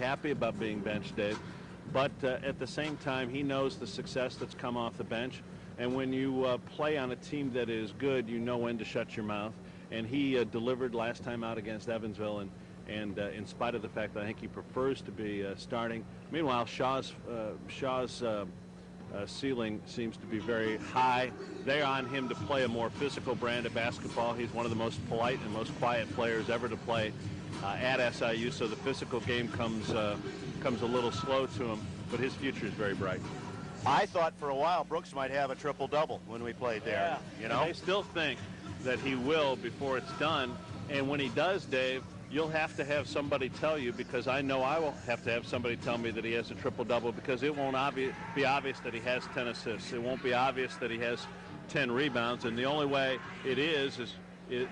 happy about being benched, Dave. But at the same time, he knows the success that's come off the bench. And when you play on a team that is good, you know when to shut your mouth. And he delivered last time out against Evansville, and in spite of the fact that I think he prefers to be starting. Meanwhile, Shaw's ceiling seems to be very high. They're on him to play a more physical brand of basketball. He's one of the most polite and most quiet players ever to play at SIU, so the physical game comes a little slow to him, but his future is very bright. I thought for a while Brooks might have a triple-double when we played there. Yeah. You know, I still think that he will before it's done, and when he does, Dave, you'll have to have somebody tell you, because I know I will have to have somebody tell me that he has a triple-double, because it won't be obvious that he has 10 assists. It won't be obvious that he has 10 rebounds, and the only way it is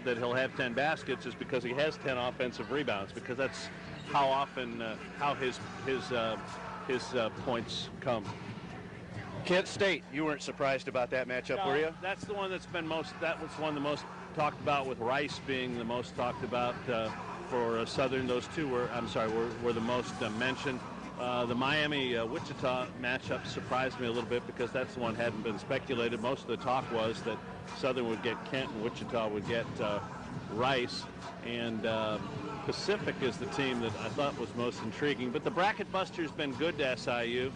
that he'll have 10 baskets is because he has 10 offensive rebounds, because that's how often how his points come. Kent State, you weren't surprised about that matchup, were you? That's the one that's been that was one the most talked about, with Rice being the most talked about for Southern. Those two were the most mentioned. The Miami-Wichita matchup surprised me a little bit, because that's the one hadn't been speculated. Most of the talk was that Southern would get Kent and Wichita would get Rice, and Pacific is the team that I thought was most intriguing. But the bracket buster's been good to SIU.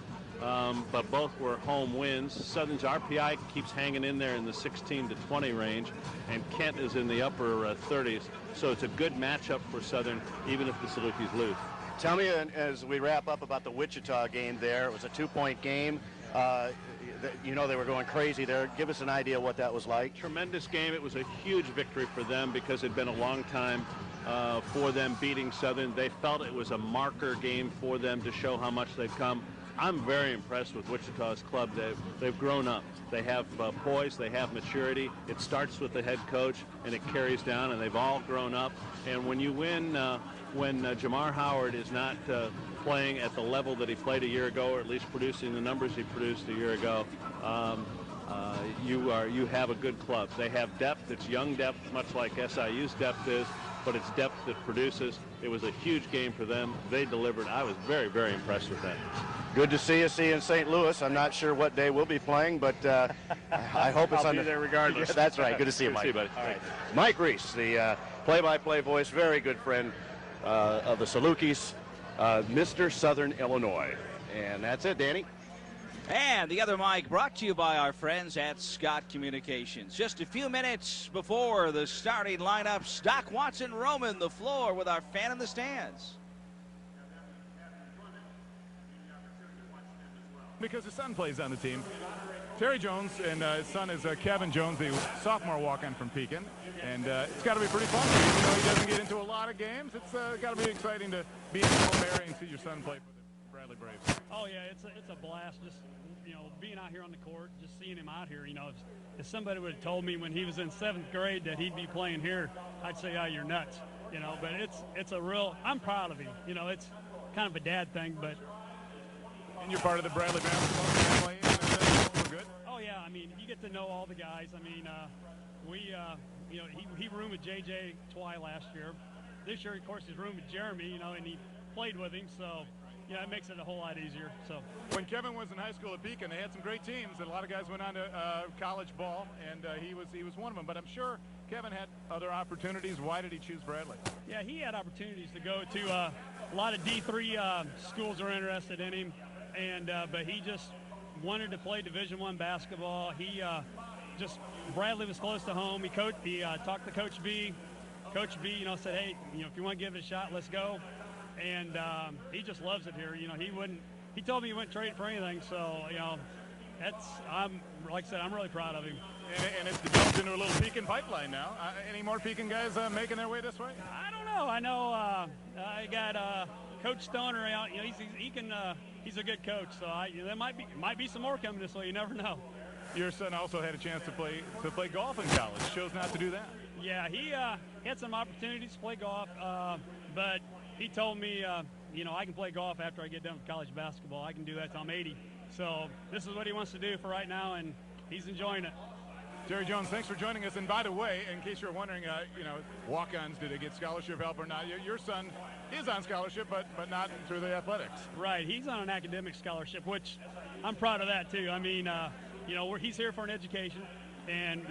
But both were home wins. Southern's RPI keeps hanging in there in the 16 to 20 range, and Kent is in the upper 30s. So it's a good matchup for Southern, even if the Salukis lose. Tell me, as we wrap up, about the Wichita game there. It was a 2-point game. You know, they were going crazy there. Give us an idea what that was like. Tremendous game. It was a huge victory for them, because it had been a long time for them beating Southern. They felt it was a marker game for them to show how much they've come. I'm very impressed with Wichita's club. They've grown up. They have poise. They have maturity. It starts with the head coach, and it carries down, and they've all grown up. And when you win, when Jamar Howard is not playing at the level that he played a year ago, or at least producing the numbers he produced a year ago, you have a good club. They have depth. It's young depth, much like SIU's depth is, but it's depth that produces. It was a huge game for them. They delivered. I was very, very impressed with that. Good to see you in St. Louis. I'm not sure what day we'll be playing, but I hope it's I'll be there regardless. Yeah, that's right. Good to see you, Mike. Good to see you, buddy. All right. Mike Reese, the play-by-play voice, very good friend of the Salukis, Mr. Southern Illinois. And that's it, Danny. And the other mic brought to you by our friends at Scott Communications. Just a few minutes before the starting lineups, Doc Watson roaming the floor with our fan in the stands. Because his son plays on the team. Terry Jones, and his son is Kevin Jones, the sophomore walk-on from Pekin. And it's got to be pretty fun. Even though he doesn't get into a lot of games, it's got to be exciting to be in the home area and see your son play for the Bradley Braves. Oh, yeah, it's a blast. Just, being out here on the court, just seeing him out here, if somebody would have told me when he was in 7th grade that he'd be playing here, I'd say, oh, you're nuts. But it's a real, I'm proud of him. It's kind of a dad thing, but. And you're part of the Bradley basketball family, and we're good. Oh yeah, I mean, you get to know all the guys. I mean, he roomed with JJ Twy last year. This year, of course, he's roomed with Jeremy, and he played with him, so yeah, it makes it a whole lot easier. So when Kevin was in high school at Pekin, they had some great teams, and a lot of guys went on to college ball, and he was one of them. But I'm sure Kevin had other opportunities. Why did he choose Bradley? Yeah, he had opportunities to go to a lot of D3 schools are interested in him. And but he just wanted to play Division I basketball. He Bradley was close to home. He talked to Coach B. Coach B, said, hey, if you want to give it a shot, let's go. And he just loves it here. He told me he wouldn't trade it for anything. So like I said, I'm really proud of him. And it's developed into a little Pekin pipeline now. Any more Pekin guys making their way this way? I don't know. I know I got Coach Stoner out. He's a good coach, so there might be some more coming this way. You never know. Your son also had a chance to play golf in college. Chose not to do that. Yeah, he had some opportunities to play golf, but he told me, I can play golf after I get done with college basketball. I can do that till I'm 80. So this is what he wants to do for right now, and he's enjoying it. Terry Jones, thanks for joining us. And by the way, in case you're wondering, walk-ons, do they get scholarship help or not? Your son is on scholarship, but not through the athletics. Right. He's on an academic scholarship, which I'm proud of that, too. I mean, he's here for an education. And,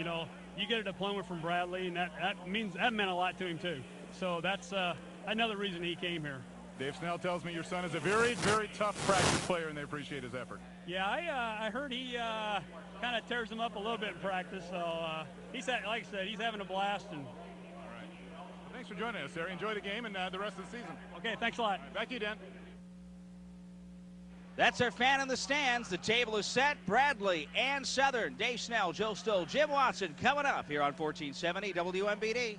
you get a diploma from Bradley, and that meant a lot to him, too. So that's another reason he came here. Dave Snell tells me your son is a very, very tough practice player, and they appreciate his effort. Yeah, I heard he kind of tears him up a little bit in practice. So like I said, he's having a blast. And all right. Well, thanks for joining us, Terry. Enjoy the game and the rest of the season. Okay, thanks a lot. Right, back to you, Dan. That's our fan in the stands. The table is set. Bradley and Southern. Dave Snell, Joe Stoll, Jim Watson coming up here on 1470 WMBD.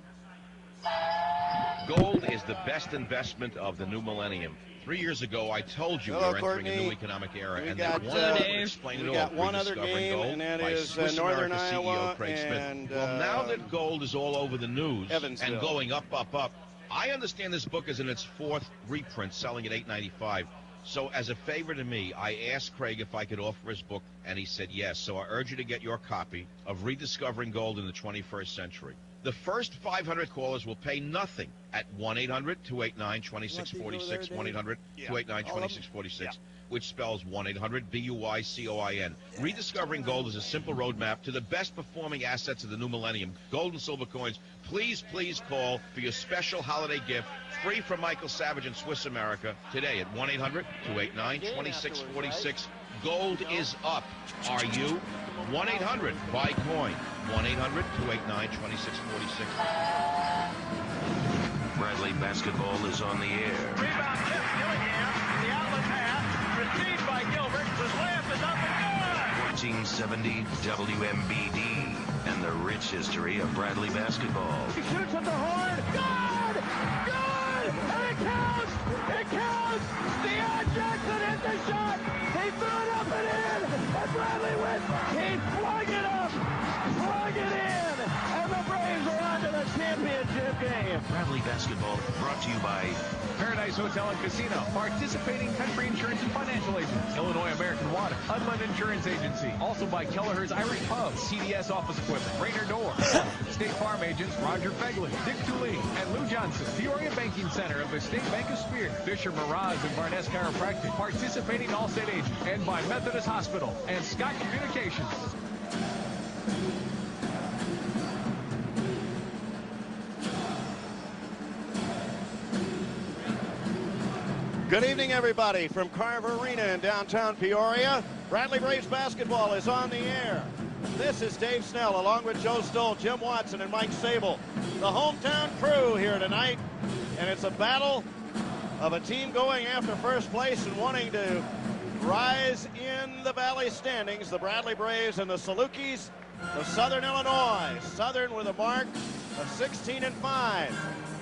Gold is the best investment of the new millennium. 3 years ago, I told you Hello, we're entering Courtney. a new economic era, We and got, that one other explain it we all. got one other Rediscovering game, Gold and that by is Swiss Northern America Iowa CEO Craig and Smith. Well, now that gold is all over the news Evansville. and going up, I understand this book is in its fourth reprint, selling at $8.95. So as a favor to me, I asked Craig if I could offer his book, and he said yes. So I urge you to get your copy of Rediscovering Gold in the 21st Century. The first 500 callers will pay nothing at 1-800-289-2646, 1-800-289-2646, which spells 1-800-BUYCOIN. Rediscovering Gold is a simple roadmap to the best performing assets of the new millennium, gold and silver coins. Please, please call for your special holiday gift, free from Michael Savage in Swiss America, today at 1-800-289-2646. Gold is up. Are you? 1-800-BUY-COIN. 1-800-289-2646. Bradley basketball is on the air. Rebound, Jeff Gillingham. The outlet pass. Received by Gilbert. His layup is up and good. 1470 WMBD and the rich history of Bradley basketball. He shoots at the horn. Good! Good! And it counts! It counts! Deion Jackson hit the shot. He threw it up and in. And Bradley went. He flung it up. Plug it in, and the Braves are on to the championship game. Bradley basketball brought to you by Paradise Hotel and Casino, participating country insurance and financial agents, Illinois American Water, Udland Insurance Agency, also by Kelleher's Irish Pub, CDS Office Equipment, Rainer Door, State Farm agents Roger Begley, Dick Tully, and Lou Johnson, Peoria Banking Center of the State Bank of Spear, Fisher Mirage and Barnes Chiropractic, participating Allstate agents, and by Methodist Hospital and Scott Communications. Good evening, everybody, from Carver Arena in downtown Peoria. Bradley Braves basketball is on the air. This is Dave Snell, along with Joe Stoll, Jim Watson, and Mike Sable. The hometown crew here tonight, and it's a battle of a team going after first place and wanting to rise in the Valley standings. The Bradley Braves and the Salukis of Southern Illinois. Southern with a mark of 16-5.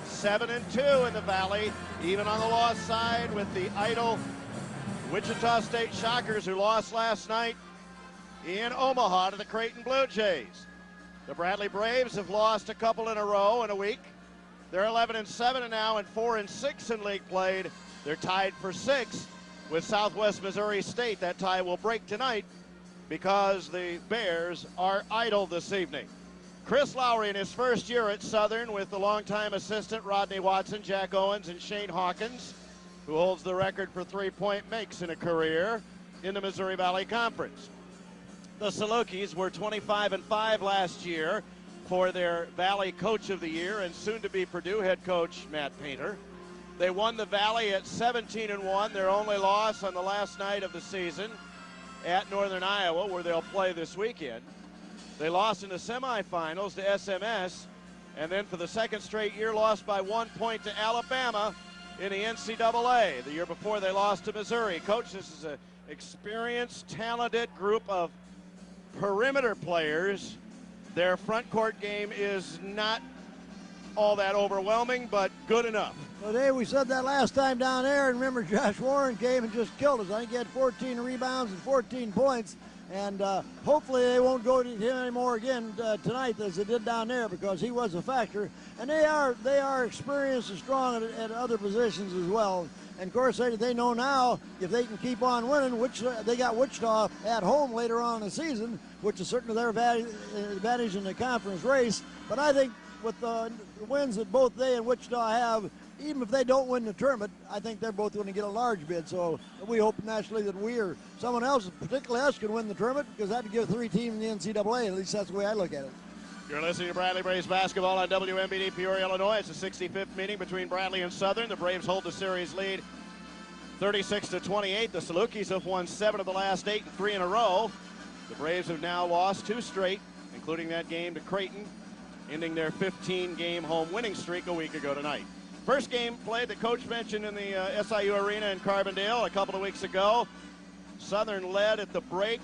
7-2 in the Valley, even on the loss side with the idle Wichita State Shockers, who lost last night in Omaha to the Creighton Blue Jays. The Bradley Braves have lost a couple in a row in a week. They're 11-7 now and 4-6 in league played. They're tied for 6th with Southwest Missouri State. That tie will break tonight because the Bears are idle this evening. Chris Lowry in his first year at Southern with the longtime assistant Rodney Watson, Jack Owens, and Shane Hawkins, who holds the record for three-point makes in a career in the Missouri Valley Conference. The Salukis were 25-5 last year for their Valley Coach of the Year and soon-to-be Purdue head coach Matt Painter. They won the Valley at 17-1, their only loss on the last night of the season at Northern Iowa, where they'll play this weekend. They lost in the semifinals to SMS, and then for the second straight year lost by 1 point to Alabama in the NCAA. The year before they lost to Missouri. Coach, this is an experienced, talented group of perimeter players. Their front court game is not all that overwhelming, but good enough. Well, Dave, we said that last time down there, and remember Josh Warren came and just killed us. I think he had 14 rebounds and 14 points, and hopefully they won't go to him anymore again tonight as they did down there, because he was a factor. And they are experienced and strong at other positions as well. And of course, they know now if they can keep on winning, which they got Wichita at home later on in the season, which is certainly their advantage in the conference race. But I think with the wins that both they and Wichita have, even if they don't win the tournament, I think they're both going to get a large bid. So we hope naturally that we or someone else, particularly us, can win the tournament, because that would give 3 teams in the NCAA. At least that's the way I look at it. You're listening to Bradley Braves basketball on WMBD Peoria, Illinois. It's the 65th meeting between Bradley and Southern. The Braves hold the series lead 36-28. The Salukis have won 7 of the last 8 and 3 in a row. The Braves have now lost 2 straight, including that game to Creighton, ending their 15-game home winning streak a week ago tonight. First game played, the coach mentioned, in the SIU Arena in Carbondale a couple of weeks ago. Southern led at the break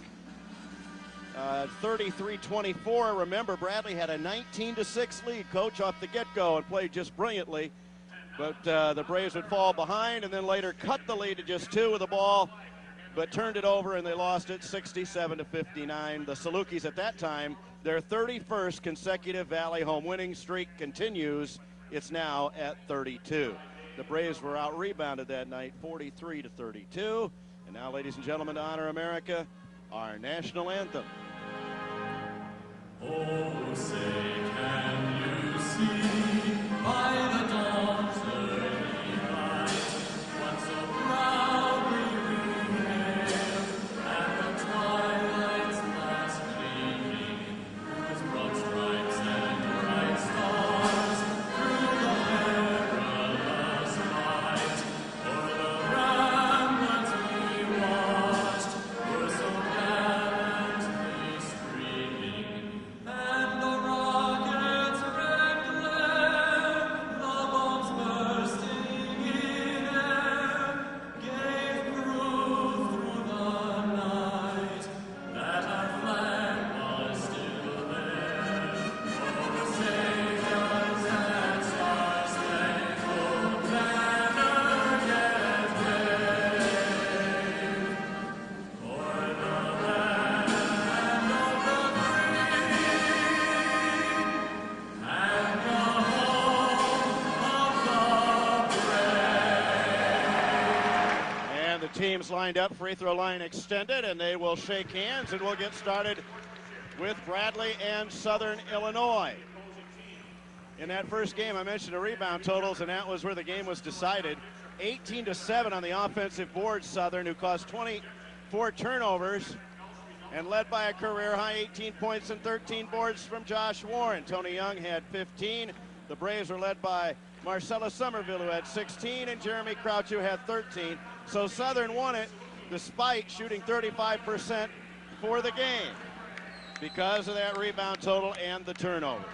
33-24. Remember, Bradley had a 19-6 lead, coach, off the get-go, and played just brilliantly. But the Braves would fall behind and then later cut the lead to just 2 with the ball, but turned it over and they lost it 67-59. The Salukis at that time, their 31st consecutive Valley home winning streak continues. It's now at 32. The Braves were out-rebounded that night, 43-32. And now, ladies and gentlemen, to honor America, our national anthem. Oh, say, can you see by the dawn's early light what so proudly we hailed at the twilight's last gleaming, whose broad stripes and bright stars through the perilous fight o'er the ramparts we watched were so gallantly streaming. And the rocket's red glare, the bombs bursting in air, gave proof through the night that our flag was still there. Oh, sailors and star-spangled banner yet wave, o'er the land of the and the home of the brave. And the teams lined up, free throw line extended, and they will shake hands, and we'll get started with Bradley and Southern Illinois. In that first game, I mentioned the rebound totals, and that was where the game was decided. 18-7 on the offensive board, Southern, who caused 24 turnovers and led by a career-high 18 points and 13 boards from Josh Warren. Tony Young had 15. The Braves were led by Marcellus Somerville, who had 16, and Jeremy Crouch, who had 13. So Southern won it despite shooting 35% for the game because of that rebound total and the turnovers.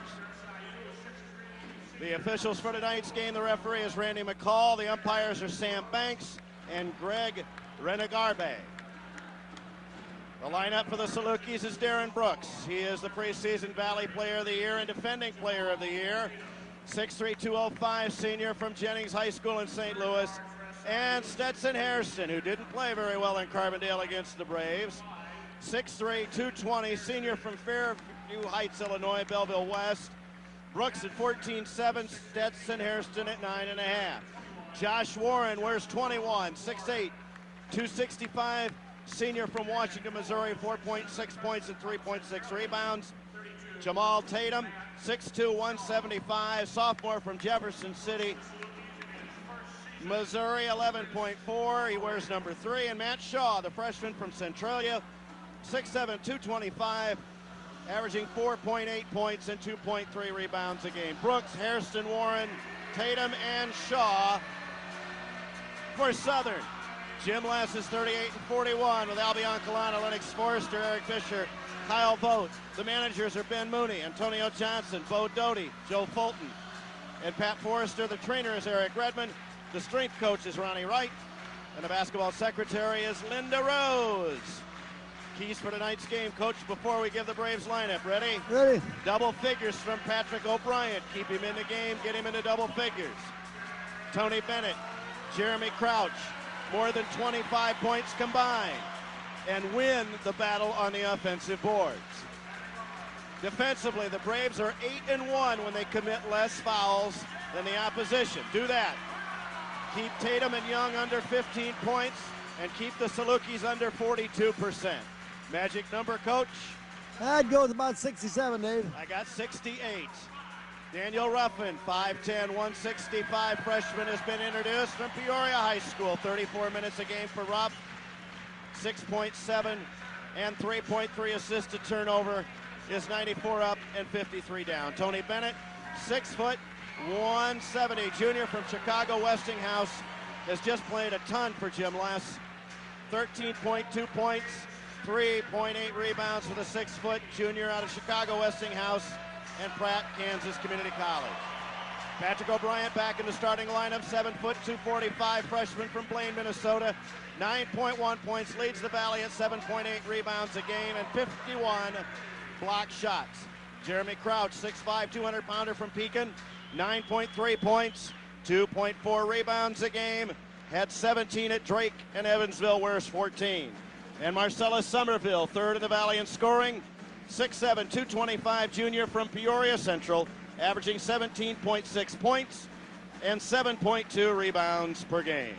The officials for tonight's game, the referee is Randy McCall. The umpires are Sam Banks and Greg Renegarbe. The lineup for the Salukis is Darren Brooks. He is the preseason Valley Player of the Year and defending Player of the Year. 6'3", 205 senior from Jennings High School in St. Louis. And Stetson Hairston, who didn't play very well in Carbondale against the Braves. 6'3", 220 senior from Fairview Heights, Illinois, Belleville West. Brooks at 14'7", Stetson Hairston at 9.5. Josh Warren wears 21, 6'8", 265 senior from Washington, Missouri, 4.6 points and 3.6 rebounds. Jamal Tatum, 6'2", 175, sophomore from Jefferson City, Missouri, 11.4. He wears number 3. And Matt Shaw, the freshman from Centralia, 6'7", 225, averaging 4.8 points and 2.3 rebounds a game. Brooks, Hairston, Warren, Tatum, and Shaw for Southern. Jim Less is 38-41 with Albion Kalana, Lennox Forrester, Eric Fisher, Kyle Vogt. The managers are Ben Mooney, Antonio Johnson, Bo Doty, Joe Fulton, and Pat Forrester. The trainer is Eric Redmond. The strength coach is Ronnie Wright. And the basketball secretary is Linda Rose. Keys for tonight's game, Coach, before we give the Braves lineup. Ready? Ready. Double figures from Patrick O'Brien. Keep him in the game, get him into double figures. Tony Bennett, Jeremy Crouch, more than 25 points combined, and win the battle on the offensive boards. Defensively, the Braves are 8-1 when they commit less fouls than the opposition. Do that. Keep Tatum and Young under 15 points and keep the Salukis under 42%. Magic number, Coach? I'd go with about 67, Dave. I got 68. Daniel Ruffin, 5'10", 165 freshman, has been introduced from Peoria High School. 34 minutes a game for Ruff. 6.7 and 3.3 assists to turnover, is 94 up and 53 down. Tony Bennett, 6 foot, 170, junior from Chicago Westinghouse, has just played a ton for Jim Les. 13.2 points, 3.8 rebounds for the 6 foot junior out of Chicago Westinghouse and Pratt, Kansas Community College. Patrick O'Brien back in the starting lineup, 7 foot, 245 freshman from Blaine, Minnesota. 9.1 points, leads the Valley at 7.8 rebounds a game and 51 block shots. Jeremy Crouch, 6'5", 200-pounder from Pekin, 9.3 points, 2.4 rebounds a game, had 17 at Drake and Evansville, where's 14. And Marcellus Somerville, third in the Valley in scoring, 6'7", 225 junior from Peoria Central, averaging 17.6 points and 7.2 rebounds per game.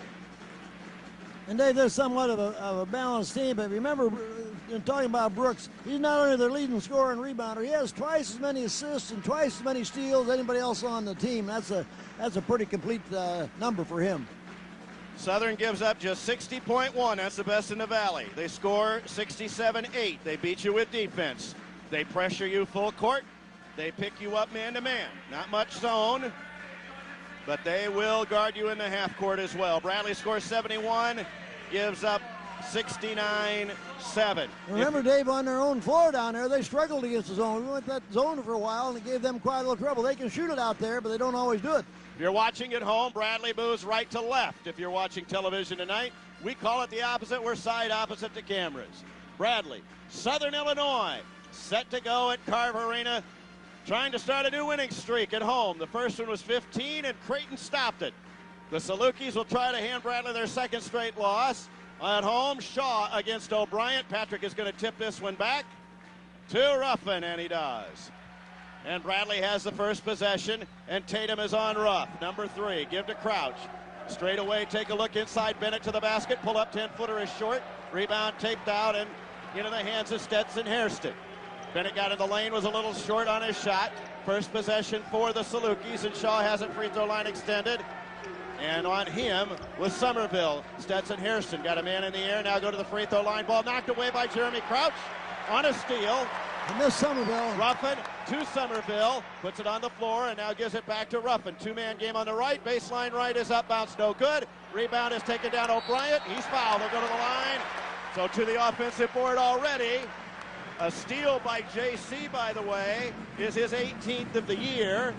And Dave, they're somewhat of a balanced team, but remember, in talking about Brooks, he's not only their leading scorer and rebounder, he has twice as many assists and twice as many steals as anybody else on the team. That's a pretty complete number for him. Southern gives up just 60.1. That's the best in the Valley. They score 67-8. They beat you with defense. They pressure you full court. They pick you up man-to-man. Not much zone, but they will guard you in the half court as well. Bradley scores 71, gives up 69-7. Remember, Dave, on their own floor down there, they struggled against the zone. We went that zone for a while, and it gave them quite a little trouble. They can shoot it out there, but they don't always do it. If you're watching at home, Bradley moves right to left. If you're watching television tonight, we call it the opposite. We're side opposite the cameras. Bradley, Southern Illinois, set to go at Carver Arena, trying to start a new winning streak at home. The first one was 15, and Creighton stopped it. The Salukis will try to hand Bradley their second straight loss. At home, Shaw against O'Brien. Patrick is going to tip this one back to Ruffin, and he does. And Bradley has the first possession, and Tatum is on Ruff. Number 3, give to Crouch. Straight away, take a look inside. Bennett to the basket. Pull up 10-footer is short. Rebound taped out and into the hands of Stetson Hairston. Bennett got in the lane, was a little short on his shot. First possession for the Salukis, and Shaw has it free throw line extended. And on him was Somerville. Stetson Hairston got a man in the air. Now go to the free throw line. Ball knocked away by Jeremy Crouch on a steal. And this Somerville. Ruffin to Somerville. Puts it on the floor and now gives it back to Ruffin. Two-man game on the right. Baseline right is up. Bounce no good. Rebound is taken down O'Brien. He's fouled. They'll go to the line. So to the offensive board already. A steal by JC, by the way, is his 18th of the year.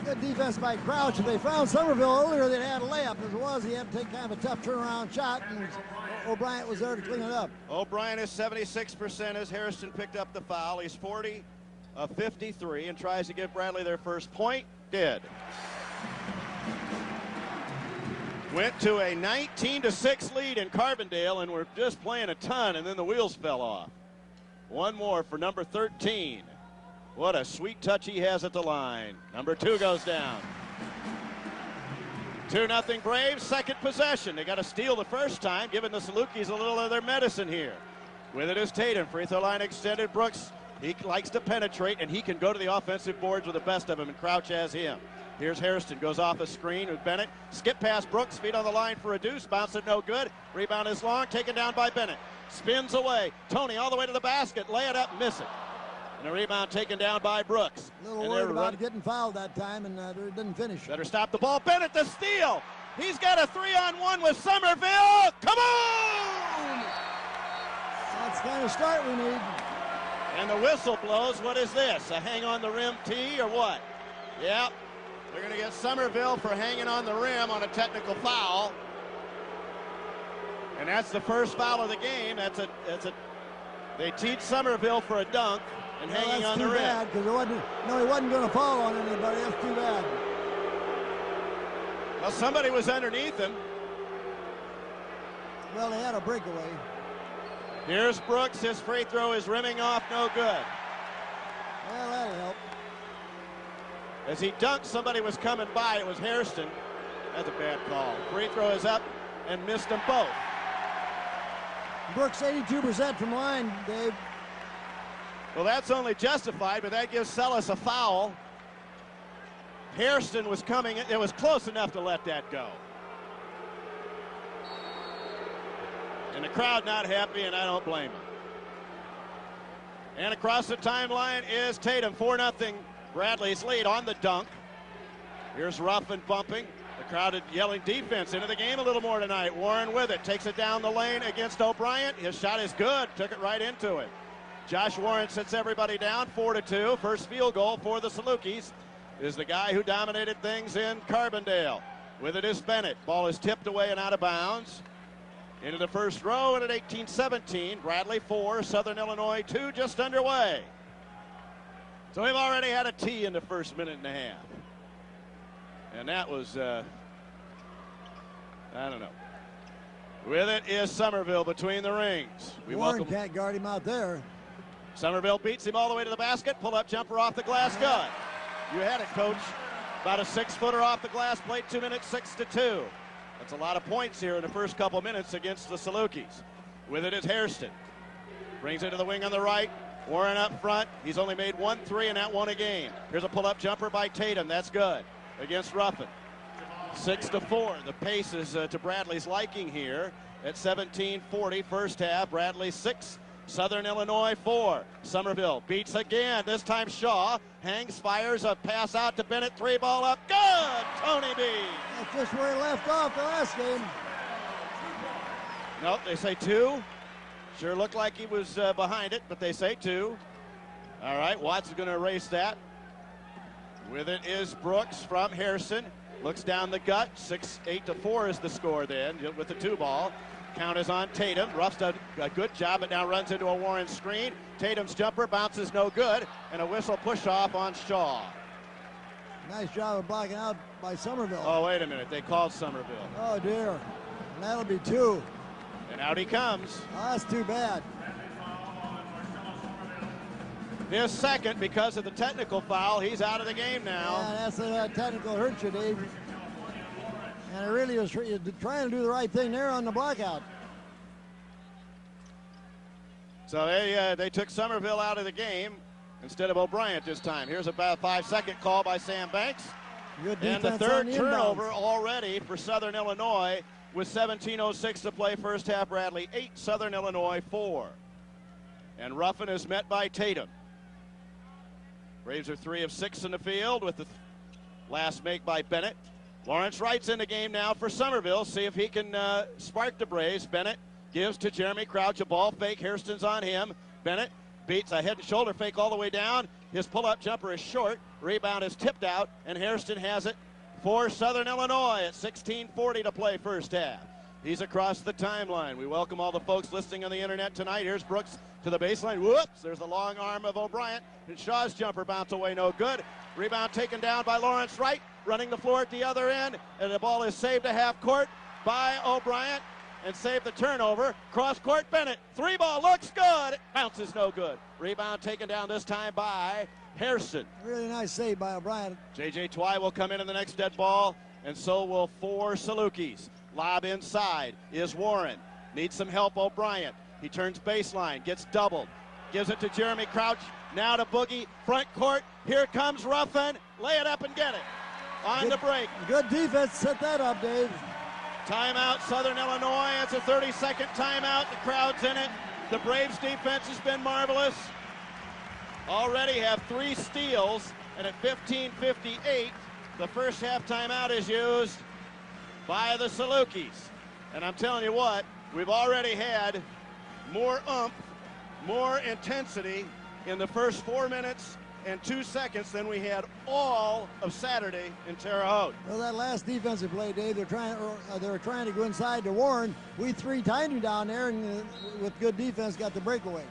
Good defense by Crouch. If they found Somerville earlier, they'd had a layup. As it was, he had to take kind of a tough turnaround shot, and O'Brien was there to clean it up. O'Brien is 76% as Hairston picked up the foul. He's 40 of 53 and tries to give Bradley their first point. Did. Went to a 19-6 lead in Carbondale, and we're just playing a ton, and then the wheels fell off. One more for number 13. What a sweet touch he has at the line. Number 2 goes down. 2-0 Braves, second possession. They got to steal the first time, giving the Salukis a little of their medicine here. With it is Tatum. Free throw line extended. Brooks, he likes to penetrate, and he can go to the offensive boards with the best of them, and Crouch has him. Here's Hairston, goes off a screen with Bennett. Skip past Brooks, feet on the line for a deuce. Bounce it no good. Rebound is long, taken down by Bennett. Spins away. Tony all the way to the basket. Lay it up, miss it. And a rebound taken down by Brooks. A little worried about getting fouled that time, and it didn't finish. Better stop the ball. Bennett the steal. He's got a 3-on-1 with Somerville. Come on! That's the kind of start we need. And the whistle blows. What is this? A hang on the rim tee or what? Yep. They're going to get Somerville for hanging on the rim on a technical foul. And that's the first foul of the game. They teed Somerville for a dunk and hanging on the rim. That's too bad, because he wasn't going to fall on anybody. That's too bad. Well, somebody was underneath him. Well, they had a breakaway. Here's Brooks. His free throw is rimming off, no good. Well, that'll help. As he dunked, somebody was coming by. It was Hairston. That's a bad call. Free throw is up and missed them both. Brooks 82% from line, Dave. Well, that's only justified, but that gives Sellis a foul. Hairston was coming. It was close enough to let that go. And the crowd not happy, and I don't blame them. And across the timeline is Tatum, 4-0. Bradley's lead on the dunk. Here's Ruffin bumping. The crowd is yelling defense into the game a little more tonight. Warren with it, takes it down the lane against O'Brien. His shot is good, took it right into it. Josh Warren sits everybody down, 4-2. First field goal for the Salukis is the guy who dominated things in Carbondale. With it is Bennett. Ball is tipped away and out of bounds. Into the first row, and at 18-17, Bradley 4, Southern Illinois 2, just underway. So we've already had a T in the first minute and a half. And that was, I don't know. With it is Somerville between the rings. Warren can't guard him out there. Somerville beats him all the way to the basket. Pull-up jumper off the glass, good. You had it, Coach. About a 6-footer off the glass, played 2 minutes, 6-2. That's a lot of points here in the first couple minutes against the Salukis. With it is Hairston. Brings it to the wing on the right. Warren up front. He's only made 1 3 and that won a game. Here's a pull-up jumper by Tatum. That's good against Ruffin. 6-4. The pace is to Bradley's liking here at 17:40 first half. Bradley 6, Southern Illinois 4. Somerville beats again. This time Shaw hangs, fires a pass out to Bennett. 3 ball up. Good! Tony B. That's just where he left off the last game. Nope, they say 2. Sure looked like he was behind it, but they say 2. All right, Watts is going to erase that. With it is Brooks from Hairston. Looks down the gut. 8-4 is the score then with the 2 ball. Count is on Tatum. Ruff's done a good job, but now runs into a Warren screen. Tatum's jumper bounces no good, and a whistle push off on Shaw. Nice job of blocking out by Somerville. Oh, wait a minute. They called Somerville. Oh, dear. And that'll be 2. And out he comes. Oh, that's too bad. His second because of the technical foul. He's out of the game now. Yeah, that's a technical hurt you, Dave. And it really was trying to do the right thing there on the blockout. So they took Somerville out of the game instead of O'Brien this time. Here's about a 5-second call by Sam Banks. Good and the defense third on the turnover inbounds. already for Southern Illinois with 17:06 to play first half. Bradley 8, Southern Illinois 4. And Ruffin is met by Tatum. Braves are 3 of 6 in the field with the last make by Bennett. Lawrence Wright's in the game now for Somerville. See if he can spark the Braves. Bennett gives to Jeremy Crouch a ball fake. Hairston's on him. Bennett beats a head and shoulder fake all the way down. His pull-up jumper is short. Rebound is tipped out, and Hairston has it for Southern Illinois at 16:40 to play first half. He's across the timeline. We welcome all the folks listening on the internet tonight. Here's Brooks to the baseline. Whoops, there's the long arm of O'Brien. And Shaw's jumper bounce away, no good. Rebound taken down by Lawrence Wright, running the floor at the other end. And the ball is saved to half court by O'Brien and saved the turnover. Cross court, Bennett. 3 ball, looks good. Bounces no good. Rebound taken down this time by Hairston. Really nice save by O'Brien. J.J. Twy will come in the next dead ball, and so will 4 Salukis. Lob inside is Warren. Needs some help, O'Brien. He turns baseline, gets doubled. Gives it to Jeremy Crouch. Now to Boogie. Front court. Here comes Ruffin. Lay it up and get it. On the break. Good defense. Set that up, Dave. Timeout, Southern Illinois. It's a 30-second timeout. The crowd's in it. The Braves' defense has been marvelous. Already have 3 steals. And at 15:58, the first half timeout is used by the Salukis. And I'm telling you what, we've already had more oomph, more intensity in the first 4 minutes and 2 seconds than we had all of Saturday in Terre Haute. Well, that last defensive play, Dave, they were trying to go inside to Warren. We 3-timed him down there, and with good defense, got the breakaway.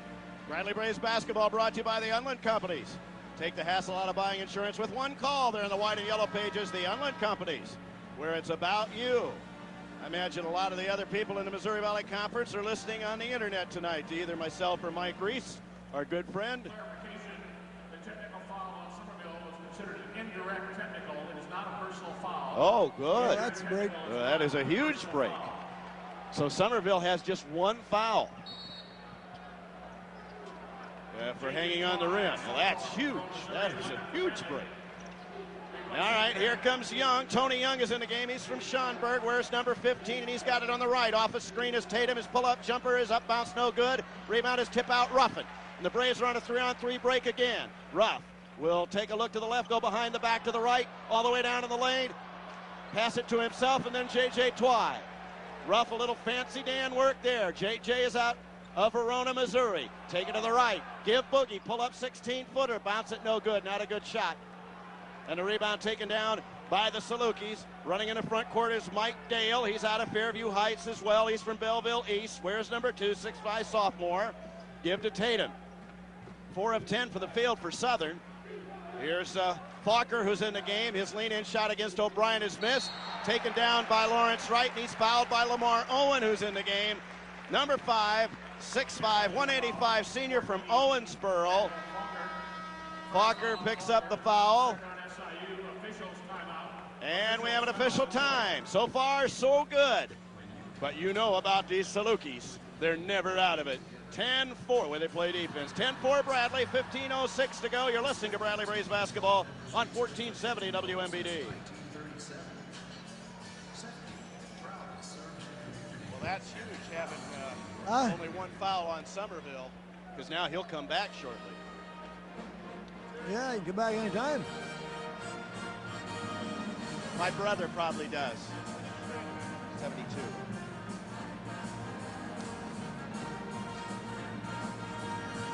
Bradley Braves basketball brought to you by the Unland Companies. Take the hassle out of buying insurance with one call. There in the white and yellow pages, the Unland Companies. where it's about you. I imagine a lot of the other people in the Missouri Valley Conference are listening on the internet tonight to either myself or Mike Reese, our good friend. The technical foul on Somerville was considered an indirect technical. It is not a personal foul. Oh, good. Yeah, that's a break. That is a huge break. So Somerville has just one foul for hanging on the rim. Well, that's huge. That is a huge break. All right, here comes Young. Tony Young is in the game. He's from Schaumburg. Wears number 15, and he's got it on the right. Off a screen is Tatum. His pull-up jumper is up, bounce, no good. Rebound is tip out, Ruffin. And the Braves are on a 3-on-3 break again. Ruff will take a look to the left, go behind the back to the right, all the way down to the lane. Pass it to himself, and then J.J. Twy. Ruff, a little fancy Dan work there. J.J. is out of Verona, Missouri. Take it to the right. Give Boogie. Pull up 16-footer. Bounce it, no good. Not a good shot. And the rebound taken down by the Salukis. Running in the front court is Mike Dale. He's out of Fairview Heights as well. He's from Belleville East. Wears number 2, 6'5" sophomore. Give to Tatum. 4 of 10 for the field for Southern. Here's Falker, who's in the game. His lean-in shot against O'Brien is missed. Taken down by Lawrence Wright, and he's fouled by Lamar Owen, who's in the game. Number 5, 6'5", 185 senior from Owensboro. Falker picks up the foul. And we have an official time. So far, so good. But you know about these Salukis. They're never out of it. 10-4 when they play defense. 10-4 Bradley, 15:06 to go. You're listening to Bradley Braves basketball on 1470 WMBD. Well, that's huge, having only one foul on Somerville, because now he'll come back shortly. Yeah, he can come back anytime. My brother probably does. 72.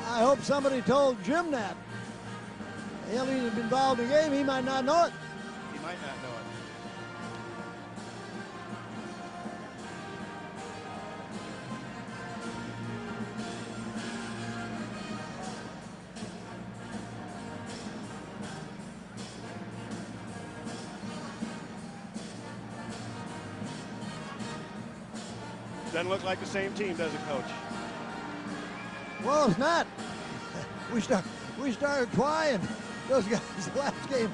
I hope somebody told Jim that. Hell, he's been involved in the game. He might not know it. He might not know it. Doesn't look like the same team, does it, Coach? Well, it's not. We started trying those guys the last game.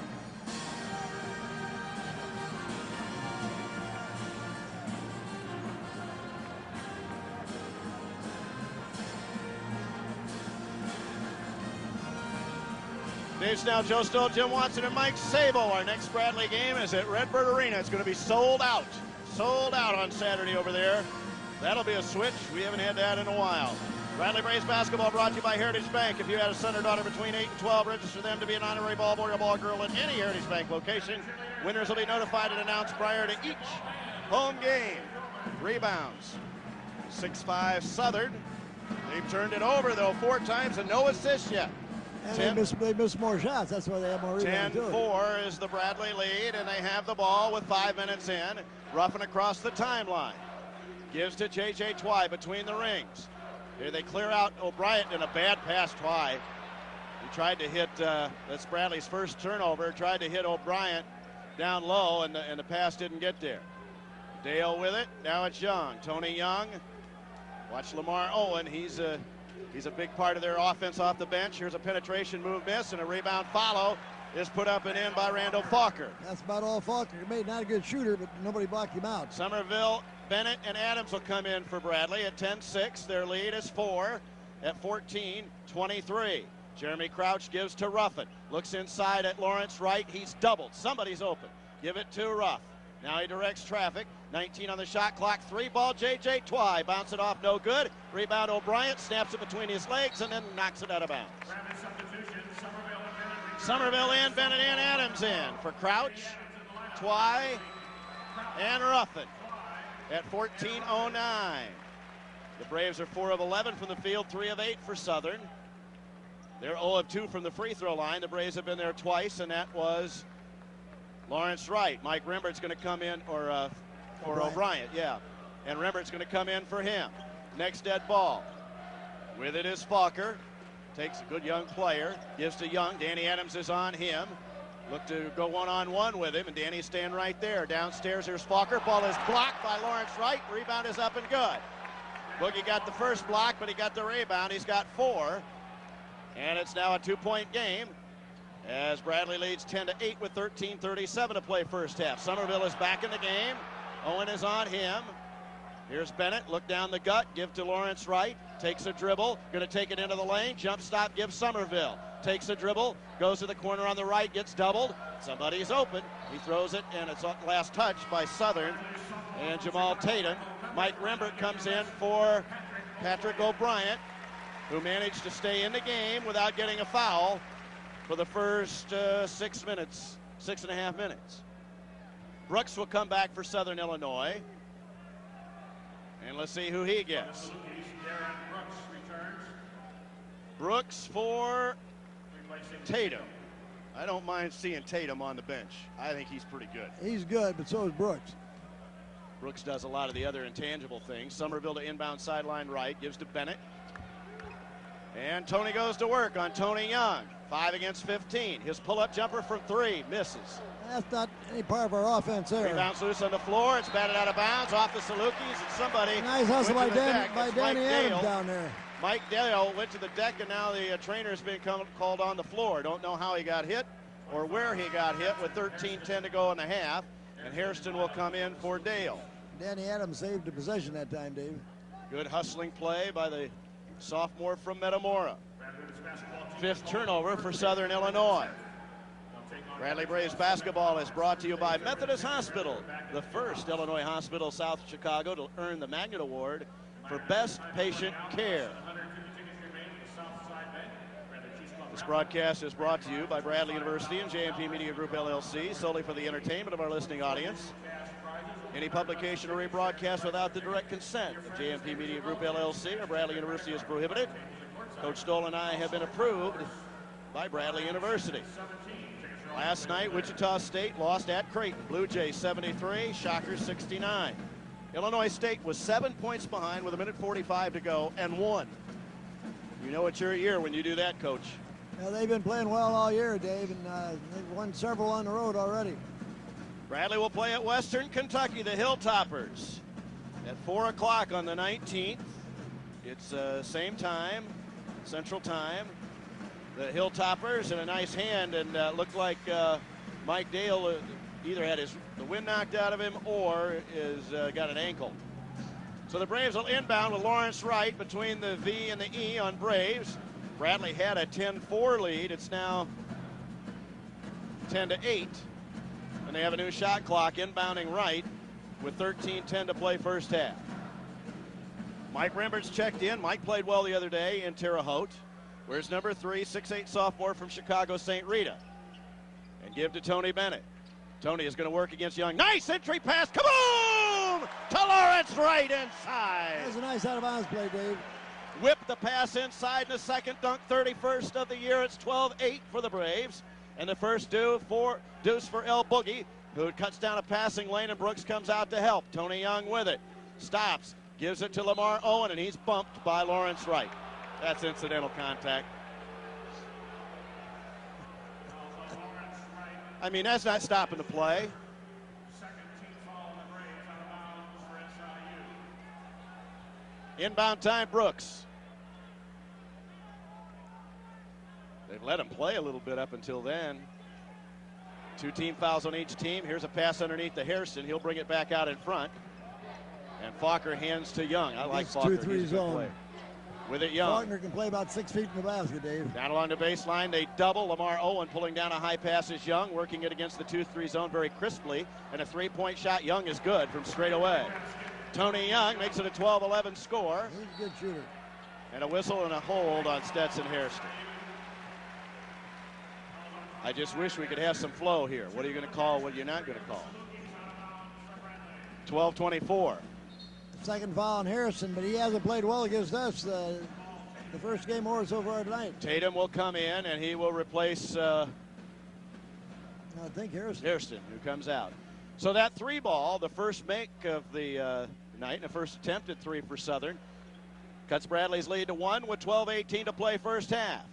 Dave Snell, Joe Stoll, Jim Watson, and Mike Sabo. Our next Bradley game is at Redbird Arena. It's going to be sold out. Sold out on Saturday over there. That'll be a switch. We haven't had that in a while. Bradley Braves basketball brought to you by Heritage Bank. If you had a son or daughter between 8 and 12, register them to be an honorary ball boy or ball girl at any Heritage Bank location. Winners will be notified and announced prior to each home game. Rebounds. 6'5" Southern. They've turned it over, though, 4 times and no assists yet. And they missed more shots. That's why they have more rebounds. 10-4 is the Bradley lead, and they have the ball with 5 minutes in. Roughing across the timeline. Gives to J.J. Twy between the rings. Here they clear out O'Brien, and a bad pass, Twy. He tried to hit, that's Bradley's first turnover, tried to hit O'Brien down low, and the pass didn't get there. Dale with it, now it's Young. Tony Young, watch Lamar Owen, he's a big part of their offense off the bench. Here's a penetration move miss, and a rebound follow is put up and in by Randall Falker. That's about all Falker made. Not a good shooter, but nobody blocked him out. Somerville, Bennett, and Adams will come in for Bradley at 10-6. Their lead is 4 at 14-23. Jeremy Crouch gives to Ruffin. Looks inside at Lawrence Wright. He's doubled. Somebody's open. Give it to Ruff. Now he directs traffic. 19 on the shot clock. 3-ball J.J. Twy. Bounce it off, no good. Rebound O'Brien. Snaps it between his legs and then knocks it out of bounds. Somerville in, Bennett in, Adams in. For Crouch, Twy, and Ruffin at 14:09. The Braves are 4 of 11 from the field, 3 of 8 for Southern. They're 0 of 2 from the free throw line. The Braves have been there twice, and that was Lawrence Wright. Mike Rembert's going to come in, or O'Brien, yeah. And Rembert's going to come in for him. Next dead ball. With it is Falker. Takes a good young player. Gives to Young. Danny Adams is on him. Look to go one-on-one with him, and Danny's staying right there. Downstairs, here's Faulker. Ball is blocked by Lawrence Wright. Rebound is up and good. Boogie got the first block, but he got the rebound. He's got 4. And it's now a 2-point game as Bradley leads 10-8 with 13:37 to play first half. Somerville is back in the game. Owen is on him. Here's Bennett, look down the gut, give to Lawrence Wright, takes a dribble, going to take it into the lane, jump stop, gives Somerville. Takes a dribble, goes to the corner on the right, gets doubled. Somebody's open. He throws it, and it's last touch by Southern and Jamal Tatum. Mike Rembert comes in for Patrick O'Brien, who managed to stay in the game without getting a foul for the first 6 minutes, 6.5 minutes. Brooks will come back for Southern Illinois. And let's see who he gets. Brooks for Tatum. I don't mind seeing Tatum on the bench. I think he's pretty good. He's good, but so is Brooks. Brooks does a lot of the other intangible things. Somerville to inbound sideline right, gives to Bennett. And Tony goes to work on Tony Young. 5 against 15. His pull-up jumper from 3 misses. That's not any part of our offense there. Rebounds loose on the floor. It's batted out of bounds off the Salukis, and somebody nice hustle by Danny Mike Adams Dale. down there. Mike Dale went to the deck, and now the trainer has been called on the floor. Don't know how he got hit or where he got hit with 13:10 to go in the half. And Hairston will come in for Dale. Danny Adams saved the possession that time, Dave. Good hustling play by the sophomore from Metamora. 5th turnover for Southern Illinois. Bradley Braves basketball is brought to you by Methodist Hospital, the first Illinois hospital south of Chicago to earn the Magnet Award for best patient care. This broadcast is brought to you by Bradley University and JMP Media Group LLC, solely for the entertainment of our listening audience. Any publication or rebroadcast without the direct consent of JMP Media Group LLC or Bradley University is prohibited. Coach Stoll and I have been approved by Bradley University. Last night, Wichita State lost at Creighton. Blue Jays 73, Shockers 69. Illinois State was 7 points behind with 1:45 to go and won. You know it's your year when you do that, Coach. Yeah, they've been playing well all year, Dave, and they've won several on the road already. Bradley will play at Western Kentucky, the Hilltoppers, at 4 o'clock on the 19th. It's same time, Central Time. The Hilltoppers in a nice hand, and looked like Mike Dale either had the wind knocked out of him or is got an ankle. So the Braves will inbound with Lawrence Wright between the V and the E on Braves. Bradley had a 10-4 lead. It's now 10-8. And they have a new shot clock inbounding Wright with 13:10 to play first half. Mike Rembert's checked in. Mike played well the other day in Terre Haute. Where's number 3, 6'8" sophomore from Chicago St. Rita. And give to Tony Bennett. Tony is going to work against Young. Nice entry pass. Kaboom! To Lawrence Wright inside. That was a nice out-of-bounds play, Dave. Whipped the pass inside in the second dunk, 31st of the year. It's 12-8 for the Braves. And the first deuce for El Boogie, who cuts down a passing lane, and Brooks comes out to help. Tony Young with it. Stops. Gives it to Lamar Owen, and he's bumped by Lawrence Wright. That's incidental contact. I mean, that's not stopping the play. Inbound time, Brooks. They've let him play a little bit up until then. 2 team fouls on each team. Here's a pass underneath to Hairston. He'll bring it back out in front. And Faulker hands to Young. I like Faulker. 2-3 zone. With it, Young. Faulkner can play about 6 feet from the basket, Dave. Down along the baseline, they double. Lamar Owen pulling down a high pass is Young, working it against the 2-3 zone very crisply. And a 3-point shot, Young is good from straight away. Tony Young makes it a 12-11 score. He's a good shooter. And a whistle and a hold on Stetson Hairston. I just wish we could have some flow here. What are you going to call? What are you not going to call? 12-24. Second foul on Harrison, but he hasn't played well against us the first game or so far tonight. Tatum will come in, and he will replace I think Hairston, who comes out. So that 3 ball, the first make of the night, and the first attempt at 3 for Southern, cuts Bradley's lead to 1 with 12:18 to play first half.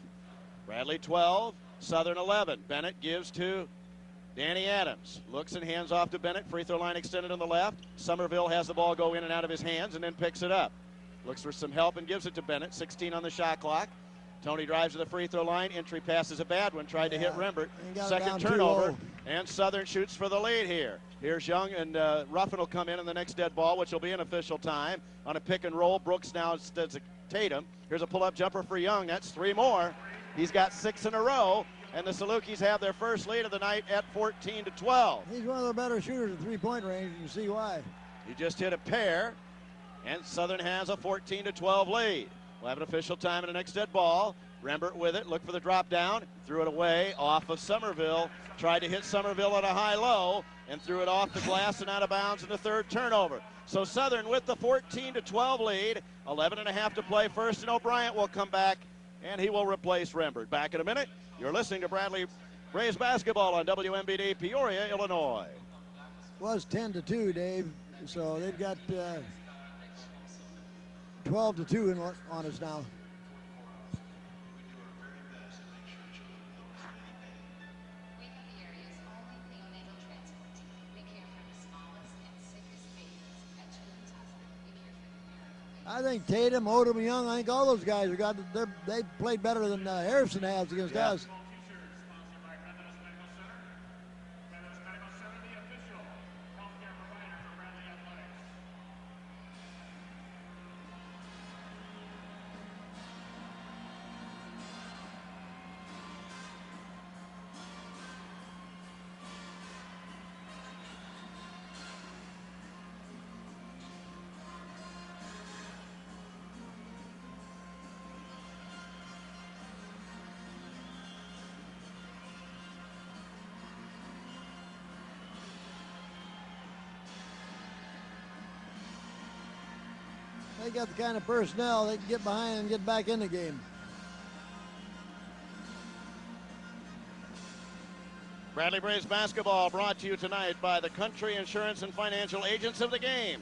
Bradley 12, Southern 11. Bennett gives to Danny Adams looks and hands off to Bennett. Free throw line extended on the left. Somerville has the ball go in and out of his hands and then picks it up. Looks for some help and gives it to Bennett. 16 on the shot clock. Tony drives to the free throw line. Entry pass is a bad one. Tried to hit Rembert. Second turnover. And Southern shoots for the lead here. Here's Young, and Ruffin will come in the next dead ball, which will be an official time. On a pick and roll, Brooks now instead of Tatum. Here's a pull-up jumper for Young. That's 3 more. He's got 6 in a row. And the Salukis have their first lead of the night at 14-12. He's one of the better shooters at three-point range. You can see why. He just hit a pair, and Southern has a 14-12 lead. We'll have an official time in the next dead ball. Rembert with it, look for the drop down, threw it away off of Somerville. Tried to hit Somerville at a high-low and threw it off the glass and out of bounds in the third turnover. So Southern with the 14-12 lead, 11.5 to play first, and O'Brien will come back, and he will replace Rembert. Back in a minute. You're listening to Bradley Braves basketball on WMBD Peoria, Illinois. Was 10-2, Dave. So they've got 12-2 on us now. I think Tatum, Odom, Young, I think all those guys they played better than Harrison has against us. They got the kind of personnel they can get behind and get back in the game. Bradley Braves basketball brought to you tonight by the Country Insurance and Financial Agents of the game.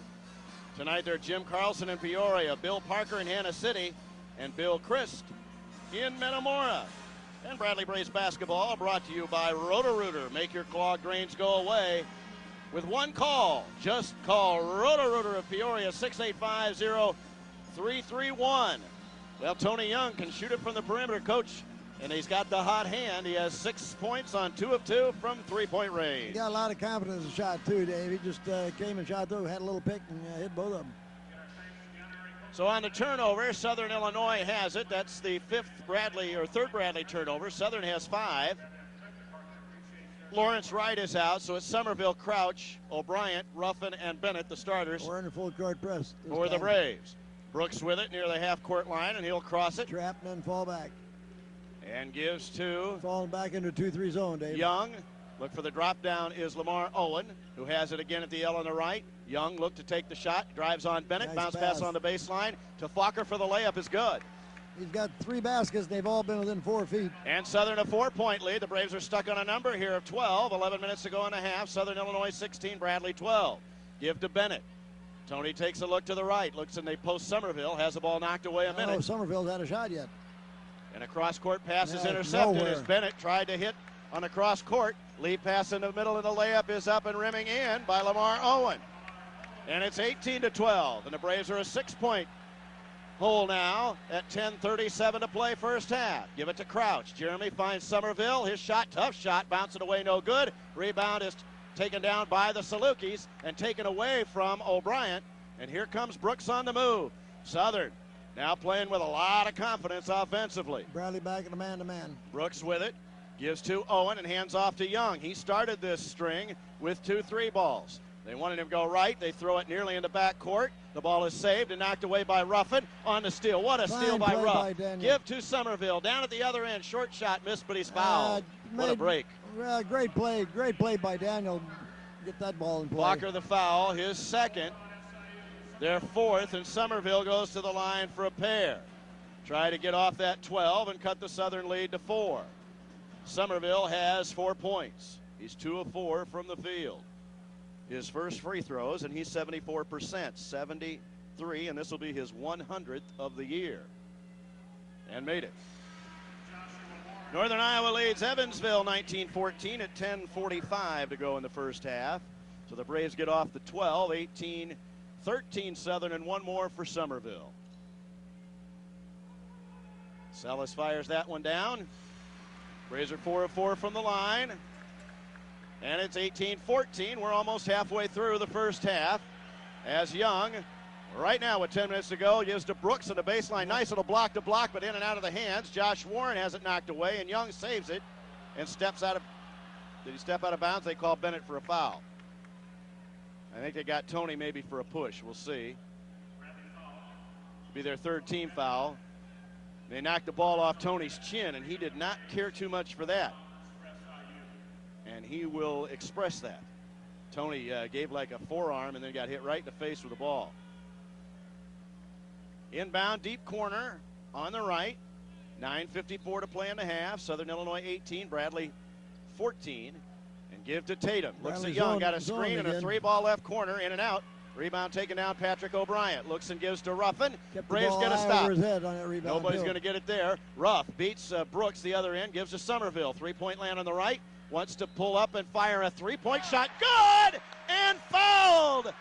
Tonight they're Jim Carlson in Peoria, Bill Parker in Hannah City, and Bill Christ in Metamora. And Bradley Braves basketball brought to you by Roto-Rooter. Make your clogged drains go away with one call. Just call Roto-Rooter of Peoria, 685-0331. Well, Tony Young can shoot it from the perimeter, coach, and he's got the hot hand. He has 6 points on 2 of 2 from three-point range. He got a lot of confidence in the shot, too, Dave. He just came and shot through, had a little pick, and hit both of them. So on the turnover, Southern Illinois has it. That's the third Bradley turnover. Southern has 5. Lawrence Wright is out, so it's Somerville, Crouch, O'Brien, Ruffin, and Bennett, the starters. We're in a full court press for the Braves. Brooks with it near the half-court line, and he'll cross it. Trap and then fall back. And gives to... Falling back into 2-3 zone, Dave. Young. Look for the drop down is Lamar Owen, who has it again at the L on the right. Young look to take the shot, drives on Bennett, Nice bounce pass on the baseline to Fokker for the layup is good. He's got 3 baskets. They've all been within 4 feet. And Southern a 4-point lead. The Braves are stuck on a number here of 12. 11 minutes to go in the half. Southern Illinois 16, Bradley 12. Give to Bennett. Tony takes a look to the right. Looks and they post Somerville. Has the ball knocked away a minute. Oh, Somerville's had a shot yet. And a cross-court pass is intercepted as Bennett tried to hit on the cross-court. Lead pass in the middle, and the layup is up and rimming in by Lamar Owen. And it's 18-12, and the Braves are a 6-point hole now at 10:37 to play first half. Give it to Crouch. Jeremy finds Somerville. His shot, tough shot, bouncing away, no good. Rebound is taken down by the Salukis and taken away from O'Brien. And here comes Brooks on the move. Southern now playing with a lot of confidence offensively. Bradley back in the man-to-man. Brooks with it. Gives to Owen and hands off to Young. He started this string with 2 3-balls. They wanted him to go right. They throw it nearly into backcourt. The ball is saved and knocked away by Ruffin on the steal. What a steal by Ruff. Give to Somerville. Down at the other end. Short shot missed, but he's fouled. What a break. Great play by Daniel. Get that ball in play. Walker the foul, his second. Their 4th, and Somerville goes to the line for a pair. Try to get off that 12 and cut the Southern lead to 4. Somerville has 4 points. He's 2 of 4 from the field. His first free throws, and he's 74%, 73, and this will be his 100th of the year. And made it. Northern Iowa leads Evansville 19-14 at 10:45 to go in the first half. So the Braves get off the 12, 18-13 Southern, and one more for Somerville. Sellis fires that one down. Braves are 4 of 4 from the line. And it's 18-14. We're almost halfway through the first half. As Young, right now with 10 minutes to go, gives to Brooks on the baseline. Nice little block to block, but in and out of the hands. Josh Warren has it knocked away, and Young saves it and steps out of, did he step out of bounds? They call Bennett for a foul. I think they got Tony maybe for a push. We'll see. It'll be their third team foul. They knocked the ball off Tony's chin, and he did not care too much for that. And he will express that. Tony gave like a forearm and then got hit right in the face with the ball. Inbound, deep corner on the right. 9:54 to play in the half. Southern Illinois 18, Bradley 14. And give to Tatum. Looks at Young, got a screen and a 3-ball left corner, in and out. Rebound taken down, Patrick O'Brien. Looks and gives to Ruffin. Braves get a stop. Nobody's going to get it there. Ruff beats Brooks the other end, gives to Somerville. 3-point land on the right. Wants to pull up and fire a 3-point shot. Good! And fouled!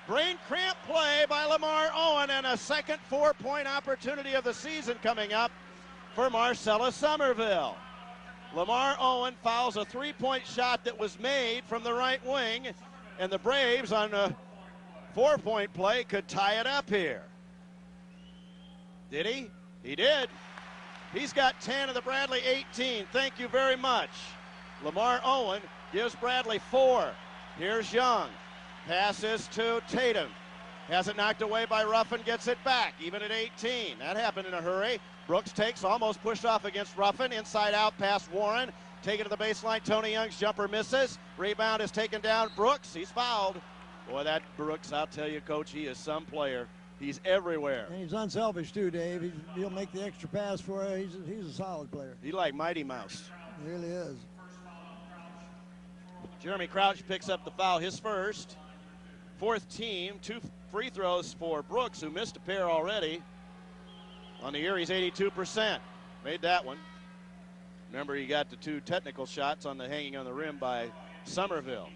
Brain cramp play by Lamar Owen, and a second 4-point opportunity of the season coming up for Marcellus Somerville. Lamar Owen fouls a 3-point shot that was made from the right wing, and the Braves on a 4-point play could tie it up here. Did he? He did. He's got 10 of the Bradley 18. Thank you very much. Lamar Owen gives Bradley 4. Here's Young. Passes to Tatum. Has it knocked away by Ruffin, gets it back, even at 18. That happened in a hurry. Brooks takes, almost pushed off against Ruffin. Inside out past Warren. Taken to the baseline. Tony Young's jumper misses. Rebound is taken down. Brooks, he's fouled. Boy, that Brooks, I'll tell you, Coach, he is some player. He's everywhere. And he's unselfish, too, Dave. He'll make the extra pass for you. He's a solid player. He like Mighty Mouse. He really is. Jeremy Crouch picks up the foul, his first. Fourth team, 2 free throws for Brooks, who missed a pair already. On the year, he's 82%. Made that one. Remember, he got the 2 technical shots on the hanging on the rim by Somerville.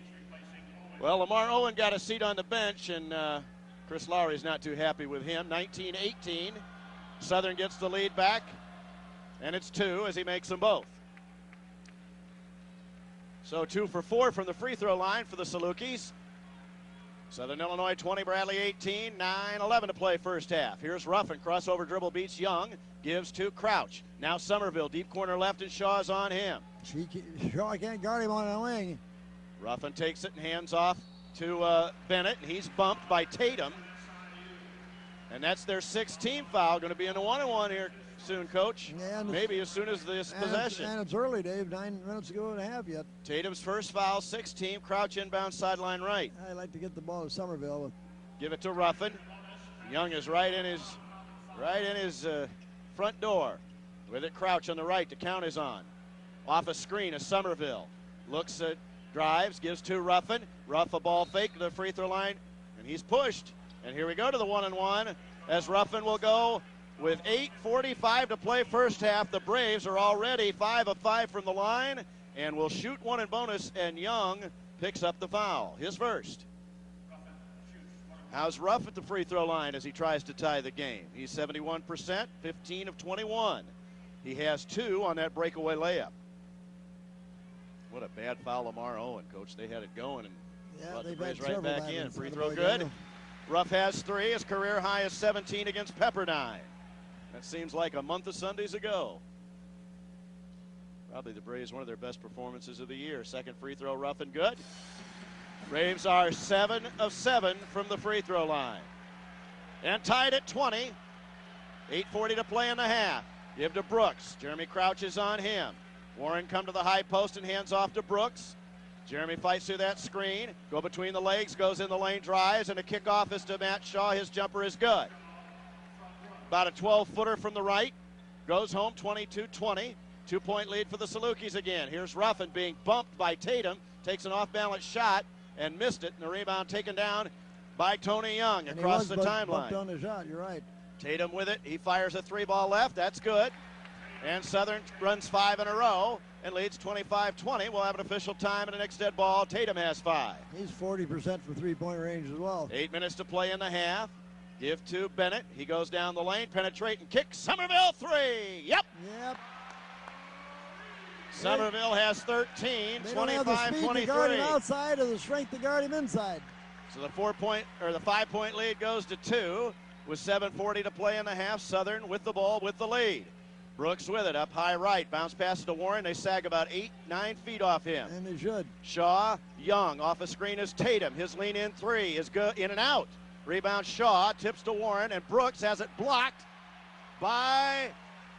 Well, Lamar Owen got a seat on the bench, and Chris Lowry's not too happy with him. 19-18. Southern gets the lead back, and it's 2 as he makes them both. So 2 for 4 from the free throw line for the Salukis. Southern Illinois 20, Bradley 18, 9-11 to play first half. Here's Ruffin, crossover dribble beats Young, gives to Crouch. Now Somerville, deep corner left, and Shaw's on him. Shaw can't guard him on the wing. Ruffin takes it and hands off to Bennett, and he's bumped by Tatum. And that's their 6th team foul. Going to be in a 1-on-1 here soon, Coach. Yeah, maybe as soon as this possession. And it's early, Dave. 9 minutes to go and a half yet. Tatum's first foul, 6th team. Crouch inbound sideline right. I like to get the ball to Somerville. Give it to Ruffin. Young is right in his front door. With it, Crouch on the right. The count is on. Off a screen is Somerville. Looks at, drives, gives to Ruffin. Ruff a ball fake to the free throw line, and he's pushed. And here we go to the 1-on-1 as Ruffin will go. With 8:45 to play first half, the Braves are already 5 of 5 from the line and will shoot 1 in bonus, and Young picks up the foul, his first. How's Ruff at the free throw line as he tries to tie the game? He's 71%, 15 of 21. He has 2 on that breakaway layup. What a bad foul, Lamar Owen, Coach. They had it going and brought the Braves right back in. Free throw good. Ruff has 3. His career high is 17 against Pepperdine. That seems like a month of Sundays ago. Probably the Braves, one of their best performances of the year. Second free throw, Ruffin, good. Braves are 7 of 7 from the free throw line. And tied at 20. 8:40 to play in the half. Give to Brooks. Jeremy Crouch is on him. Warren come to the high post and hands off to Brooks. Jeremy fights through that screen. Go between the legs, goes in the lane, drives, and a kickoff is to Matt Shaw. His jumper is good. About a 12-footer from the right. Goes home 22-20. 2-point lead for the Salukis again. Here's Ruffin being bumped by Tatum. Takes an off-balance shot and missed it. And the rebound taken down by Tony Young across the timeline. On the shot, you're right. Tatum with it. He fires a 3-ball left. That's good. And Southern runs 5 in a row and leads 25-20. We'll have an official time and an next dead ball. Tatum has 5. He's 40% from three-point range as well. 8 minutes to play in the half. Give to Bennett. He goes down the lane, penetrate and kick. Somerville 3. Yep. Somerville has 13, 25-23. They don't have the speed to guard him outside or the strength to guard him inside. So the 5-point lead goes to 2 with 7:40 to play in the half. Southern with the ball with the lead. Brooks with it up high right. Bounce pass to Warren. They sag about 8-9 feet off him. And they should. Shaw, Young off a screen is Tatum. His lean in 3 is good, in and out. Rebound Shaw, tips to Warren, and Brooks has it blocked by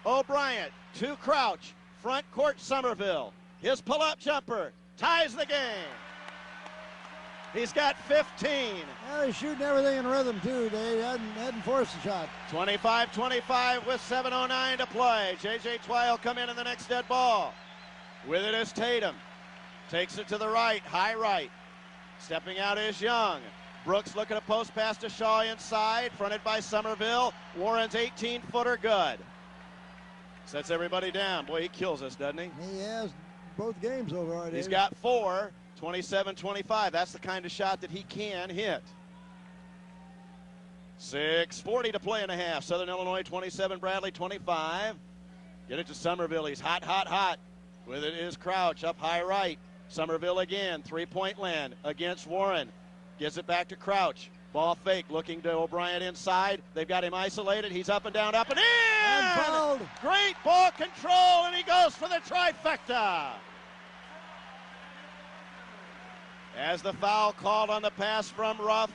O'Brien. To Crouch, front court Somerville. His pull-up jumper ties the game. He's got 15. Yeah, he's shooting everything in rhythm, too. They hadn't forced the shot. 25-25 with 7:09 to play. J.J. Twy will come in the next dead ball. With it is Tatum. Takes it to the right, high right. Stepping out is Young. Brooks looking at a post pass to Shaw inside, fronted by Somerville. Warren's 18-footer good. Sets everybody down. Boy, he kills us, doesn't he? He has both games over already. He's got 4, 27-25. That's the kind of shot that he can hit. 6:40 to play in a half. Southern Illinois 27, Bradley 25. Get it to Somerville. He's hot, hot, hot. With it is Crouch up high right. Somerville again, 3-point land against Warren. Gives it back to Crouch. Ball fake, looking to O'Brien inside. They've got him isolated. He's up and down, up and in! And fouled. Great ball control, and he goes for the trifecta. As the foul called on the pass from Ruff,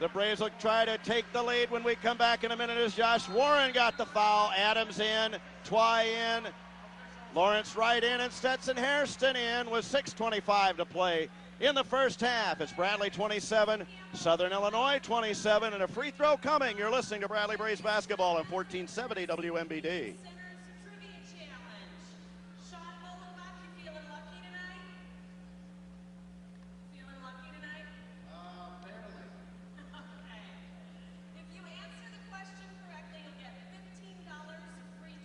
the Braves will try to take the lead when we come back in a minute as Josh Warren got the foul. Adams in, Twy in, Lawrence Wright in, and Stetson Hairston in with 6:25 to play in the first half. It's Bradley 27, Southern Illinois 27, and a free throw coming. You're listening to Bradley Braves basketball on 1470 WMBD.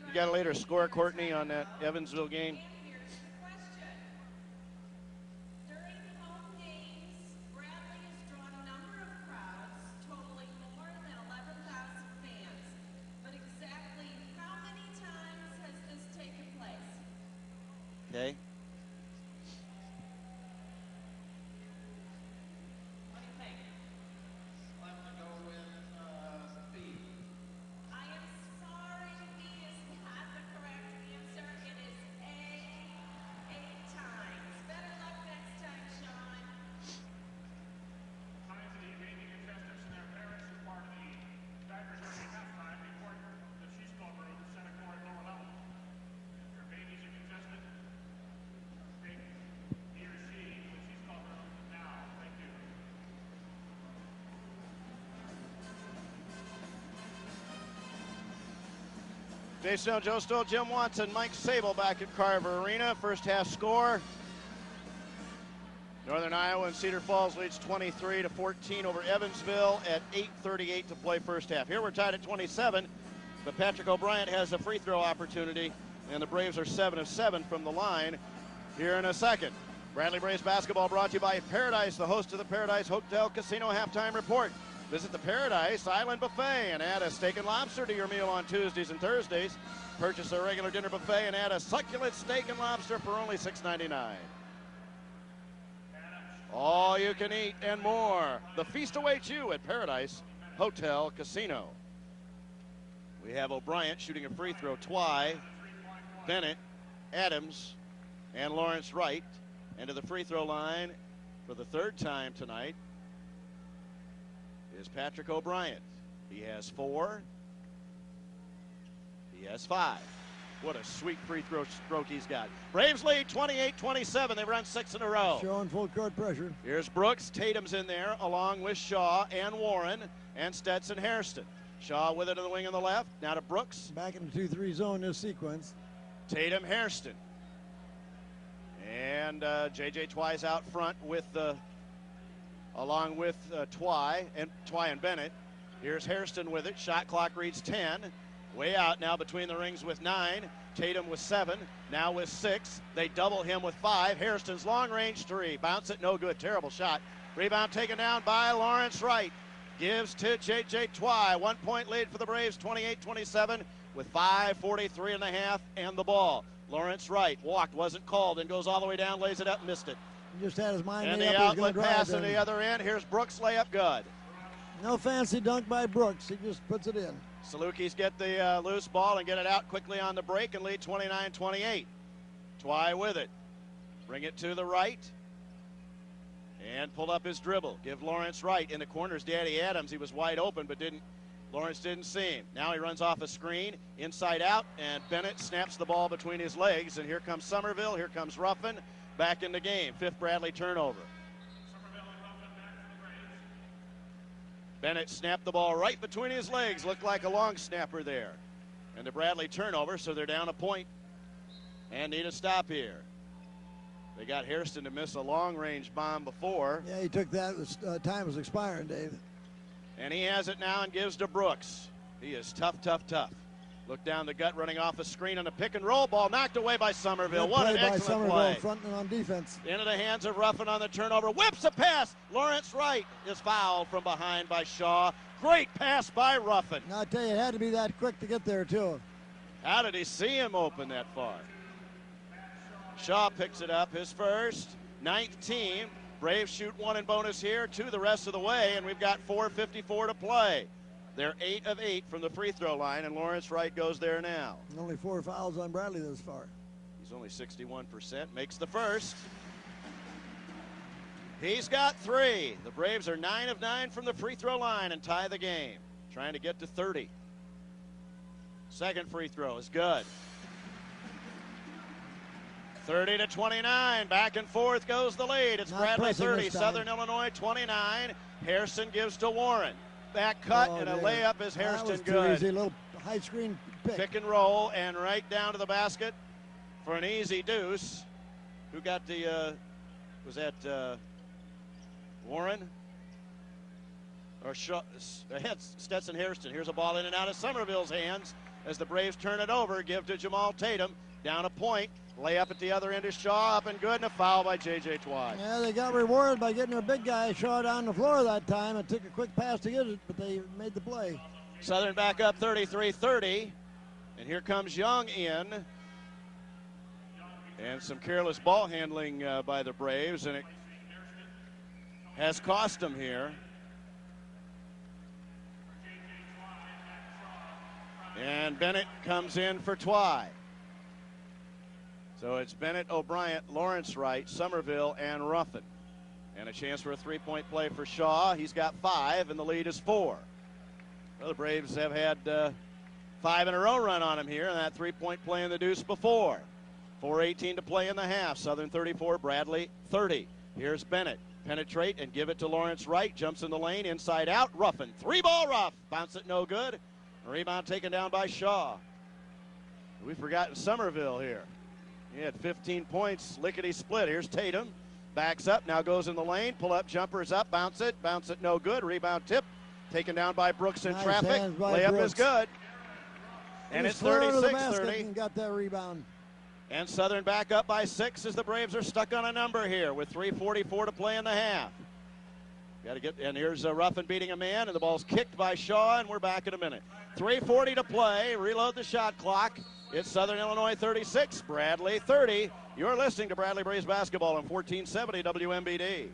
You got a later score, Courtney, on that Evansville game? Okay. Jay Snow, Joe Stoll, Jim Watson, Mike Sable back at Carver Arena. First half score. Northern Iowa and Cedar Falls leads 23-14 over Evansville at 8:38 to play first half. Here we're tied at 27, but Patrick O'Brien has a free throw opportunity, and the Braves are 7 of 7 from the line here in a second. Bradley Braves basketball brought to you by Paradise, the host of the Paradise Hotel Casino Halftime Report. Visit the Paradise Island Buffet and add a steak and lobster to your meal on Tuesdays and Thursdays. Purchase a regular dinner buffet and add a succulent steak and lobster for only $6.99. All you can eat and more. The feast awaits you at Paradise Hotel Casino. We have O'Brien shooting a free throw. Twy, Bennett, Adams, and Lawrence Wright. And to the free throw line for the third time tonight is Patrick O'Brien. He has 4. He has 5. What a sweet free throw stroke he's got. Braves lead 28-27. They've run 6 in a row. Showing full court pressure. Here's Brooks. Tatum's in there along with Shaw and Warren and Stetson Hairston. Shaw with it in the wing on the left. Now to Brooks. Back in the 2-3 zone this sequence. Tatum, Hairston. And J.J. Twy's out front with along with Twy and Bennett. Here's Hairston with it. Shot clock reads 10. Way out now between the rings with 9. Tatum with 7. Now with 6. They double him with 5. Hairston's long range 3. Bounce it, no good. Terrible shot. Rebound taken down by Lawrence Wright. Gives to J.J. Twy. 1 point lead for the Braves, 28-27 with 5:43 and a half and the ball. Lawrence Wright walked, wasn't called, and goes all the way down, lays it up, missed it. He just had his mind And made the up he was outlet gonna drive pass on in. the other end. Here's Brooks' layup, good. No fancy dunk by Brooks. He just puts it in. Salukis get the loose ball and get it out quickly on the break and lead 29-28. Twy with it. Bring it to the right. And pull up his dribble. Give Lawrence Wright in the corners. Daddy Adams, he was wide open, but Lawrence didn't see him. Now he runs off a screen, inside out, and Bennett snaps the ball between his legs. And here comes Somerville. Here comes Ruffin back in the game. 5th Bradley turnover. Bennett snapped the ball right between his legs. Looked like a long snapper there. And the Bradley turnover, so they're down a point and need a stop here. They got Hairston to miss a long-range bomb before. Yeah, he took that. Time was expiring, Dave. And he has it now and gives to Brooks. He is tough, tough, tough. Look down the gut, running off a screen on a pick-and-roll ball. Knocked away by Somerville. Good What play an by excellent Somerville, play. fronting on defense. Into the hands of Ruffin on the turnover. Whips a pass. Lawrence Wright is fouled from behind by Shaw. Great pass by Ruffin. Now, I tell you, it had to be that quick to get there, too. How did he see him open that far? Shaw picks it up, his first. 9th team. Braves shoot 1 in bonus here, 2 the rest of the way, and we've got 4:54 to play. They're 8 of 8 from the free throw line, and Lawrence Wright goes there now. And only 4 fouls on Bradley this far. He's only 61%, makes the first. He's got 3. The Braves are 9 of 9 from the free throw line and tie the game. Trying to get to 30. Second free throw is good. 30-29, back and forth goes the lead. It's Not Bradley pressing 30, this time. Southern Illinois 29. Hairston gives to Warren. Back cut and a Dave. layup is That Hairston was too good. easy. A little high screen pick. Pick and roll and right down to the basket for an easy deuce. Who got the, was that Warren? Or Stetson Hairston. Here's a ball in and out of Somerville's hands as the Braves turn it over. Give to Jamal Tatum. Down a point. Layup at the other end is Shaw, up and good, and a foul by J.J. Twy. Yeah, they got rewarded by getting their big guy Shaw down the floor that time. It took a quick pass to get it, but they made the play. Southern back up 33-30. And here comes Young in. And some careless ball handling by the Braves, and it has cost them here. And Bennett comes in for Twy. So it's Bennett, O'Brien, Lawrence Wright, Somerville, and Ruffin. And a chance for a 3-point play for Shaw. He's got 5, and the lead is 4. Well, the Braves have had 5 in a row run on him here, and that 3-point play in the deuce before. 4:18 to play in the half. Southern 34, Bradley 30. Here's Bennett. Penetrate and give it to Lawrence Wright. Jumps in the lane, inside out. Ruffin, 3-ball rough. Bounce it no good. Rebound taken down by Shaw. We've forgotten Somerville here. He had 15 points, lickety split. Here's Tatum, backs up, now goes in the lane, pull up, jumpers up, bounce it no good. Rebound tip, taken down by Brooks in Nice traffic. hands by Layup Brooks. is good. And it's 36-30. And got that rebound. And Southern back up by 6 as the Braves are stuck on a number here with 3:44 to play in the half. Got to get, and here's Ruffin beating a man, and the ball's kicked by Shaw, and we're back in a minute. 3:40 to play. Reload the shot clock. It's Southern Illinois 36, Bradley 30. You're listening to Bradley Braves basketball on 1470 WMBD.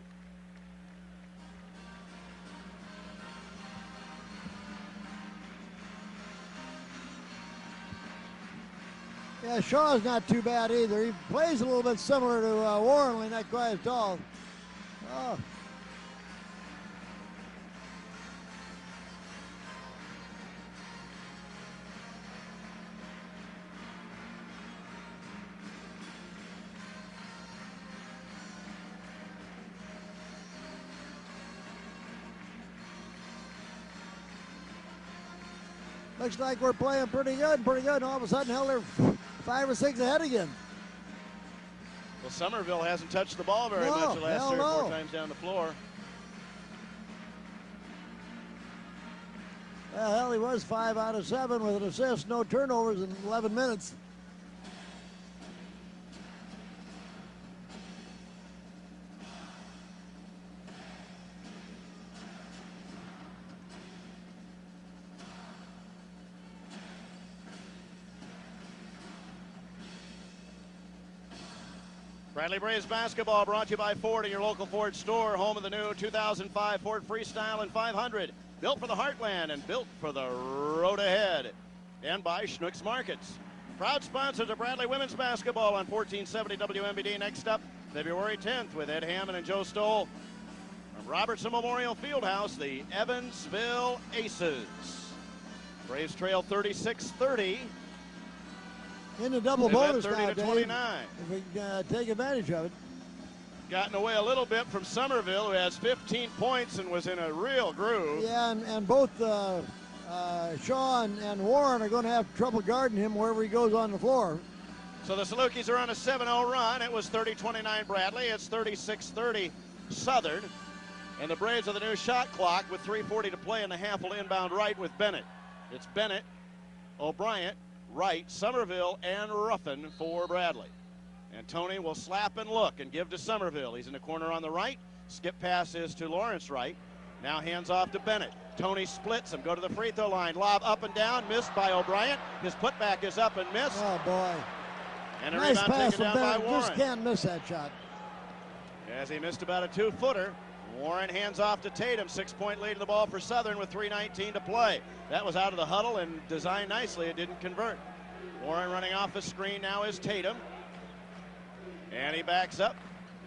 Yeah, Shaw's not too bad either. He plays a little bit similar to Warren, only not quite as tall. Oh. Looks like we're playing pretty good, and all of a sudden, hell, they're 5 or 6 ahead again. Well, Somerville hasn't touched the ball very much the last 3 or 4 times down the floor. Hell, he was 5 out of 7 with an assist, no turnovers in 11 minutes. Bradley Braves basketball brought to you by Ford and your local Ford store, home of the new 2005 Ford Freestyle and 500. Built for the heartland and built for the road ahead. And by Schnucks Markets. Proud sponsors of Bradley women's basketball on 1470 WMBD. Next up, February 10th with Ed Hammond and Joe Stoll. From Robertson Memorial Fieldhouse, the Evansville Aces. Braves trail 36-30. In the double They led bonus 30 now, to Dave, 29. if we can take advantage of it. Gotten away a little bit from Somerville, who has 15 points and was in a real groove. Yeah, and both Shaw and Warren are going to have trouble guarding him wherever he goes on the floor. So the Salukis are on a 7-0 run. It was 30-29 Bradley. It's 36-30 Southern. And the Braves of the new shot clock with 3:40 to play in the half will inbound right with Bennett. It's Bennett, O'Brien, Wright, Somerville, and Ruffin for Bradley. And Tony will slap and look and give to Somerville. He's in the corner on the right. Skip pass is to Lawrence Wright. Now hands off to Bennett. Tony splits him. Go to the free throw line. Lob up and down. Missed by O'Brien. His putback is up and missed. Oh, boy. And a Nice rebound pass taken from down by Bennett. Warren. Just can't miss that shot. As he missed about a 2-footer. Warren hands off to Tatum. 6-point lead in the ball for Southern with 3:19 to play. That was out of the huddle and designed nicely. It didn't convert. Warren running off the screen now is Tatum. And he backs up.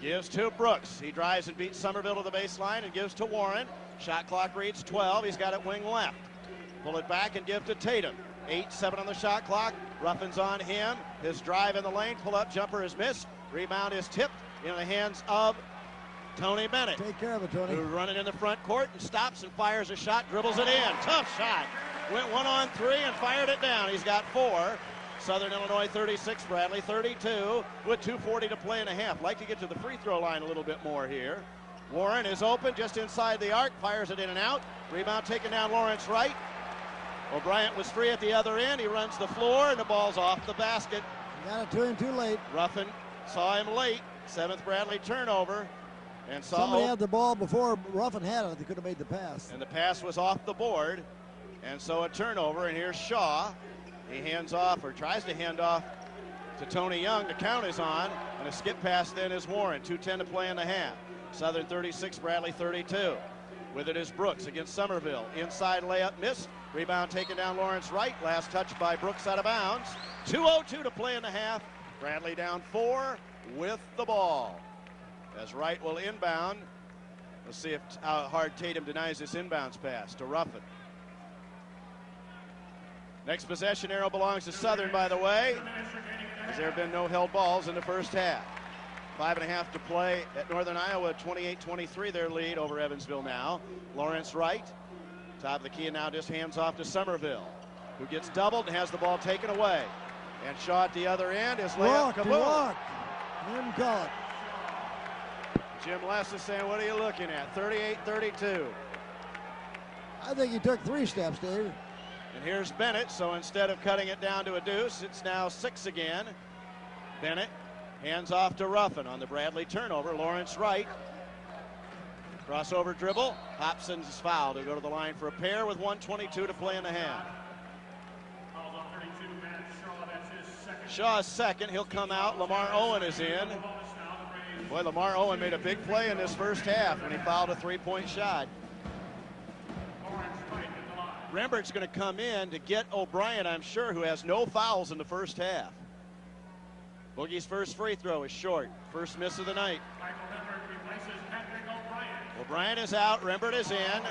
Gives to Brooks. He drives and beats Somerville to the baseline and gives to Warren. Shot clock reads 12. He's got it wing left. Pull it back and give to Tatum. 8-7 on the shot clock. Ruffin's on him. His drive in the lane. Pull-up jumper is missed. Rebound is tipped in the hands of Tony Bennett. Take care of it, Tony. Who's running in the front court and stops and fires a shot, dribbles it in. Tough shot. Went 1-on-3 and fired it down. He's got 4. Southern Illinois 36, Bradley 32 with 2:40 to play in a half. Like to get to the free throw line a little bit more here. Warren is open just inside the arc, fires it in and out. Rebound taken down Lawrence Wright. O'Brien was free at the other end. He runs the floor and the ball's off the basket. Got it to him too late. Ruffin saw him late. 7th Bradley turnover. And Somebody had the ball before Ruffin had it. They could have made the pass. And the pass was off the board. And so a turnover. And here's Shaw. He hands off or tries to hand off to Tony Young. The count is on. And a skip pass then is Warren. 2:10 to play in the half. Southern 36, Bradley 32. With it is Brooks against Somerville. Inside layup missed. Rebound taken down Lawrence Wright. Last touch by Brooks out of bounds. 2:02 to play in the half. Bradley down 4 with the ball. As Wright will inbound. Let's see how hard Tatum denies this inbounds pass to Ruffin. Next possession arrow belongs to Southern, by the way, as there have been no held balls in the first half. 5.5 to play at Northern Iowa, 28-23 their lead over Evansville now. Lawrence Wright, top of the key, and now just hands off to Somerville, who gets doubled and has the ball taken away. And Shaw at the other end is layup kaboom. Didn't call it. Jim Less is saying, what are you looking at? 38-32. I think he took 3 steps, Dave. And here's Bennett, so instead of cutting it down to a deuce, it's now 6 again. Bennett hands off to Ruffin on the Bradley turnover. Lawrence Wright, crossover dribble. Hobson's fouled. He'll go to the line for a pair with 1:22 to play in the half. Shaw's second. He'll come out. Lamar Owen is in. Boy, Lamar Owen made a big play in this first half when he fouled a 3-point shot. Rembert's going to come in to get O'Brien, I'm sure, who has no fouls in the first half. Boogie's first free throw is short. First miss of the night. O'Brien is out. Rembert is in.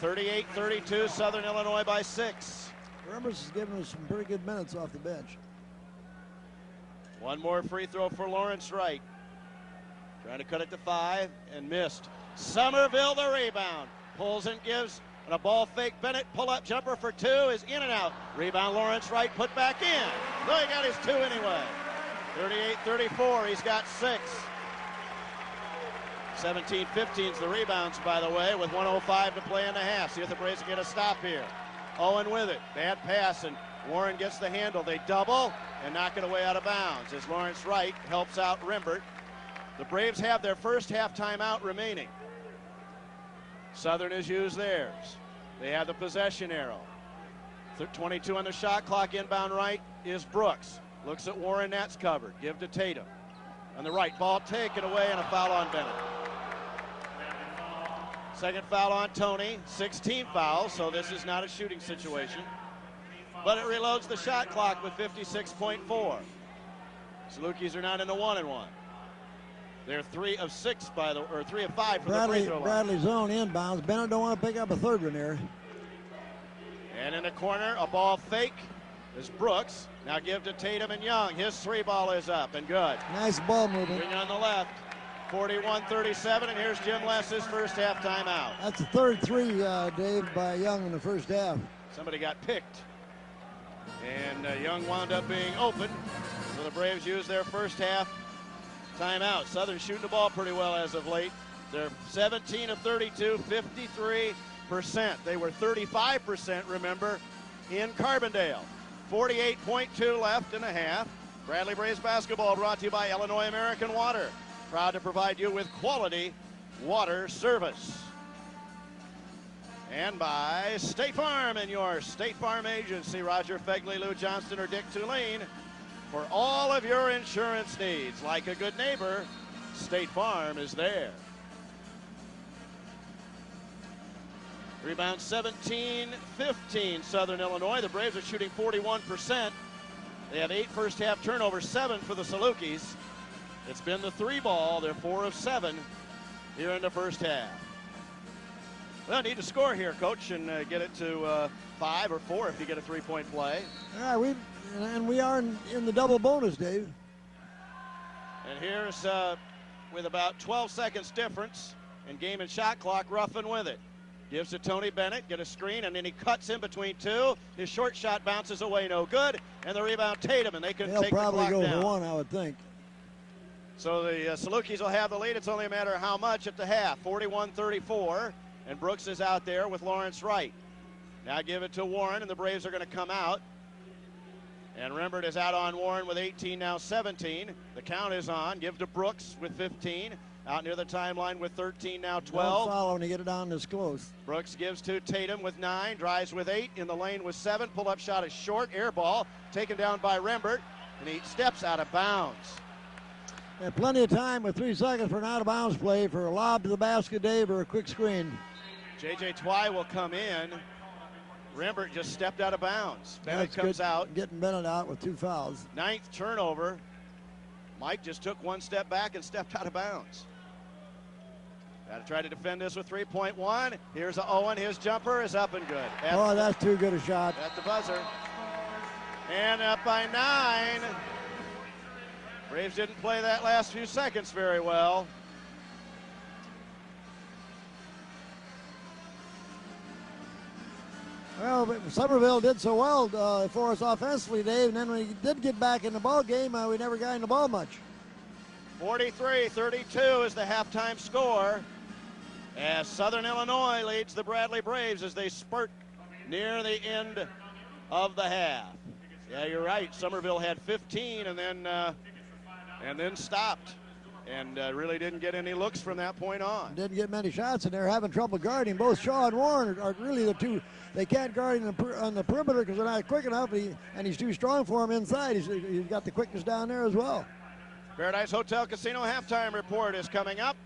38-32, Southern Illinois by 6. Rembert's is giving us some pretty good minutes off the bench. One more free throw for Lawrence Wright. Trying to cut it to 5 and missed. Somerville the rebound. Pulls and gives. And a ball fake. Bennett pull-up jumper for 2 is in and out. Rebound Lawrence Wright put back in. So he got his 2 anyway. 38-34. He's got 6. 17-15's the rebounds, by the way, with 1:05 to play in the half. See if the Braves can get a stop here. Owen with it. Bad pass, and Warren gets the handle. They double and knock it away out of bounds as Lawrence Wright helps out Rembert. The Braves have their first half timeout remaining. Southern has used theirs. They have the possession arrow. 22 on the shot clock. Inbound right is Brooks. Looks at Warren, that's covered. Give to Tatum. On the right, ball taken away, and a foul on Bennett. Second foul on Tony. 16 fouls, so this is not a shooting situation. But it reloads the shot clock with 56.4. Salukis are not in the 1-and-1. They're 3 of 5 from the free throw line. Bradley zone inbounds. Bennett don't want to pick up a third one here. And in the corner, a ball fake is Brooks. Now give to Tatum and Young. His 3 ball is up and good. Nice ball movement. Wing on the left. 41-37, and here's Jim Less's first half timeout. That's the third 3, Dave, by Young in the first half. Somebody got picked. And Young wound up being open. So the Braves used their first half timeout. Southern shooting the ball pretty well as of late. They're 17 of 32, 53%. They were 35%, remember, in Carbondale. 48.2 left in a half. Bradley Braves basketball brought to you by Illinois American Water. Proud to provide you with quality water service. And by State Farm and your State Farm agency, Roger Fegley, Lou Johnston, or Dick Tulane. For all of your insurance needs, like a good neighbor, State Farm is there. Rebound 17-15, Southern Illinois. The Braves are shooting 41%. They have 8 first half turnovers, 7 for the Salukis. It's been the 3 ball. They're 4 of 7 here in the first half. Well, need to score here, Coach, and get it to 5 or 4 if you get a 3-point play. All right, we are in the double bonus, Dave. And here's, with about 12 seconds difference in game and shot clock, Ruffin with it. Gives to Tony Bennett, get a screen, and then he cuts in between 2. His short shot bounces away, no good. And the rebound, Tatum, and they can take the clock down. They'll probably go for 1, I would think. So the Salukis will have the lead. It's only a matter of how much at the half. 41-34, and Brooks is out there with Lawrence Wright. Now give it to Warren, and the Braves are going to come out. And Rembert is out on Warren with 18, now 17. The count is on. Give to Brooks with 15. Out near the timeline with 13, now 12. Don't follow when you get it down this close. Brooks gives to Tatum with 9, drives with 8, in the lane with 7. Pull-up shot is short, air ball, taken down by Rembert, and he steps out of bounds. And plenty of time with 3 seconds for an out-of-bounds play for a lob to the basket, Dave, or a quick screen. J.J. Twy will come in. Rembert just stepped out of bounds. Bennett comes out. Getting Bennett out with 2 fouls. 9th turnover. Mike just took 1 step back and stepped out of bounds. Got to try to defend this with 3.1. Here's Owen. His jumper is up and good. That's too good a shot. At the buzzer. And up by 9. Braves didn't play that last few seconds very well. Well, Somerville did so well for us offensively, Dave, and then when he did get back in the ball game, we never got in the ball much. 43-32 is the halftime score as Southern Illinois leads the Bradley Braves as they spurt near the end of the half. Yeah, you're right. Somerville had 15 and then stopped and really didn't get any looks from that point on. Didn't get many shots, and they're having trouble guarding. Both Shaw and Warren are really the two. They can't guard on the perimeter because they're not quick enough, and he's too strong for him inside. He's got the quickness down there as well. Paradise Hotel Casino halftime report is coming up.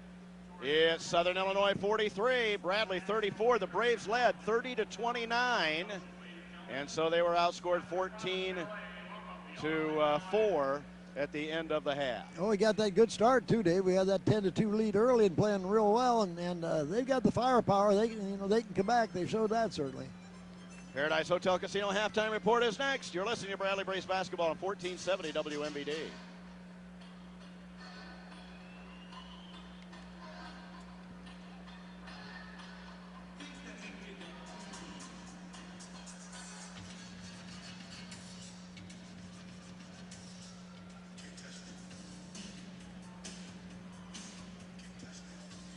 It's Southern Illinois 43, Bradley 34. The Braves led 30-29, and so they were outscored 14-4 at the end of the half. Oh, we got that good start too, Dave. We had that 10-2 lead early and playing real well, and they've got the firepower. They can come back. They showed that certainly. Paradise Hotel Casino halftime report is next. You're listening to Bradley Braves basketball on 1470 WMBD.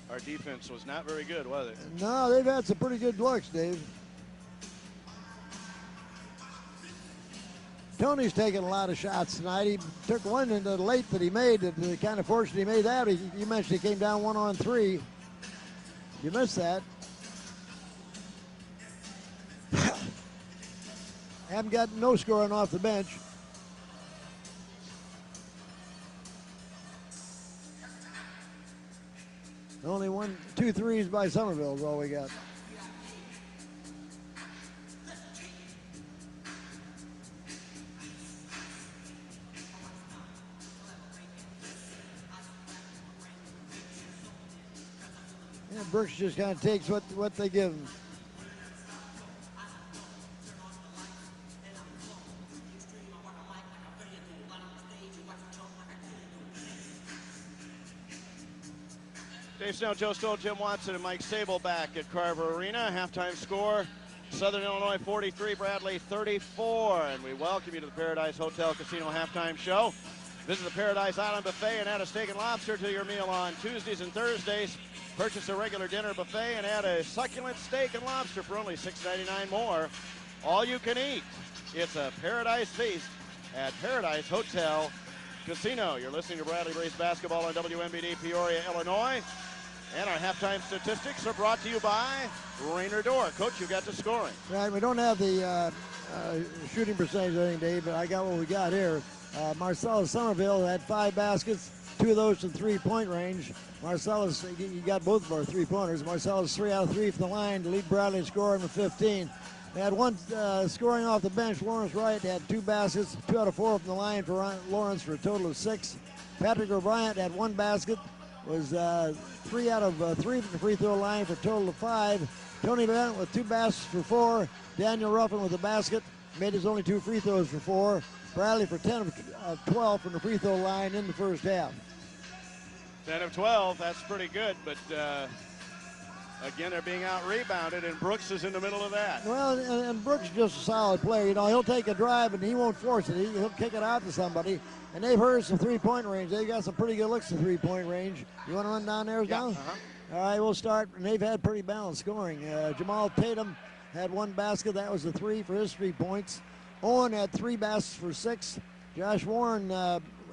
Our defense was not very good, was it? No, they've had some pretty good looks, Dave. Tony's taking a lot of shots tonight. He took one in the late that he made. The kind of fortunate he made that. You mentioned he came down 1-on-3. You missed that. Haven't got no scoring off the bench. Only 2 threes by Somerville is all we got. Yeah, Brooks just kind of takes what they give him. Dave Snell, Joe Stoll, Jim Watson, and Mike Sable back at Carver Arena. Halftime score, Southern Illinois 43, Bradley 34. And we welcome you to the Paradise Hotel Casino halftime show. Visit the Paradise Island Buffet and add a steak and lobster to your meal on Tuesdays and Thursdays. Purchase a regular dinner buffet and add a succulent steak and lobster for only $6.99 more. All you can eat. It's a Paradise Feast at Paradise Hotel Casino. You're listening to Bradley Braves basketball on WMBD Peoria, Illinois. And our halftime statistics are brought to you by Rainer Door. Coach, you got the scoring. Right, we don't have the shooting percentage, I think, Dave, but I got what we got here. Marcellus Somerville had 5 baskets, 2 of those from three-point range. Marcellus, you got both of our three-pointers. Marcellus 3 out of 3 from the line to lead Bradley in scoring with 15. They had one scoring off the bench. Lawrence Wright had 2 baskets, 2 out of 4 from the line for Lawrence for a total of 6. Patrick O'Brien had 1 basket, was 3 out of 3 from the free throw line for a total of 5. Tony Bennett with 2 baskets for 4. Daniel Ruffin with a basket, made his only 2 free throws for 4. Bradley for 10 of 12 from the free throw line in the first half. 10 of 12, that's pretty good, but again, they're being out-rebounded, and Brooks is in the middle of that. Well, and Brooks is just a solid player. You know, he'll take a drive, and he won't force it. He'll kick it out to somebody. And they've heard some three-point range. They've got some pretty good looks in three-point range. You want to run down theirs now? All right, we'll start. And they've had pretty balanced scoring. Jamal Tatum had 1 basket. That was a 3 for his 3 points. Owen had 3 baskets for 6. Josh Warren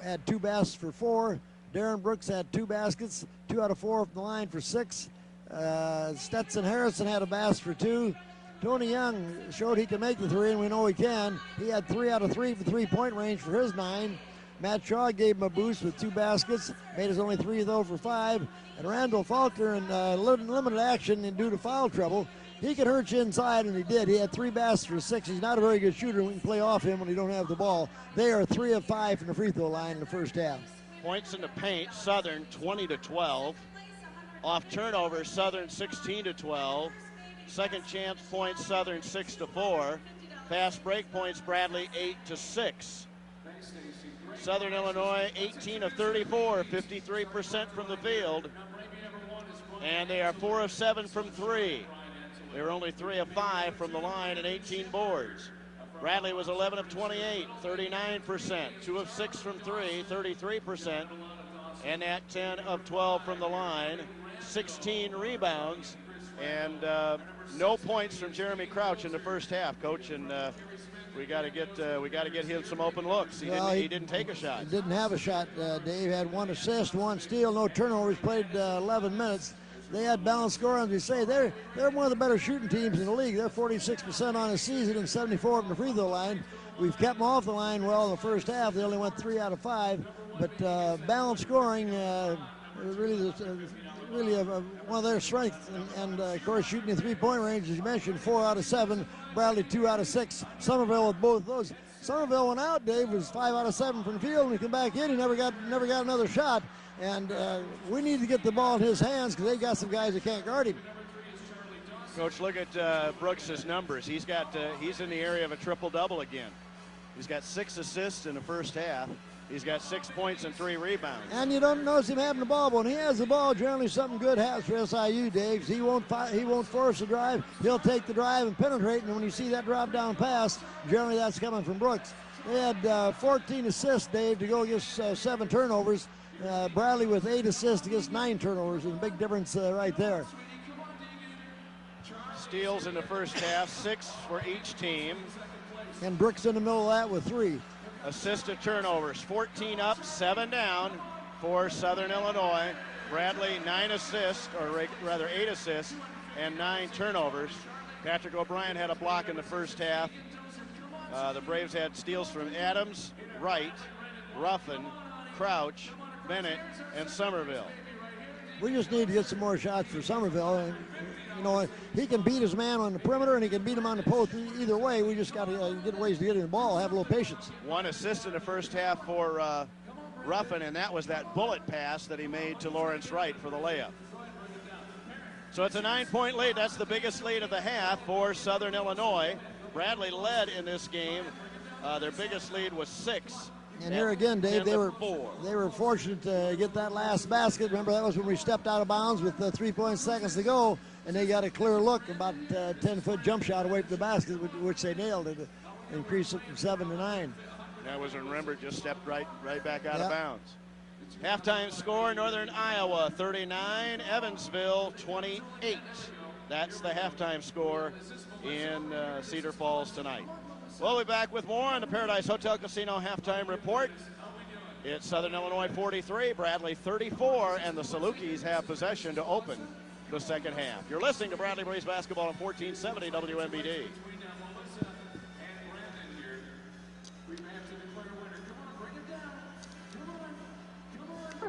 had 2 baskets for 4. Darren Brooks had 2 baskets, 2 out of 4 from the line for 6. Stetson Harrison had a basket for 2. Tony Young showed he can make the 3, and we know he can. He had 3 out of 3 for three-point range for his 9. Matt Shaw gave him a boost with 2 baskets, made his only 3 though for 5. And Randall Faulkner in limited action and due to foul trouble, he could hurt you inside, and he did. He had 3 baskets for 6. He's not a very good shooter. We can play off him when he don't have the ball. They are 3 of 5 from the free throw line in the first half. Points in the paint, Southern 20-12. Off turnover, Southern 16-12. Second chance points, Southern 6-4. Fast break points, Bradley 8-6. Southern Illinois 18 of 34, 53% from the field. And they are 4 of 7 from 3. They were only 3 of 5 from the line and 18 boards. Bradley was 11 of 28, 39%. 2 of 6 from 3, 33%. And at 10 of 12 from the line, 16 rebounds. And no points from Jeremy Crouch in the first half, Coach. And we got to get him some open looks. He didn't take a shot. He didn't have a shot. Dave had 1 assist, 1 steal, no turnovers. Played 11 minutes. They had balanced scoring, as we say. They're one of the better shooting teams in the league. They're 46% on the season and 74 from the free throw line. We've kept them off the line well in the first half. They only went 3 out of 5. But balanced scoring really one of their strengths. And of course, shooting in three-point range, as you mentioned, 4 out of 7. Bradley 2 out of 6. Somerville with both of those. Somerville went out, Dave, was 5 out of 7 from the field. When he came back in, he never got another shot. And we need to get the ball in his hands because they got some guys that can't guard him. Coach, look at Brooks's numbers. He's in the area of a triple-double again. He's got 6 assists in the first half. He's got 6 points and 3 rebounds. And you don't notice him having the ball, but when he has the ball, generally something good happens for SIU, Dave. He won't force the drive. He'll take the drive and penetrate, and when you see that drop-down pass, generally that's coming from Brooks. They had 14 assists, Dave, to go against 7 turnovers. Bradley with 8 assists against 9 turnovers. There's a big difference right there. Steals in the first half, 6 for each team. And Brooks in the middle of that with 3. Assisted turnovers, 14 up, 7 down for Southern Illinois. Bradley 9 assists, or rather 8 assists, and 9 turnovers. Patrick O'Brien had a block in the first half. The Braves had steals from Adams, Wright, Ruffin, Crouch, Bennett, and Somerville. We just need to get some more shots for Somerville. And, you know, he can beat his man on the perimeter and he can beat him on the post. Either way, we just got to get ways to get him the ball, have a little patience. 1 assist in the first half for Ruffin, and that was that bullet pass that he made to Lawrence Wright for the layup. So it's a 9-point lead. That's the biggest lead of the half for Southern Illinois. Bradley led in this game. Their biggest lead was 6. And here again, Dave, they were fortunate to get that last basket. Remember, that was when we stepped out of bounds with 3 seconds to go, and they got a clear look, about 10-foot jump shot away from the basket, which they nailed it, increased it from 7 to 9. That was when Rembert just stepped right back out of bounds. Halftime score, Northern Iowa 39, Evansville 28. That's the halftime score in Cedar Falls tonight. We'll be back with more on the Paradise Hotel Casino halftime report. It's Southern Illinois 43, Bradley 34, and the Salukis have possession to open the second half. You're listening to Bradley Braves basketball on 1470 WMBD.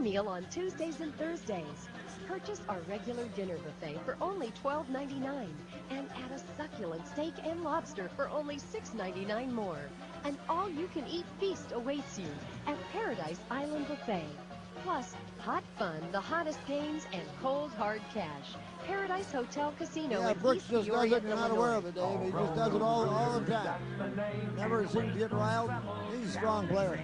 Meal on Tuesdays and Thursdays. Purchase our regular dinner buffet for only $12.99 and add a succulent steak and lobster for only $6.99 more. An all-you-can-eat feast awaits you at Paradise Island Buffet. Plus, hot fun, the hottest games, and cold, hard cash. Paradise Hotel Casino in Brooks East just Peoria, does it. You're not Illinois. aware of it, Dave. He just does it all the time. Never seems to get riled. He's a strong player.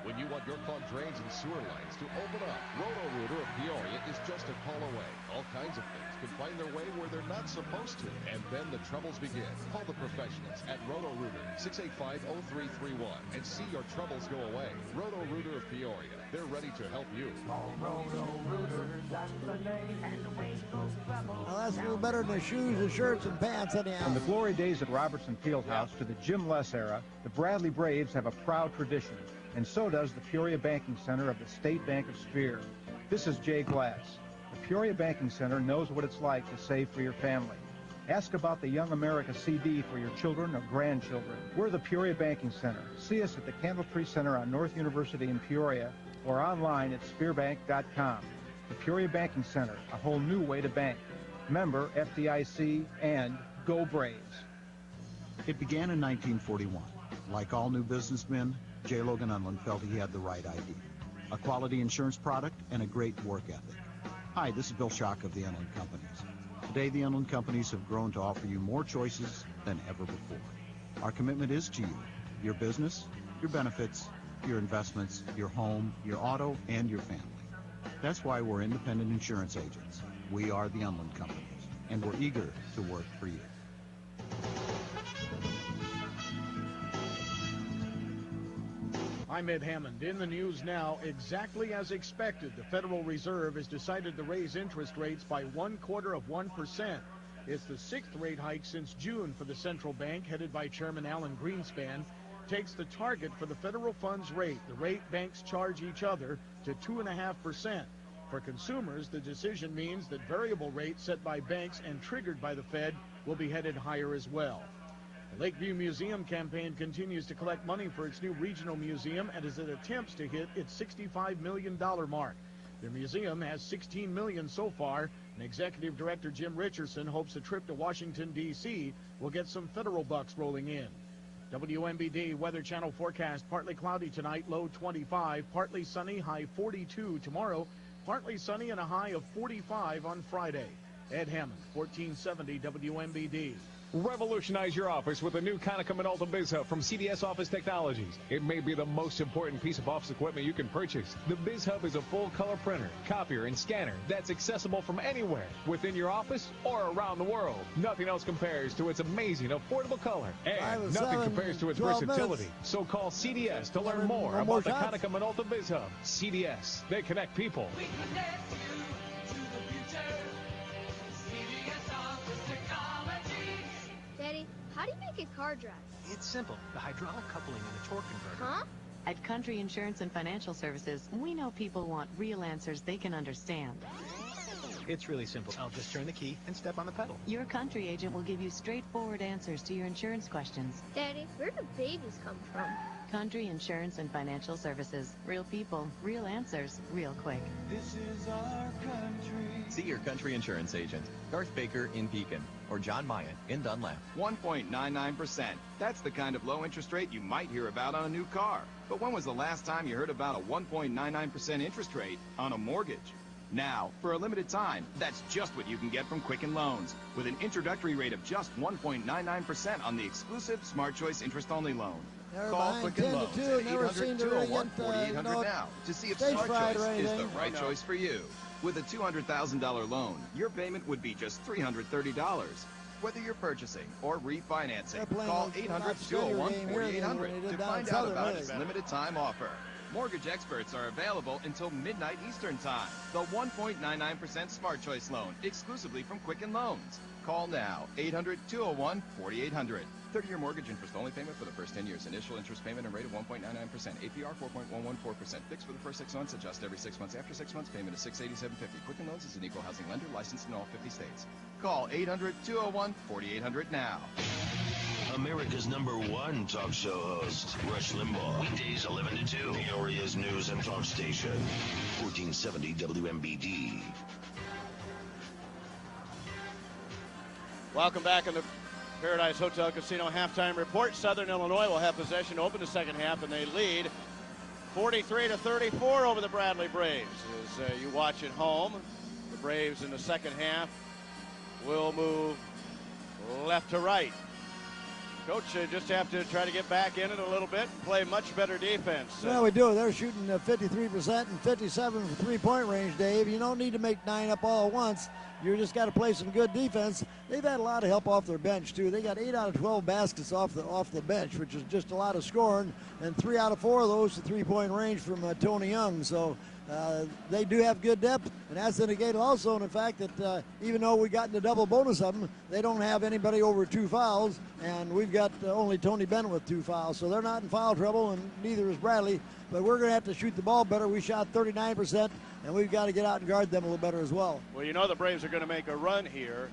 When you want your club drains and sewer lines to open up, Roto-Rooter of Peoria is just a call away. All kinds of things can find their way where they're not supposed to, and then the troubles begin. Call the professionals at Roto-Rooter, 685-0331, and see your troubles go away. Roto-Rooter of Peoria, they're ready to help you. Well, that's a little better than the shoes, the shirts, and pants anyhow. From the glory days at Robertson Fieldhouse to the Jim Les era, the Bradley Braves have a proud tradition. And so does the Peoria Banking Center of the State Bank of Spear. This is Jay Glass. The Peoria Banking Center knows what it's like to save for your family. Ask about the Young America CD for your children or grandchildren. We're the Peoria Banking Center. See us at the Candle Tree Center on North University in Peoria or online at spearbank.com. The Peoria Banking Center, a whole new way to bank. Member FDIC and Go Braves. It began in 1941. Like all new businessmen, J. Logan Unland felt he had the right idea. A quality insurance product and a great work ethic. Hi, this is Bill Schock of the Unland Companies. Today, the Unland Companies have grown to offer you more choices than ever before. Our commitment is to you, your business, your benefits, your investments, your home, your auto, and your family. That's why we're independent insurance agents. We are the Unland Companies, and we're eager to work for you. I'm Ed Hammond. In the news now, exactly as expected, the Federal Reserve has decided to raise interest rates by 0.25%. It's the 6th rate hike since June for the central bank, headed by Chairman Alan Greenspan, takes the target for the federal funds rate, the rate banks charge each other, to 2.5%. For consumers, the decision means that variable rates set by banks and triggered by the Fed will be headed higher as well. The Lakeview Museum campaign continues to collect money for its new regional museum and as it attempts to hit its $65 million mark. The museum has $16 million so far, and Executive Director Jim Richardson hopes a trip to Washington, D.C. will get some federal bucks rolling in. WMBD Weather Channel forecast: partly cloudy tonight, low 25, partly sunny, high 42 tomorrow, partly sunny and a high of 45 on Friday. Ed Hammond, 1470 WMBD. Revolutionize your office with a new Konica Minolta BizHub from CDS Office Technologies. It may be the most important piece of office equipment you can purchase. The BizHub is a full-color printer, copier, and scanner that's accessible from anywhere, within your office or around the world. Nothing else compares to its amazing, affordable color. And nothing compares to its versatility. So call CDS to learn more about the Konica Minolta BizHub. CDS, they connect people. We connect you to the future. CDS Office Technologies. Daddy, How do you make a car drive? It's simple. The hydraulic coupling and the torque converter. Huh? At Country Insurance and Financial Services, we know people want real answers they can understand. It's really simple. I'll just turn the key and step on the pedal. Your Country agent will give you straightforward answers to your insurance questions. Daddy, where do babies come from? Country Insurance and Financial Services. Real people, real answers, real quick. This is our country. See your Country Insurance agent, Garth Baker in Pekin, or John Myatt in Dunlap. 1.99%. That's the kind of low interest rate you might hear about on a new car. But when was the last time you heard about a 1.99% interest rate on a mortgage? Now, for a limited time, that's just what you can get from Quicken Loans, with an introductory rate of just 1.99% on the exclusive Smart Choice interest-only loan. Call Quicken Loans at 800-201-4800 now to see if Smart Choice is the right choice for you. With a $200,000 loan, your payment would be just $330. Whether you're purchasing or refinancing, call 800-201-4800 to find out about this limited time offer. Mortgage experts are available until midnight Eastern Time. The 1.99% Smart Choice loan, exclusively from Quicken Loans. Call now, 800-201-4800. 30-year mortgage interest only payment for the first 10 years. Initial interest payment and rate of 1.99%. APR 4.114%. Fixed for the first 6 months. Adjust every 6 months. After 6 months, payment is $687.50. Quicken Loans is an equal housing lender licensed in all 50 states. Call 800-201-4800 now. America's #1 talk show host, Rush Limbaugh. Weekdays 11 to 2. Peoria's news and talk station. 1470 WMBD. Welcome back in the Paradise Hotel Casino halftime report. Southern Illinois will have possession to open the second half, and they lead 43-34 over the Bradley Braves. As you watch at home, the Braves in the second half will move left to right. Coach, just have to try to get back in it a little bit and play much better defense. Well, we do. They're shooting 53% and 57 from three-point range, Dave. You don't need to make 9 up all at once. You just got to play some good defense. They've had a lot of help off their bench, too. They got 8 out of 12 baskets off the bench, which is just a lot of scoring, and 3 out of 4 of those to three-point range from Tony Young. So they do have good depth, and that's indicated also in the fact that even though we got in the double bonus of them, they don't have anybody over 2 fouls, and we've got only Tony Bennett with 2 fouls. So they're not in foul trouble, and neither is Bradley. But we're going to have to shoot the ball better. We shot 39%, and we've got to get out and guard them a little better as well. Well, you know the Braves are going to make a run here,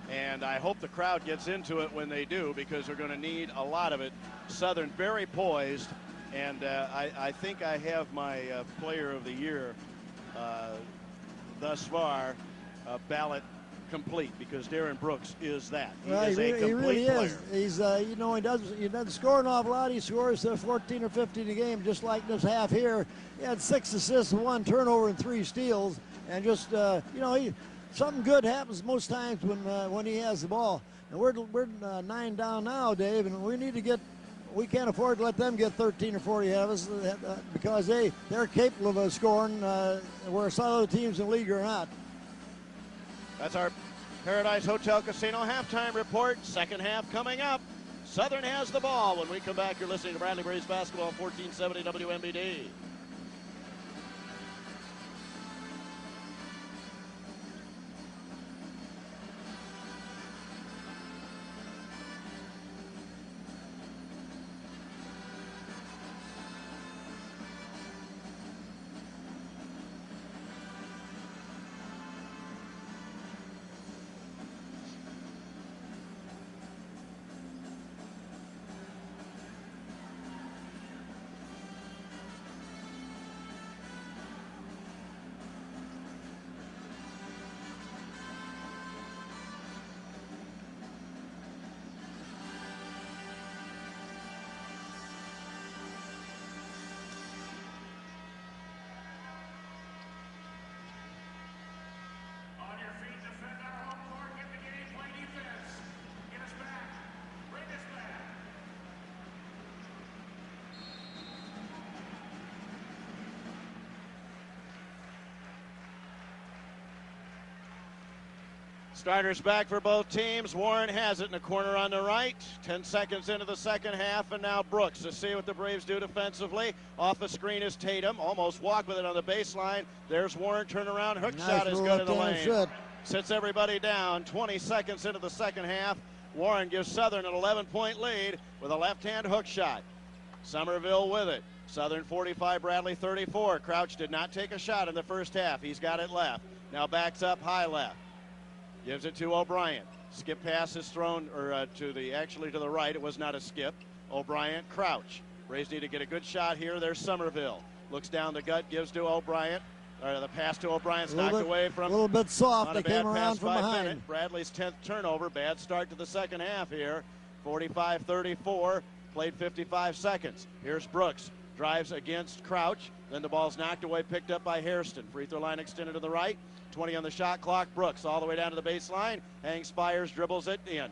and I hope the crowd gets into it when they do, because they're going to need a lot of it. Southern very poised, and I think I have my player of the year thus far ballot complete, because Darren Brooks is that. He is a complete really player. is. He's, you know, he doesn't score an awful lot. He scores 14 or 15 a game, just like this half here. He had 6 assists, 1 turnover, and 3 steals. And just, you know, something good happens most times when he has the ball. And we're 9 down now, Dave, and we need to get. We can't afford to let them get 13 or 40 ahead of us because they're capable of scoring where some other teams in the league are not. That's our Paradise Hotel Casino halftime report. Second half coming up. Southern has the ball. When we come back, you're listening to Bradley Braves basketball on 1470 WMBD. Starters back for both teams. Warren has it in the corner on the right. 10 seconds into the second half, and now Brooks to see what the Braves do defensively. Off the screen is Tatum. Almost walked with it on the baseline. There's Warren. Turnaround. Hook shot is good in the lane. Sits everybody down. 20 seconds into the second half. Warren gives Southern an 11-point lead with a left-hand hook shot. Somerville with it. Southern 45, Bradley 34. Crouch did not take a shot in the first half. He's got it left. Now backs up high left. Gives it to O'Brien. Skip pass is thrown, or actually to the right. It was not a skip. O'Brien, Crouch. Braves need to get a good shot here. There's Somerville. Looks down the gut, gives to O'Brien. The pass to O'Brien's knocked away from. A little bit soft. On They a came bad around pass from by behind. Bennett. Bradley's 10th turnover. Bad start to the second half here. 45-34. Played 55 seconds. Here's Brooks. Drives against Crouch. Then the ball's knocked away, picked up by Hairston. Free throw line extended to the right. 20 on the shot clock. Brooks all the way down to the baseline. Hangs, fires, dribbles it in.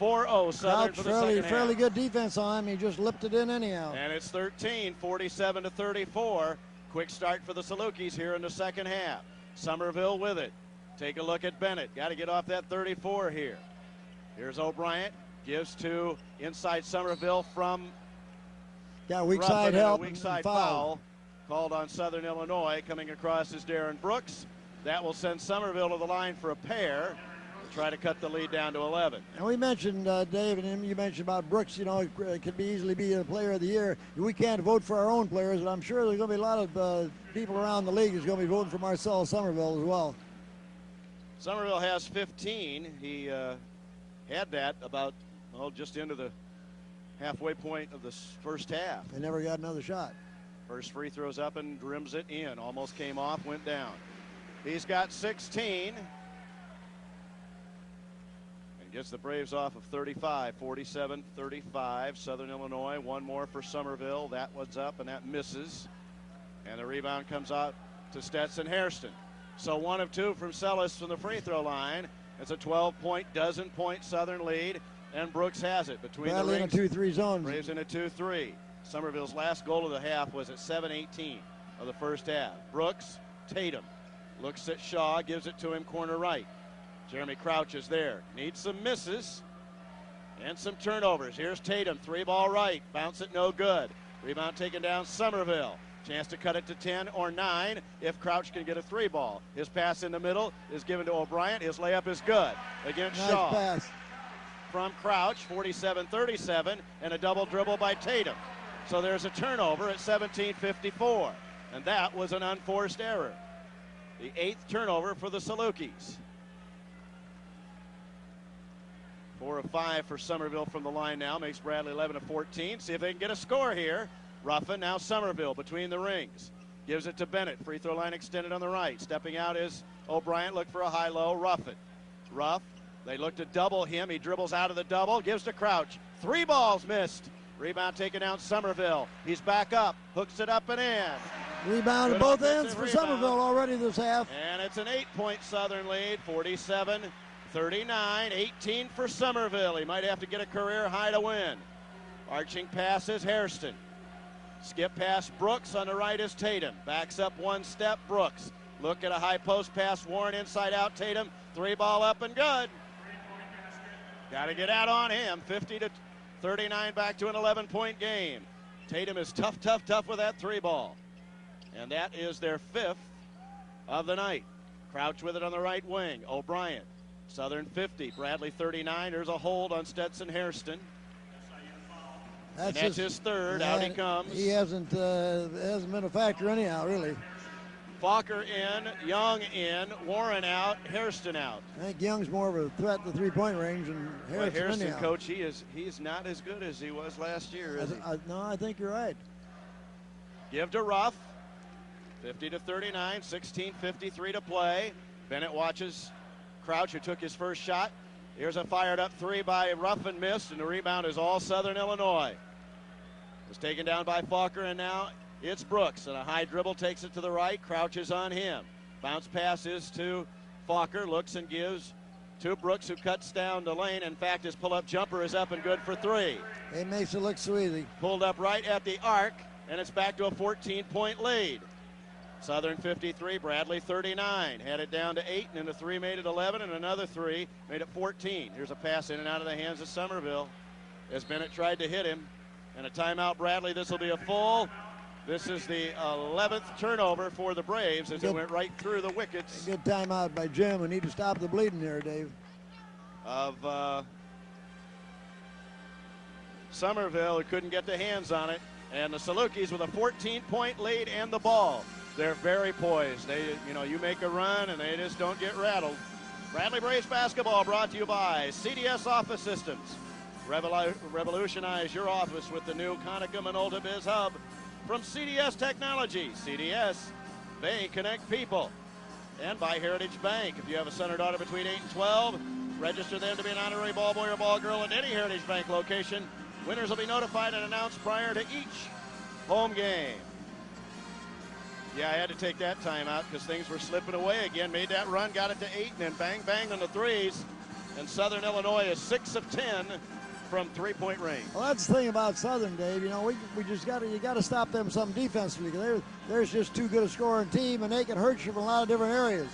4-0 Southern Crouch, for the second half. fairly good defense on him. He just lipped it in anyhow. And it's 13, 47-34. Quick start for the Salukis here in the second half. Somerville with it. Take a look at Bennett. Got to get off that 34 here. Here's O'Brien. Gives to inside Somerville from Got weak Ruffin, side and a help. weak side foul called on Southern Illinois. Coming across is Darren Brooks. That will send Somerville to the line for a pair. Try to cut the lead down to 11. And we mentioned, Dave, and you mentioned about Brooks, it could easily be the player of the year. We can't vote for our own players, but I'm sure there's going to be a lot of people around the league who's going to be voting for Marcel Somerville as well. Somerville has 15. He had that about, just into the halfway point of the first half. They never got another shot. First free throws up and rims it in. Almost came off, went down. He's got 16. Gets the Braves off of 35, 47-35. Southern Illinois, one more for Somerville. That one's up and that misses. And the rebound comes out to Stetson Hairston. So 1 of 2 from Sellis from the free throw line. It's a 12-point, dozen-point Southern lead. And Brooks has it between Bradley the rings. in a 2-3 zone. Braves in a 2-3. Somerville's last goal of the half was at 7:18 of the first half. Brooks, Tatum. Looks at Shaw, gives it to him corner right. Jeremy Crouch is there. Needs some misses and some turnovers. Here's Tatum, 3-ball right. Bounce it, no good. Rebound taken down, Somerville. Chance to cut it to 10 or 9 if Crouch can get a 3-ball. His pass in the middle is given to O'Brien. His layup is good against Nice Shaw. pass. From Crouch, 47-37, and a double dribble by Tatum. So there's a turnover at 17:54, and that was an unforced error. The 8th turnover for the Salukis. 4 of 5 for Somerville from the line now. Makes Bradley 11 of 14. See if they can get a score here. Ruffin, now Somerville between the rings. Gives it to Bennett. Free throw line extended on the right. Stepping out is O'Brien. Look for a high-low. Ruffin. Ruff. They look to double him. He dribbles out of the double. Gives to Crouch. 3 balls missed. Rebound taken down Somerville. He's back up. Hooks it up and in. Rebound at Good both offensive ends for rebound. Somerville already this half. And it's an 8-point Southern lead. 47-39. 18 for Somerville. He might have to get a career high to win. Arching pass is Hairston. Skip pass Brooks. On the right is Tatum. Backs up 1 step. Brooks. Look at a high post pass. Warren inside out. Tatum. 3-ball up and good. Got to get out on him. 50-39, back to an 11-point game. Tatum is tough with that 3-ball. And that is their 5th of the night. Crouch with it on the right wing. O'Brien. Southern 50. Bradley 39. There's a hold on Stetson Hairston. That's his 3rd. Out he comes. He hasn't been a factor anyhow, really. Falker in, Young in, Warren out, Hairston out. I think Young's more of a threat to the 3-point range than Well, Hairston Hairston, anyhow. coach, he's not as good as he was last year, is he? No, I think you're right. Give to Ruff. 50-39, 16:53 to play. Bennett watches Crouch, who took his first shot. Here's a fired up 3 by Ruff and missed, and the rebound is all Southern Illinois. It was taken down by Falker, and now it's Brooks, and a high dribble takes it to the right. Crouch is on him. Bounce pass is to Falker, looks and gives to Brooks, who cuts down the lane. In fact, his pull-up jumper is up and good for 3. He makes it look so easy. Pulled up right at the arc, and it's back to a 14-point lead. Southern 53, Bradley 39. Had it down to 8, and then a 3 made it 11, and another 3 made it 14. Here's a pass in and out of the hands of Somerville as Bennett tried to hit him. And a timeout, Bradley. This will be a full. This is the 11th turnover for the Braves as it went right through the wickets. Good timeout by Jim. We need to stop the bleeding there, Dave. Of Somerville couldn't get their hands on it. And the Salukis with a 14-point lead and the ball. They're very poised. You make a run and they just don't get rattled. Bradley Braves basketball brought to you by CDS Office Systems. Revolutionize your office with the new Konica Minolta Biz Hub from CDS Technology. CDS, they connect people. And by Heritage Bank. If you have a son or daughter between 8 and 12, register them to be an honorary ball boy or ball girl at any Heritage Bank location. Winners will be notified and announced prior to each home game. Yeah, I had to take that time out because things were slipping away again. Made that run, got it to 8, and then bang, bang on the threes. And Southern Illinois is 6 of 10 from three-point range. Well, that's the thing about Southern, Dave. We just got to stop them some defensively. They're just too good a scoring team, and they can hurt you from a lot of different areas.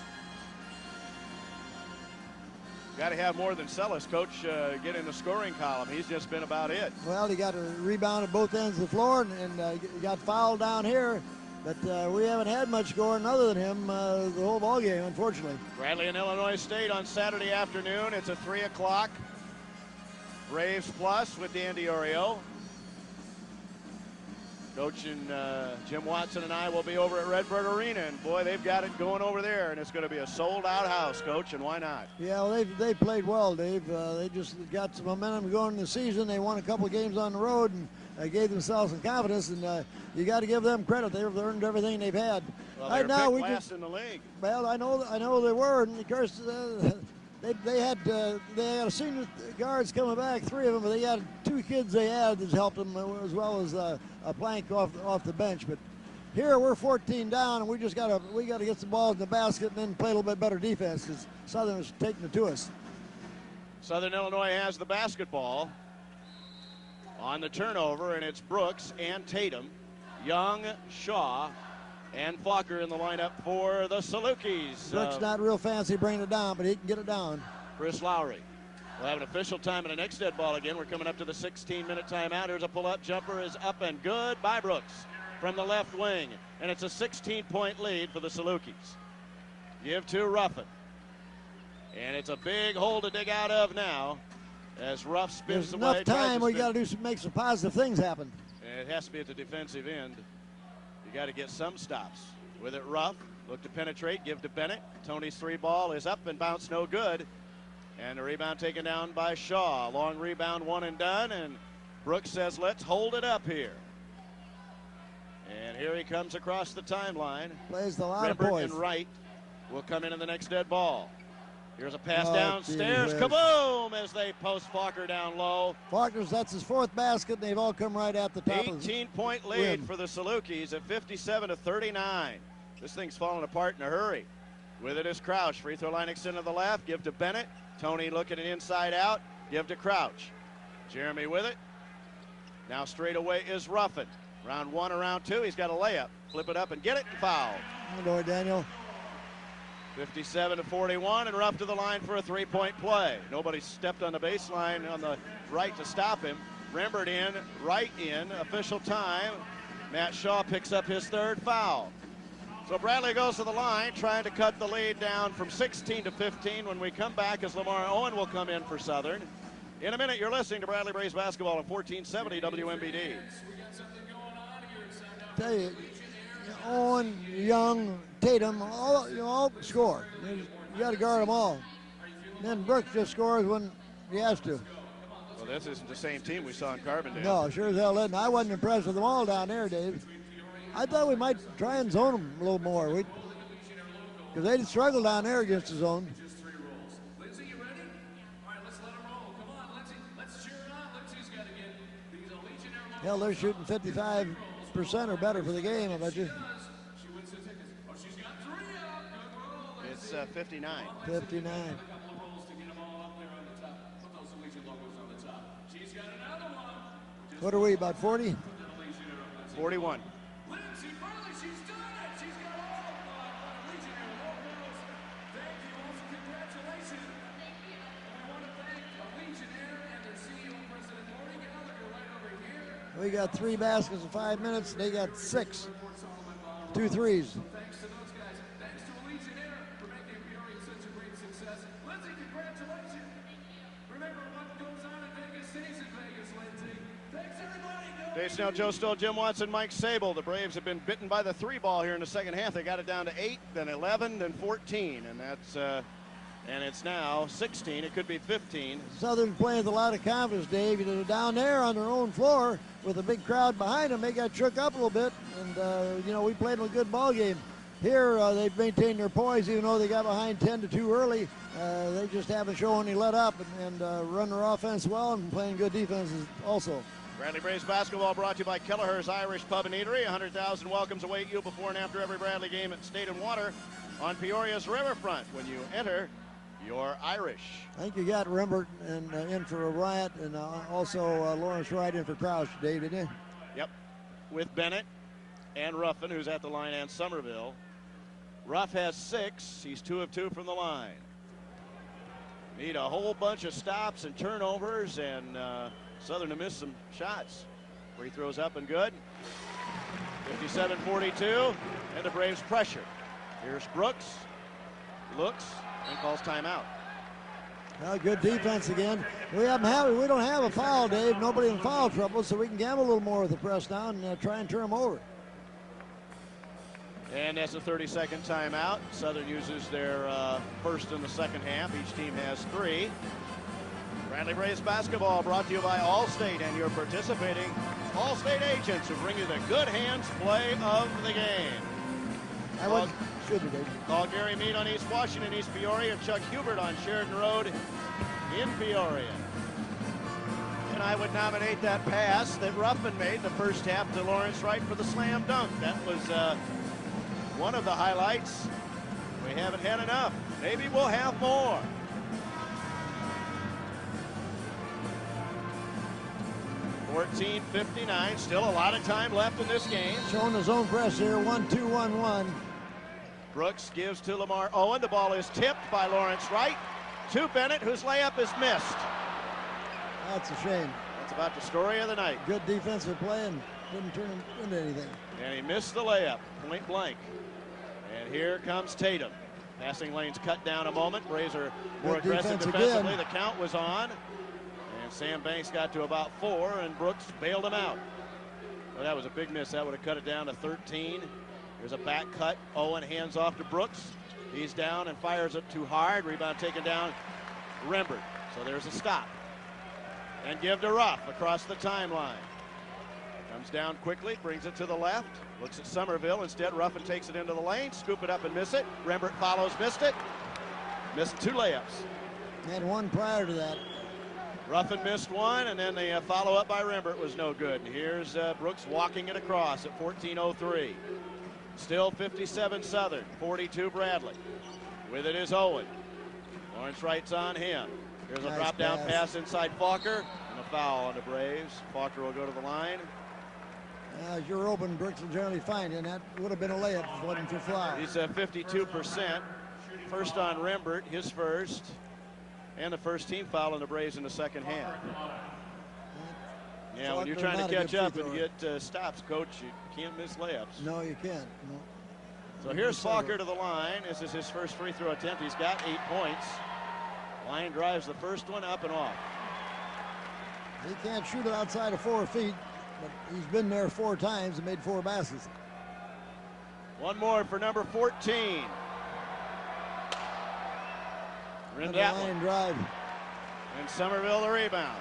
Got to have more than Sellis, Coach, get in the scoring column. He's just been about it. Well, he got a rebound at both ends of the floor, and he got fouled down here. But we haven't had much scoring other than him the whole ball game, unfortunately. Bradley and Illinois State on Saturday afternoon. It's a 3 o'clock. Braves Plus with Dan Diorio. Coach and Jim Watson and I will be over at Redbird Arena, and boy, they've got it going over there, and it's going to be a sold-out house, Coach, and why not? Yeah, well, they played well, Dave. They just got some momentum going in the season. They won a couple of games on the road and gave themselves some confidence, and you got to give them credit. They've earned everything they've had. Well, they're picked last in the league. Well, I know they were, and of course they had a senior guards coming back, 3 of them, but they had 2 kids they had that helped them as well as a plank off the bench. But here we're 14 down, and we got to get some balls in the basket and then play a little bit better defense because Southern is taking it to us. Southern Illinois has the basketball on the turnover, and it's Brooks and Tatum, Young, Shaw, and Fokker in the lineup for the Salukis. Brooks not real fancy bringing it down, but he can get it down. Chris Lowry. We'll have an official time in the next dead ball again. We're coming up to the 16-minute timeout. Here's a pull-up jumper is up and good by Brooks from the left wing. And it's a 16-point lead for the Salukis. Give to Ruffin. And it's a big hole to dig out of now as Ruff spins There's away. enough time we got to make some positive things happen. And it has to be at the defensive end. You got to get some stops. With it, Ruff. Look to penetrate. Give to Bennett. Tony's 3 ball is up and bounced no good. And the rebound taken down by Shaw. Long rebound, 1 and done. And Brooks says, let's hold it up here. And here he comes across the timeline. Plays a lot Rembert of poise. and Wright will come in the next dead ball. Here's a pass Oh, downstairs. gee, Kaboom! As they post Fokker down low. Faulkner's, that's his 4th basket, and they've all come right at the top. 18-point lead for the Salukis at 57-39. This thing's falling apart in a hurry. With it is Crouch. Free throw line extended to the left. Give to Bennett. Tony looking at inside out. Give to Crouch. Jeremy with it. Now straight away is Ruffin. Round 1 or round 2. He's got a layup. Flip it up and get it and foul. Good boy, Daniel. 57-41, and Ruff to the line for a 3-point play. Nobody stepped on the baseline on the right to stop him. Rembert in, Wright in, official time. Matt Shaw picks up his 3rd foul. So Bradley goes to the line, trying to cut the lead down from 16 to 15. When we come back, as Lamar Owen will come in for Southern. In a minute, you're listening to Bradley Braves basketball on 1470 WMBD. Tell you, Owen, Young, Tatum, all score. You got to guard them all. And then Brooks just scores when he has to. Well, this isn't the same team we saw in Carbondale. No, sure as hell isn't. I wasn't impressed with them all down there, Dave. I thought we might try and zone them a little more. Because they struggle down there against the zone. Hell, they're shooting 55% or better for the game, I bet you. It's 59. 59. What are we, about 40? 41. We got 3 baskets in 5 minutes. They got 6. 2 threes. Thanks to those guys. Thanks to Legionnaire for making Peoria such a great success. Lindsay, congratulations. Remember, what goes on in Vegas stays in Vegas, Lindsay. Dave Snell, Joe Stoll, Jim Watson, Mike Sable. The Braves have been bitten by the 3 ball here in the second half. They got it down to 8, then 11, then 14, and that's and it's now 16. It could be 15. Southern playing with a lot of confidence, Dave. You know, down there on their own floor with a big crowd behind them, they got shook up a little bit, and you know, we played them a good ball game. Here, they've maintained their poise, even though they got behind 10-2 early. They just haven't shown any let up and run their offense well and playing good defenses also. Bradley Braves basketball brought to you by Kelleher's Irish Pub and Eatery. 100,000 welcomes await you before and after every Bradley game at State and Water on Peoria's riverfront. When you enter, you're Irish. I think you got Rembert and in for a Riot, and also Lawrence Wright in for Crouch, Dave, didn't you? Yep, with Bennett and Ruffin, who's at the line, and Somerville. Ruff has 6. He's 2 of 2 from the line. Need a whole bunch of stops and turnovers, and Southern to miss some shots. Free throws up and good. 57-42, and the Braves pressure. Here's Brooks, looks, and calls timeout. Well, good defense again. We don't have a foul, Dave. Nobody in foul trouble, so we can gamble a little more with the press down and try and turn them over. And that's a 30-second timeout. Southern uses their first in the second half. Each team has 3. Bradley Braves basketball brought to you by Allstate and your participating Allstate agents who bring you the good hands play of the game. Call Gary Meade on East Washington, East Peoria, and Chuck Hubert on Sheridan Road in Peoria. And I would nominate that pass that Ruffin made the first half to Lawrence Wright for the slam dunk. That was one of the highlights. We haven't had enough. Maybe we'll have more. .14:59, still a lot of time left in this game. Showing his own press here, 1-2-1-1. Brooks gives to Lamar Owen. The ball is tipped by Lawrence Wright to Bennett, whose layup is missed. That's a shame. That's about the story of the night. Good defensive play and didn't turn him into anything. And he missed the layup, point blank. And here comes Tatum. Passing lanes cut down a moment. Braves are more aggressive defensively. The count was on. And Sam Banks got to about 4, and Brooks bailed him out. Well, that was a big miss. That would have cut it down to 13. There's a back cut. Owen hands off to Brooks. He's down and fires it too hard. Rebound taken down. Rembert. So there's a stop. And give to Ruff across the timeline. Comes down quickly, brings it to the left. Looks at Somerville. Instead, Ruffin takes it into the lane. Scoop it up and miss it. Rembert follows, missed it. Missed 2 layups. Had one prior to that. Ruffin missed one, and then the follow-up by Rembert was no good. And here's Brooks walking it across at 14:03. Still 57 Southern, 42 Bradley. With it is Owen. Lawrence Wright's on him. Here's a drop-down pass inside Falker, and a foul on the Braves. Falker will go to the line. As you're open, Brooks will generally find, and that would have been a layup if it wasn't for foul. He's at 52%. First on Rembert, his first. And the first team foul on the Braves in the second half. Yeah, when you're trying to catch up and get stops, Coach, you can't miss layups. No, you can't. No. So here's Falker to the line. This is his first free throw attempt. He's got 8 points. Line drives the first one up and off. He can't shoot it outside of 4 feet, but he's been there 4 times and made 4 baskets. One more for number 14. Rimmed that one. Drive. And Somerville the rebound.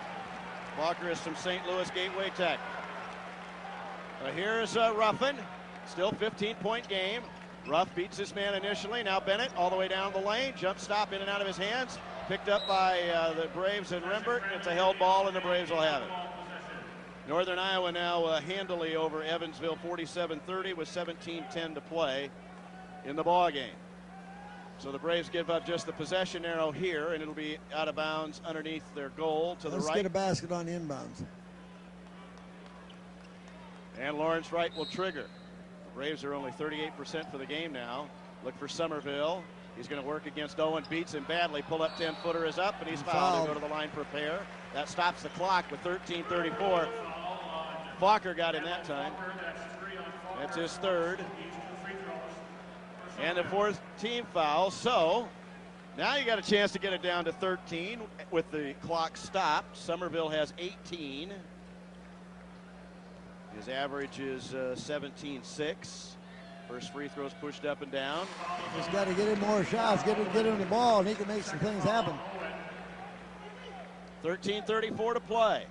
Walker is from St. Louis Gateway Tech. Here's Ruffin. Still 15-point game. Ruff beats this man initially. Now Bennett all the way down the lane. Jump stop in and out of his hands. Picked up by the Braves and Rembert. It's a held ball, and the Braves will have it. Northern Iowa now handily over Evansville, 47-30 with 17:10 to play in the ball game. So the Braves give up just the possession arrow here, and it'll be out of bounds underneath their goal to the right. Let's get a basket on the inbounds. And Lawrence Wright will trigger. The Braves are only 38% for the game now. Look for Somerville. He's going to work against Owen. Beats him badly. Pull up 10-footer is up, and he's fouled. He'll go to the line for a pair. That stops the clock with 13:34. Falker got him that time. That's his third. And the 4th team foul. So now you got a chance to get it down to 13 with the clock stopped. Somerville has 18. His average is 17.6. First free throw's pushed up and down. Just got to get him more shots, get him the ball, and he can make some things happen. 13:34 to play.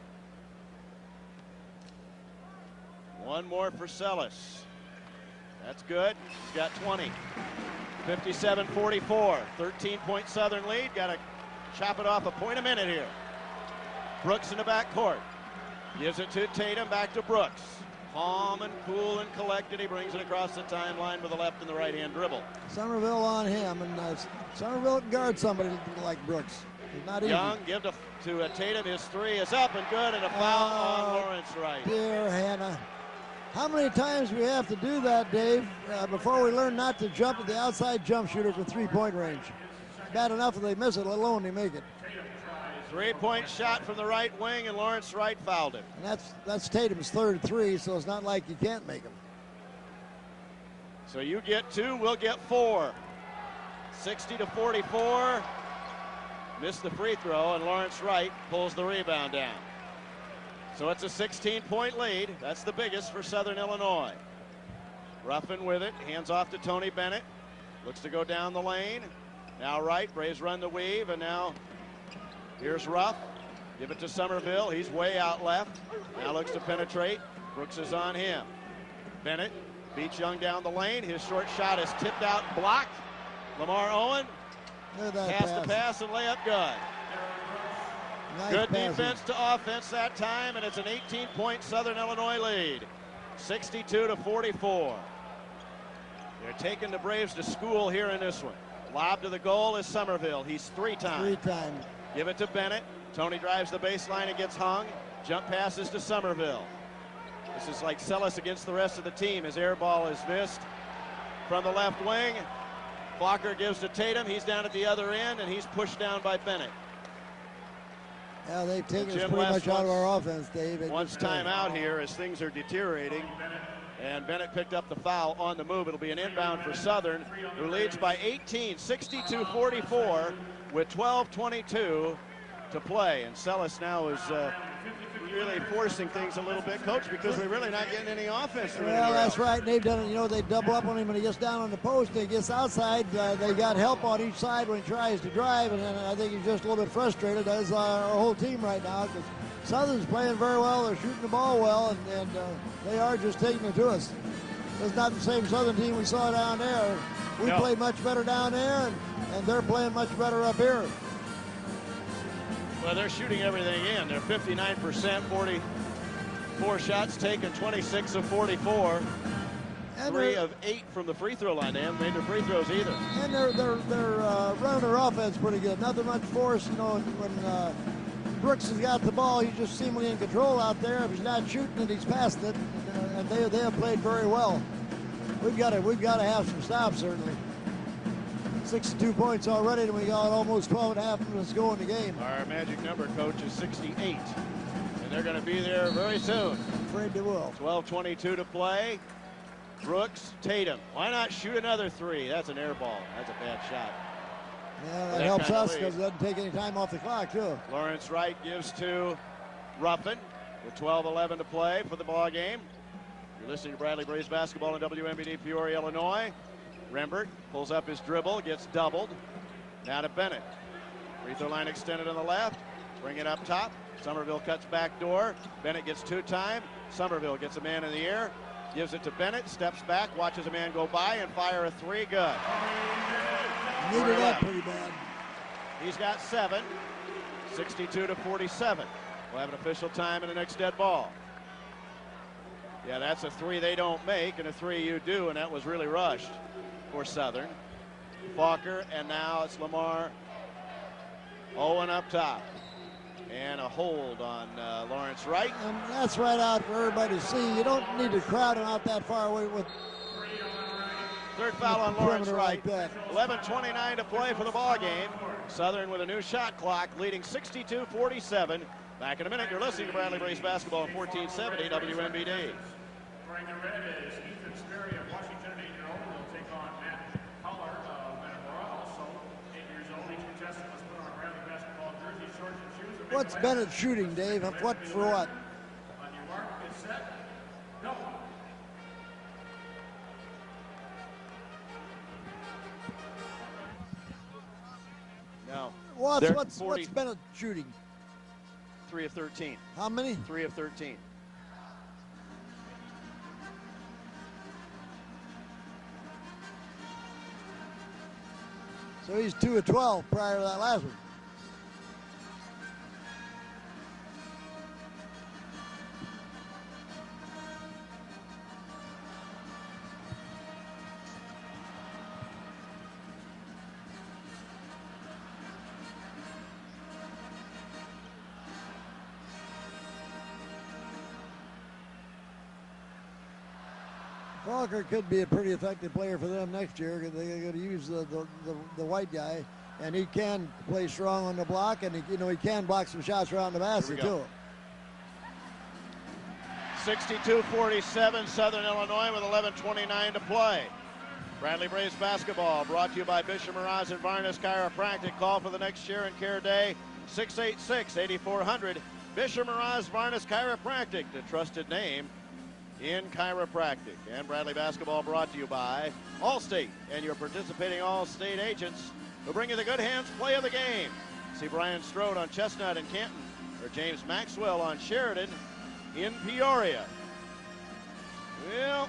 One more for Sellis. That's good. He's got 20. 57-44. 13-point Southern lead. Got to chop it off a point a minute here. Brooks in the backcourt. Gives it to Tatum, back to Brooks. Calm and cool and collected. He brings it across the timeline with the left and the right hand dribble. Somerville on him, and Somerville can guard somebody like Brooks. It's not easy. Young, give to Tatum. His three is up and good, and a foul on Lawrence Wright. Dear Hannah. How many times we have to do that, Dave, before we learn not to jump at the outside jump shooter from three-point range? Bad enough if they miss it, let alone they make it. Three-point shot from the right wing, and Lawrence Wright fouled him. And that's Tatum's third three, so it's not like you can't make them. So you get two, we'll get four. 60-44. Missed the free throw, and Lawrence Wright pulls the rebound down. So it's a 16-point lead. That's the biggest for Southern Illinois. Ruffin with it, hands off to Tony Bennett. Looks to go down the lane. Now Wright, Braves run the weave, and now here's Ruff. Give it to Somerville. He's way out left. Now looks to penetrate. Brooks is on him. Bennett beats Young down the lane. His short shot is tipped out and blocked. Lamar Owen pass the pass and layup good. Nice good passing. defense to offense that time, and it's an 18-point Southern Illinois lead. 62-44. They're taking the Braves to school here in this one. Lob to the goal is Somerville. He's three-time. Three-time. Give it to Bennett. Tony drives the baseline and gets hung. Jump passes to Somerville. This is like Sellis against the rest of the team. His air ball is missed from the left wing. Falker gives to Tatum. He's down at the other end, and he's pushed down by Bennett. Yeah, they've taken us Jim pretty West much out of our offense, Dave. Once time out here as things are deteriorating. And Bennett picked up the foul on the move. It'll be an inbound for Southern, who leads by 18, 62-44, with 12:22 to play. And Sellis now is really forcing things a little bit, Coach, because we're really not getting any offense from anywhere Well, that's else. right. And they've done it. You know, they double up on him when he gets down on the post. And he gets outside. They got help on each side when he tries to drive. And I think he's just a little bit frustrated, as our whole team right now, because Southern's playing very well. They're shooting the ball well, and they are just taking it to us. It's not the same Southern team we saw down there. We played much better down there, and they're playing much better up here. Well, they're shooting everything in. They're 59%, 44 shots taken, 26 of 44. And 3 of 8 from the free throw line. They haven't made their free throws either. And they're running their offense pretty good. Nothing much force, you know. When Brooks has got the ball, he's just seemingly in control out there. If he's not shooting it, he's passing it. And they have played very well. We've got to have some stops, certainly. 62 points already, and we got almost 12 and a half minutes to go in the game. Our magic number, Coach, is 68. And they're going to be there very soon. I'm afraid they will. 12:22 to play. Brooks, Tatum. Why not shoot another three? That's an air ball. That's a bad shot. Yeah, that helps us because it doesn't take any time off the clock, too. Lawrence Wright gives to Ruffin with 12:11 to play for the ball game. You're listening to Bradley Braves basketball in WMBD Peoria, Illinois. Rembert pulls up his dribble, gets doubled. Now to Bennett. Free throw line extended on the left. Bring it up top. Somerville cuts back door. Bennett gets two-time. Somerville gets a man in the air. Gives it to Bennett. Steps back. Watches a man go by and fire a three. Good. Needed that pretty bad. He's got 7. 62-47. We'll have an official time in the next dead ball. Yeah, that's a three they don't make and a three you do, and that was really rushed for Southern. Falker, and now it's Lamar. Owen up top. And a hold on Lawrence Wright. And that's right out for everybody to see. You don't need to crowd him out that far away with. Third foul on Lawrence Wright. Like 11:29 to play for the ball game. Southern with a new shot clock, leading 62-47. Back in a minute. You're listening to Bradley Braves basketball on 1470 WMBD. Wearing the red is Ethan Sperry of Washington, 8-year-old. He'll take on Matt Collar of Metamora, also 8 years old. Each contestant must put on a Bradley basketball jersey, shorts, and shoes. What's Bennett shooting, Dave? What for what? On your mark, get set. What's Bennett shooting? 3 of 13. How many? 3 of 13. So he's 2 of 12 prior to that last one. Walker could be a pretty effective player for them next year. They're going to use the white guy, and he can play strong on the block, and he can block some shots around the basket too. 62-47, Southern Illinois with 11:29 to play. Bradley Braves basketball brought to you by Bishop Miraz and Varnes Chiropractic. Call for the next share and care day, 686-8400. Bishop Miraz Varnes Chiropractic, the trusted name in chiropractic. And Bradley basketball brought to you by Allstate and your participating Allstate agents who bring you the good hands play of the game. See Brian Strode on Chestnut in Canton, or James Maxwell on Sheridan in Peoria. Well,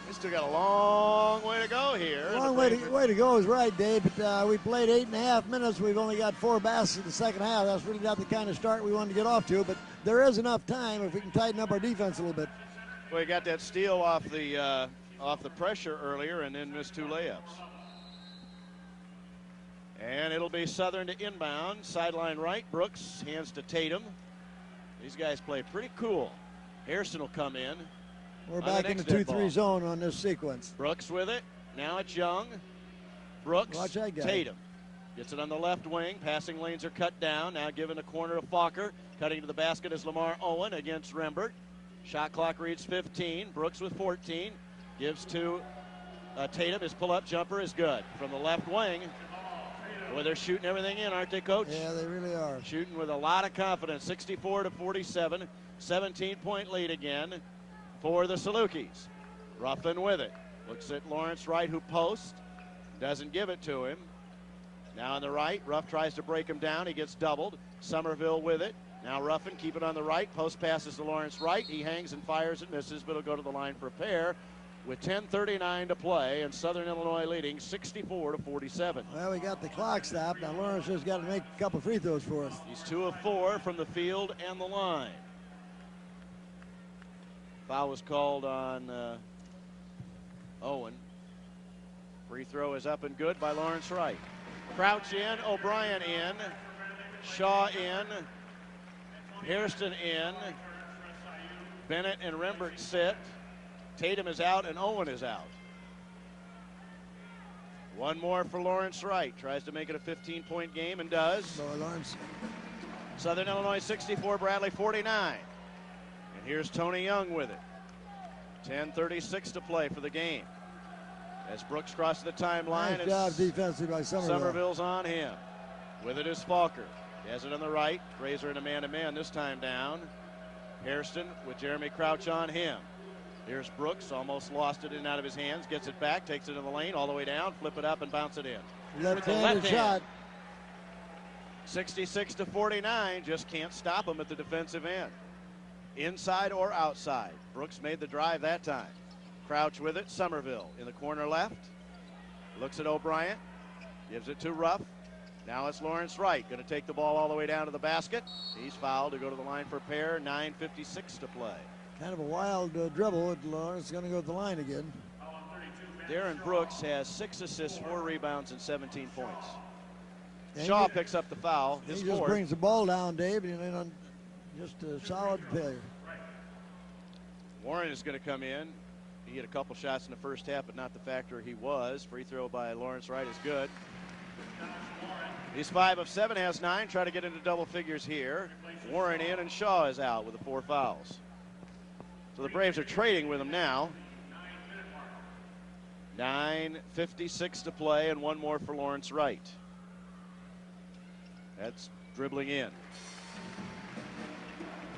we still got a long way to go here. Long way to go is right, Dave, but we played 8.5 minutes. We've only got 4 baskets in the second half. That's really not the kind of start we wanted to get off to, but there is enough time if we can tighten up our defense a little bit. Well, he got that steal off the pressure earlier and then missed 2 layups. And it'll be Southern to inbound. Sideline right. Brooks hands to Tatum. These guys play pretty cool. Harrison will come in. We're back in the 2-3 zone on this sequence. Brooks with it. Now it's Young. Brooks. Watch that guy. Tatum. Gets it on the left wing. Passing lanes are cut down. Now given the corner to Falker. Cutting to the basket is Lamar Owen against Rembert. Shot clock reads 15. Brooks with 14. Gives to Tatum. His pull-up jumper is good. From the left wing. Boy, they're shooting everything in, aren't they, Coach? Yeah, they really are. Shooting with a lot of confidence. 64-47. 17-point lead again for the Salukis. Ruffin with it. Looks at Lawrence Wright, who posts. Doesn't give it to him. Now on the right. Ruff tries to break him down. He gets doubled. Somerville with it. Now Ruffin, keep it on the right. Post passes to Lawrence Wright. He hangs and fires and misses, but he'll go to the line for a pair with 10:39 to play, and Southern Illinois leading 64-47. Well, we got the clock stopped. Now Lawrence has got to make a couple free throws for us. He's 2 of 4 from the field and the line. Foul was called on Owen. Free throw is up and good by Lawrence Wright. Crouch in, O'Brien in, Shaw in, Hairston in, Bennett and Rembert sit. Tatum is out and Owen is out. One more for Lawrence Wright. Tries to make it a 15-point game and does. Lawrence. Southern Illinois 64, Bradley 49. And here's Tony Young with it. 10:36 to play for the game. As Brooks crosses the timeline. Nice job defensively by Somerville. Somerville's on him. With it is Falker. He has it on the right. Razor in a man-to-man, this time down. Hairston with Jeremy Crouch on him. Here's Brooks, almost lost it in and out of his hands. Gets it back, takes it in the lane, all the way down, flip it up and bounce it in. Left-handed shot. 66-49, just can't stop him at the defensive end. Inside or outside. Brooks made the drive that time. Crouch with it, Somerville in the corner left. Looks at O'Brien, gives it to Ruff. Now it's Lawrence Wright, going to take the ball all the way down to the basket. He's fouled to go to the line for a pair, 9:56 to play. Kind of a wild dribble. Lawrence is going to go to the line again. Darren Brooks has 6 assists, 4 rebounds, and 17 points. And Shaw picks up the foul. He just brings the ball down, Dave, and just a solid failure. Warren is going to come in. He hit a couple shots in the first half, but not the factor he was. Free throw by Lawrence Wright is good. He's 5 of 7, has 9. Try to get into double figures here. Warren in, and Shaw is out with the 4 fouls. So the Braves are trading with him now. 9:56 to play, and one more for Lawrence Wright. That's dribbling in.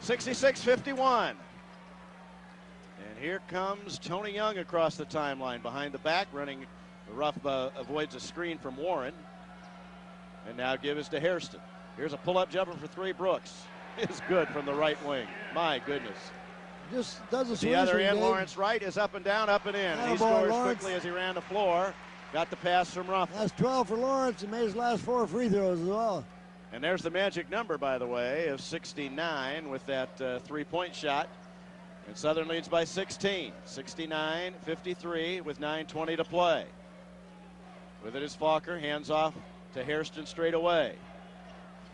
66-51. And here comes Tony Young across the timeline behind the back, running. Ruff avoids a screen from Warren. And now give is to Hairston. Here's a pull-up jumper for three. Brooks is good from the right wing. My goodness. Just does a The other swing, end, Dave. Lawrence Wright is up and down, up and in. And he Attaboy, scores Lawrence. quickly as he ran the floor. Got the pass from Ruffin. That's 12 for Lawrence. He made his last 4 free throws as well. And there's the magic number, by the way, of 69 with that three-point shot. And Southern leads by 16. 69-53 with 9:20 to play. With it is Falker. Hands off to Hairston straight away.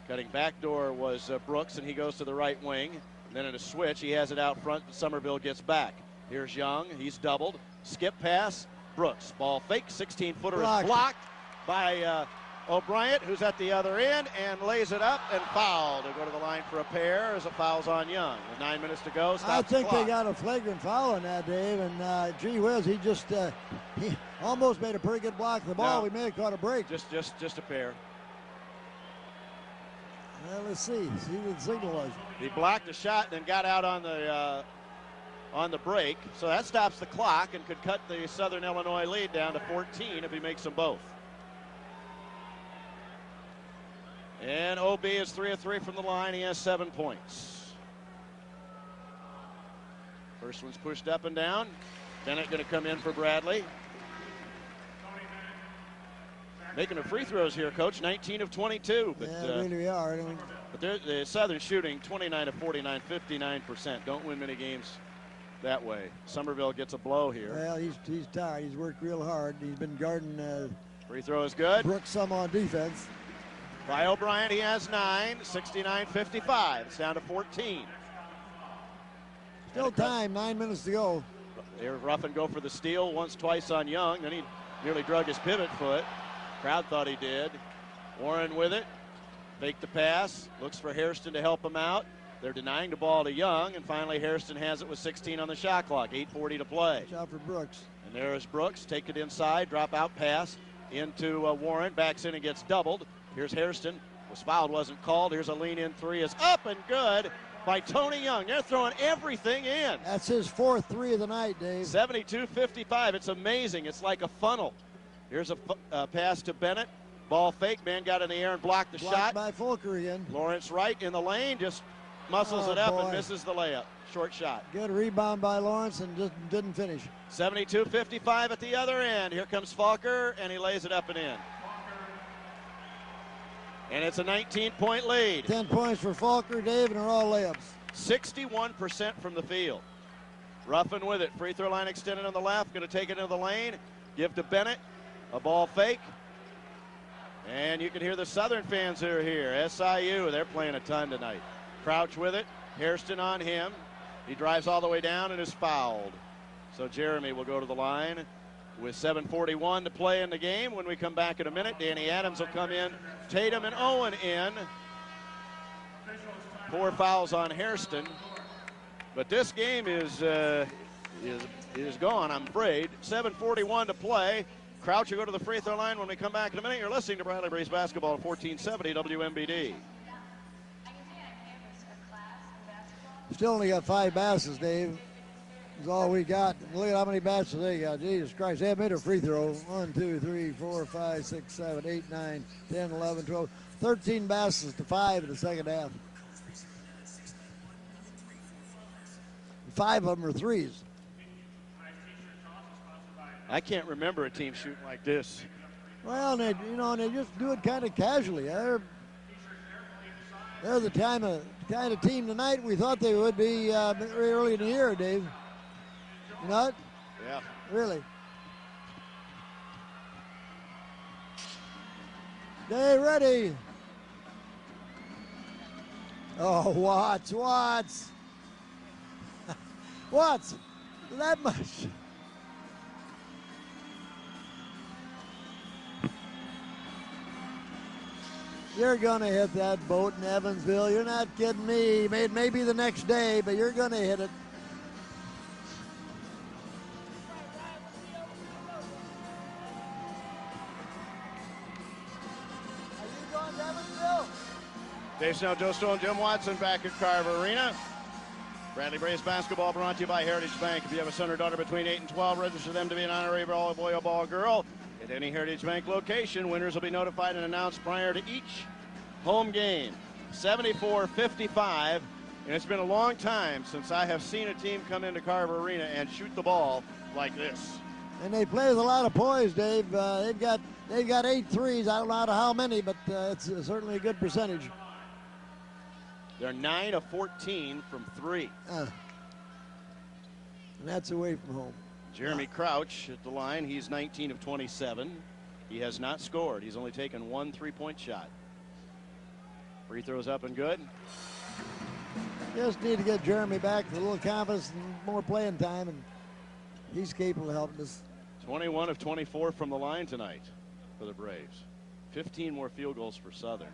Cutting backdoor was Brooks, and he goes to the right wing. And then in a switch, he has it out front, but Somerville gets back. Here's Young. He's doubled. Skip pass. Brooks. Ball fake. 16-footer is blocked by O'Brien, who's at the other end, and lays it up and fouled. They'll go to the line for a pair as it fouls on Young. With 9 minutes to go, stops I think the clock. they got a flagrant foul on that, Dave, and gee whiz, he almost made a pretty good block of the ball. No. We may have caught a break. Just a pair. Well, let's see what the signal was. He blocked the shot and then got out on the break. So that stops the clock and could cut the Southern Illinois lead down to 14 if he makes them both. And OB is 3 of 3 from the line. He has 7 points. First one's pushed up and down. Bennett going to come in for Bradley. Making the free throws here, Coach. 19 of 22. But, yeah, really we are. But the Southern shooting 29 of 49, 59%. Don't win many games that way. Somerville gets a blow here. Well, he's tired. He's worked real hard. He's been guarding free throw is good. Brooks some on defense. By O'Brien, he has 9, 69-55. It's down to 14. Still time, 9 minutes to go. They rough and go for the steal once, twice on Young. Then he nearly drug his pivot foot. Crowd thought he did. Warren with it. Fake the pass. Looks for Hairston to help him out. They're denying the ball to Young, and finally Hairston has it with 16 on the shot clock. 8:40 to play. Watch out for Brooks. And there is Brooks. Take it inside. Drop out pass into Warren. Backs in and gets doubled. Here's Hairston. Was fouled, wasn't called. Here's a lean-in three. Is up and good by Tony Young. They're throwing everything in. That's his 4th 3 of the night, Dave. 72-55. It's amazing. It's like a funnel. Here's a pass to Bennett. Ball fake. Man got in the air and blocked the shot. By Falker again. Lawrence Wright in the lane. Just muscles it up and misses the layup. Short shot. Good rebound by Lawrence and just didn't finish. 72-55 at the other end. Here comes Falker, and he lays it up and in. And it's a 19-point lead. 10 points for Falker, Dave, and they're all layups. 61% from the field. Ruffin with it. Free throw line extended on the left. Going to take it into the lane. Give to Bennett. A ball fake. And you can hear the Southern fans who are here. SIU, they're playing a ton tonight. Crouch with it. Hairston on him. He drives all the way down and is fouled. So Jeremy will go to the line with 7:41 to play in the game. When we come back in a minute, Danny Adams will come in. Tatum and Owen in. 4 fouls on Hairston. But this game is gone, I'm afraid. 7:41 to play. Crouch will go to the free throw line when we come back in a minute. You're listening to Bradley Braves basketball at 1470 WMBD. Still only got 5 baskets, Dave. That's all we got. Look at how many baskets they got. Jesus Christ. They have made a free throw. 1, 2, 3, 4, 5, 6, 7, 8, 9, 10, 11, 12. 13 baskets to 5 in the second half. 5 of them are threes. I can't remember a team shooting like this. Well, and they just do it kind of casually. They're the kind of team tonight we thought they would be very early in the year, Dave. You know? Yeah. Really. They ready. Oh, Watts. Watts, that much. You're going to hit that boat in Evansville. You're not kidding me. Maybe the next day, but you're going to hit it. Dave Snell, Joe Stoll, and Jim Watson back at Carver Arena. Bradley Braves basketball brought to you by Heritage Bank. If you have a son or daughter between 8 and 12, register them to be an honorary boy or ball girl. At any Heritage Bank location, winners will be notified and announced prior to each home game. 74-55, and it's been a long time since I have seen a team come into Carver Arena and shoot the ball like this. And they play with a lot of poise, Dave. They've got 8 threes. I don't know how many, but it's certainly a good percentage. They're 9 of 14 from 3. And that's away from home. Jeremy Crouch at the line. He's 19 of 27. He has not scored. He's only taken 1 3-point shot. Free throws up and good. Just need to get Jeremy back with a little confidence and more playing time, and he's capable of helping us. 21 of 24 from the line tonight for the Braves. 15 more field goals for Southern.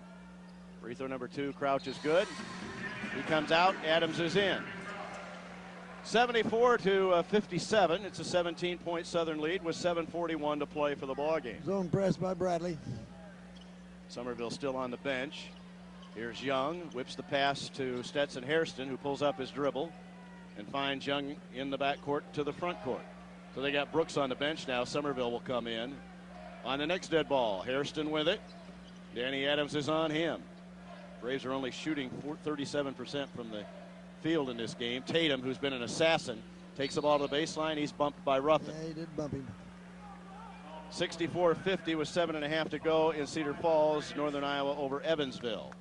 Free throw number 2, Crouch is good. He comes out, Adams is in. 74-57. It's a 17-point Southern lead with 7:41 to play for the ball game. Zone press by Bradley. Somerville still on the bench. Here's Young, whips the pass to Stetson Hairston, who pulls up his dribble and finds Young in the backcourt to the front court. So they got Brooks on the bench now. Somerville will come in on the next dead ball. Hairston with it. Danny Adams is on him. Braves are only shooting 37% from the field in this game. Tatum, who's been an assassin, takes the ball to the baseline. He's bumped by Ruffin. Yeah, he did bump him. 64-50 with 7.5 to go in Cedar Falls, Northern Iowa over Evansville.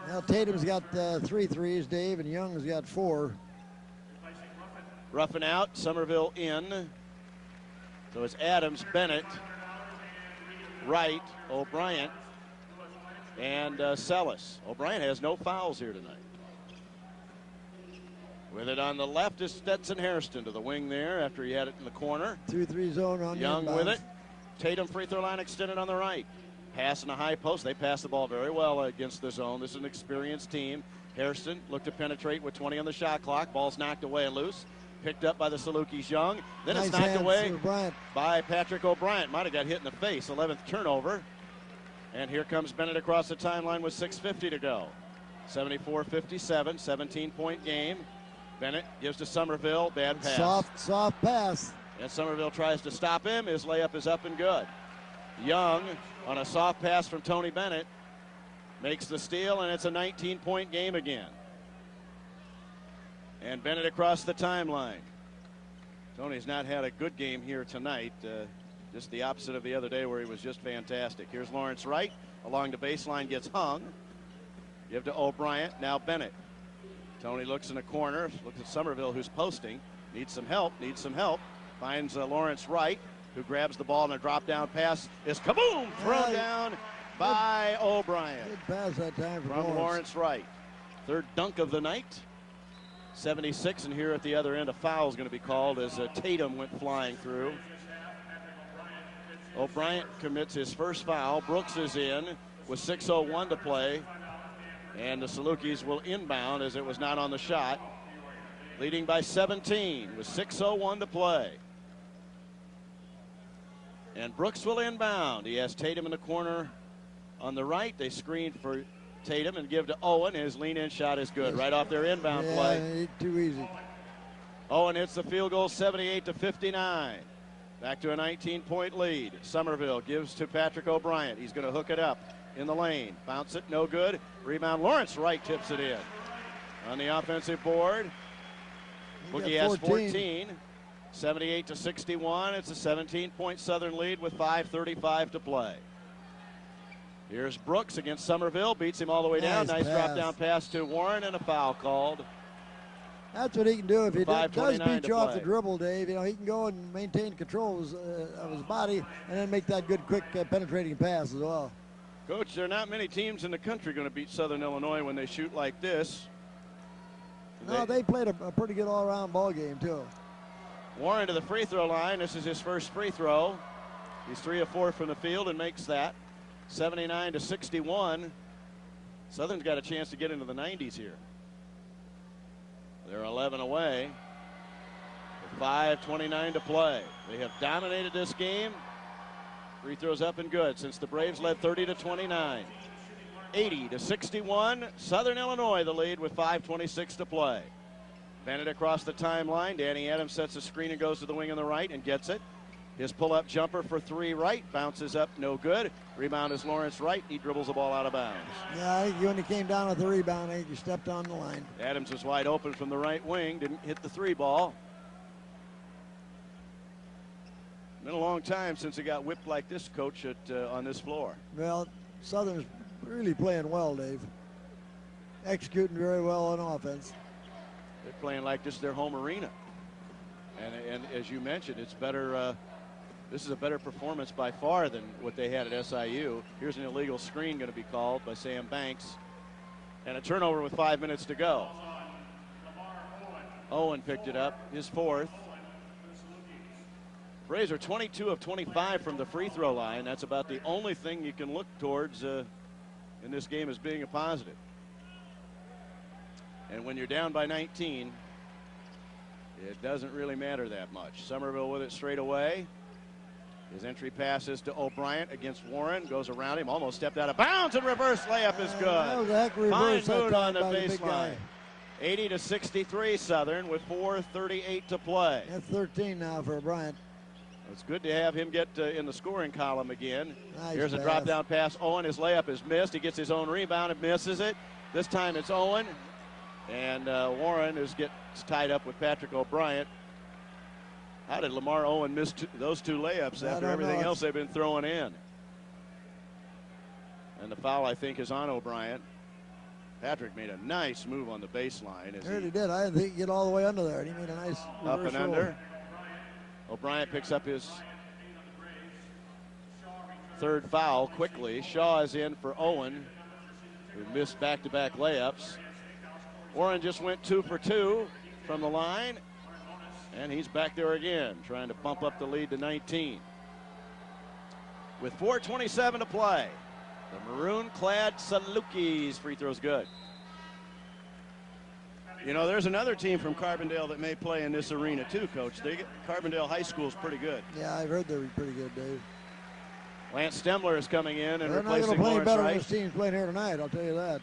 Now Tatum's got 3 threes, Dave, and Young's got 4. Ruffin out, Somerville in. So it's Adams, Bennett, Wright, O'Brien, and Sellis. O'Brien has no fouls here tonight. With it on the left is Stetson Hairston to the wing there after he had it in the corner. 2-3 zone on Young with it. Tatum free throw line extended on the right. Pass in the high post. They pass the ball very well against the zone. This is an experienced team. Hairston looked to penetrate with 20 on the shot clock. Ball's knocked away and loose. Picked up by the Salukis Young. Then nice it's knocked away Bryant. by Patrick O'Brien. Might have got hit in the face. 11th turnover. And here comes Bennett across the timeline with 6:50 to go. 74-57, 17-point game. Bennett gives to Somerville. Bad pass. Soft pass. And Somerville tries to stop him. His layup is up and good. Young on a soft pass from Tony Bennett makes the steal, and it's a 19-point game again. And Bennett across the timeline. Tony's not had a good game here tonight. Just the opposite of the other day where he was just fantastic. Here's Lawrence Wright along the baseline, gets hung. Give to O'Brien. Now Bennett. Tony looks in the corner, looks at Somerville, who's posting. Needs some help. Finds Lawrence Wright, who grabs the ball, and a drop-down pass is kaboom! Thrown down by O'Brien. Good pass that time from Lawrence Wright. Third dunk of the night. 76, and here at the other end, a foul is going to be called as Tatum went flying through. O'Brien commits his first foul. Brooks is in with 6:01 to play. And the Salukis will inbound as it was not on the shot. Leading by 17 with 6:01 to play. And Brooks will inbound. He has Tatum in the corner on the right. They screen for Tatum and give to Owen. His lean-in shot is good. Right off their inbound play. Too easy. Owen hits the field goal, 78-59. Back to a 19-point lead. Somerville gives to Patrick O'Brien. He's going to hook it up in the lane. Bounce it, no good. Rebound, Lawrence Wright tips it in. On the offensive board, Boogie has 14. 78-61. It's a 17-point Southern lead with 5:35 to play. Here's Brooks against Somerville. Beats him all the way down. Nice drop-down pass to Warren, and a foul called. That's what he can do if he does beat you off the play. dribble, Dave. You know, he can go and maintain control of his body and then make that good, quick, penetrating pass as well. Coach, there are not many teams in the country going to beat Southern Illinois when they shoot like this. No, they played a pretty good all-around ball game, too. Warren to the free throw line. This is his first free throw. He's 3 of 4 from the field and makes that. 79-61. Southern's got a chance to get into the 90s here. They're 11 away. With 5:29 to play. They have dominated this game. Free throws up and good since the Braves led 30-29. 80-61. Southern Illinois the lead with 5:26 to play. Bennett across the timeline. Danny Adams sets a screen and goes to the wing on the right and gets it. His pull-up jumper for 3 right, bounces up, no good. Rebound is Lawrence Wright. He dribbles the ball out of bounds. Yeah, I think when he came down with the rebound, I think he stepped on the line. Adams was wide open from the right wing, didn't hit the 3 ball. Been a long time since he got whipped like this, Coach, on this floor. Well, Southern's really playing well, Dave. Executing very well on offense. They're playing like this is their home arena. And as you mentioned, it's better. This is a better performance by far than what they had at SIU. Here's an illegal screen going to be called by Sam Banks. And a turnover with 5 minutes to go. Owen picked it up, his 4th. Braves are 22 of 25 from the free throw line. That's about the only thing you can look towards in this game as being a positive. And when you're down by 19, it doesn't really matter that much. Somerville with it straight away. His entry passes to O'Brien against Warren. Goes around him, almost stepped out of bounds, and reverse layup is good. That was a heck of a reverse Fine move on the by the big baseline. guy. 80-63 Southern with 4:38 to play. That's 13 now for Bryant. It's good to have him get in the scoring column again. Nice Here's a pass. drop down pass. Owen, his layup is missed. He gets his own rebound and misses it. This time it's Owen. And Warren gets tied up with Patrick O'Brien. How did Lamar Owen miss those 2 layups after everything else they've been throwing in? And the foul, I think, is on O'Brien. Patrick made a nice move on the baseline. He really did. I didn't think he'd get all the way under there. And he made a nice Up reverse and roll. under. O'Brien picks up his 3rd foul quickly. Shaw is in for Owen, who missed back-to-back layups. Warren just went 2 for 2 from the line, and he's back there again, trying to bump up the lead to 19. With 4:27 to play, the maroon-clad Salukis. Free throw's good. You know, there's another team from Carbondale that may play in this arena too, Coach. Carbondale High School is pretty good. Yeah, I've heard they're pretty good, Dave. Lance Stemler is coming in and They're not going replacing to play Lawrence better Wright. than this team's playing here tonight, I'll tell you that.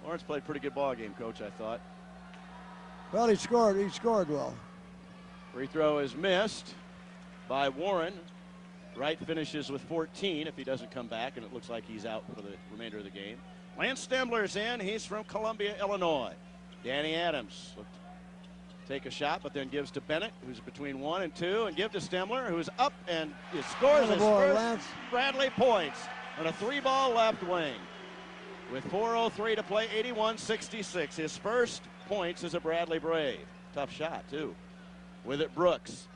Lawrence played a pretty good ball game, Coach, I thought. Well, he scored well. Free throw is missed by Warren. Wright finishes with 14 if he doesn't come back, and it looks like he's out for the remainder of the game. Lance Stemler's in. He's from Columbia, Illinois. Danny Adams will take a shot, but then gives to Bennett, who's between 1 and 2, and give to Stemler, who's up and scores his first Lance. Bradley points on a 3-ball left wing. With 4:03 to play, 81-66. His first points as a Bradley Brave. Tough shot, too. With it, Brooks.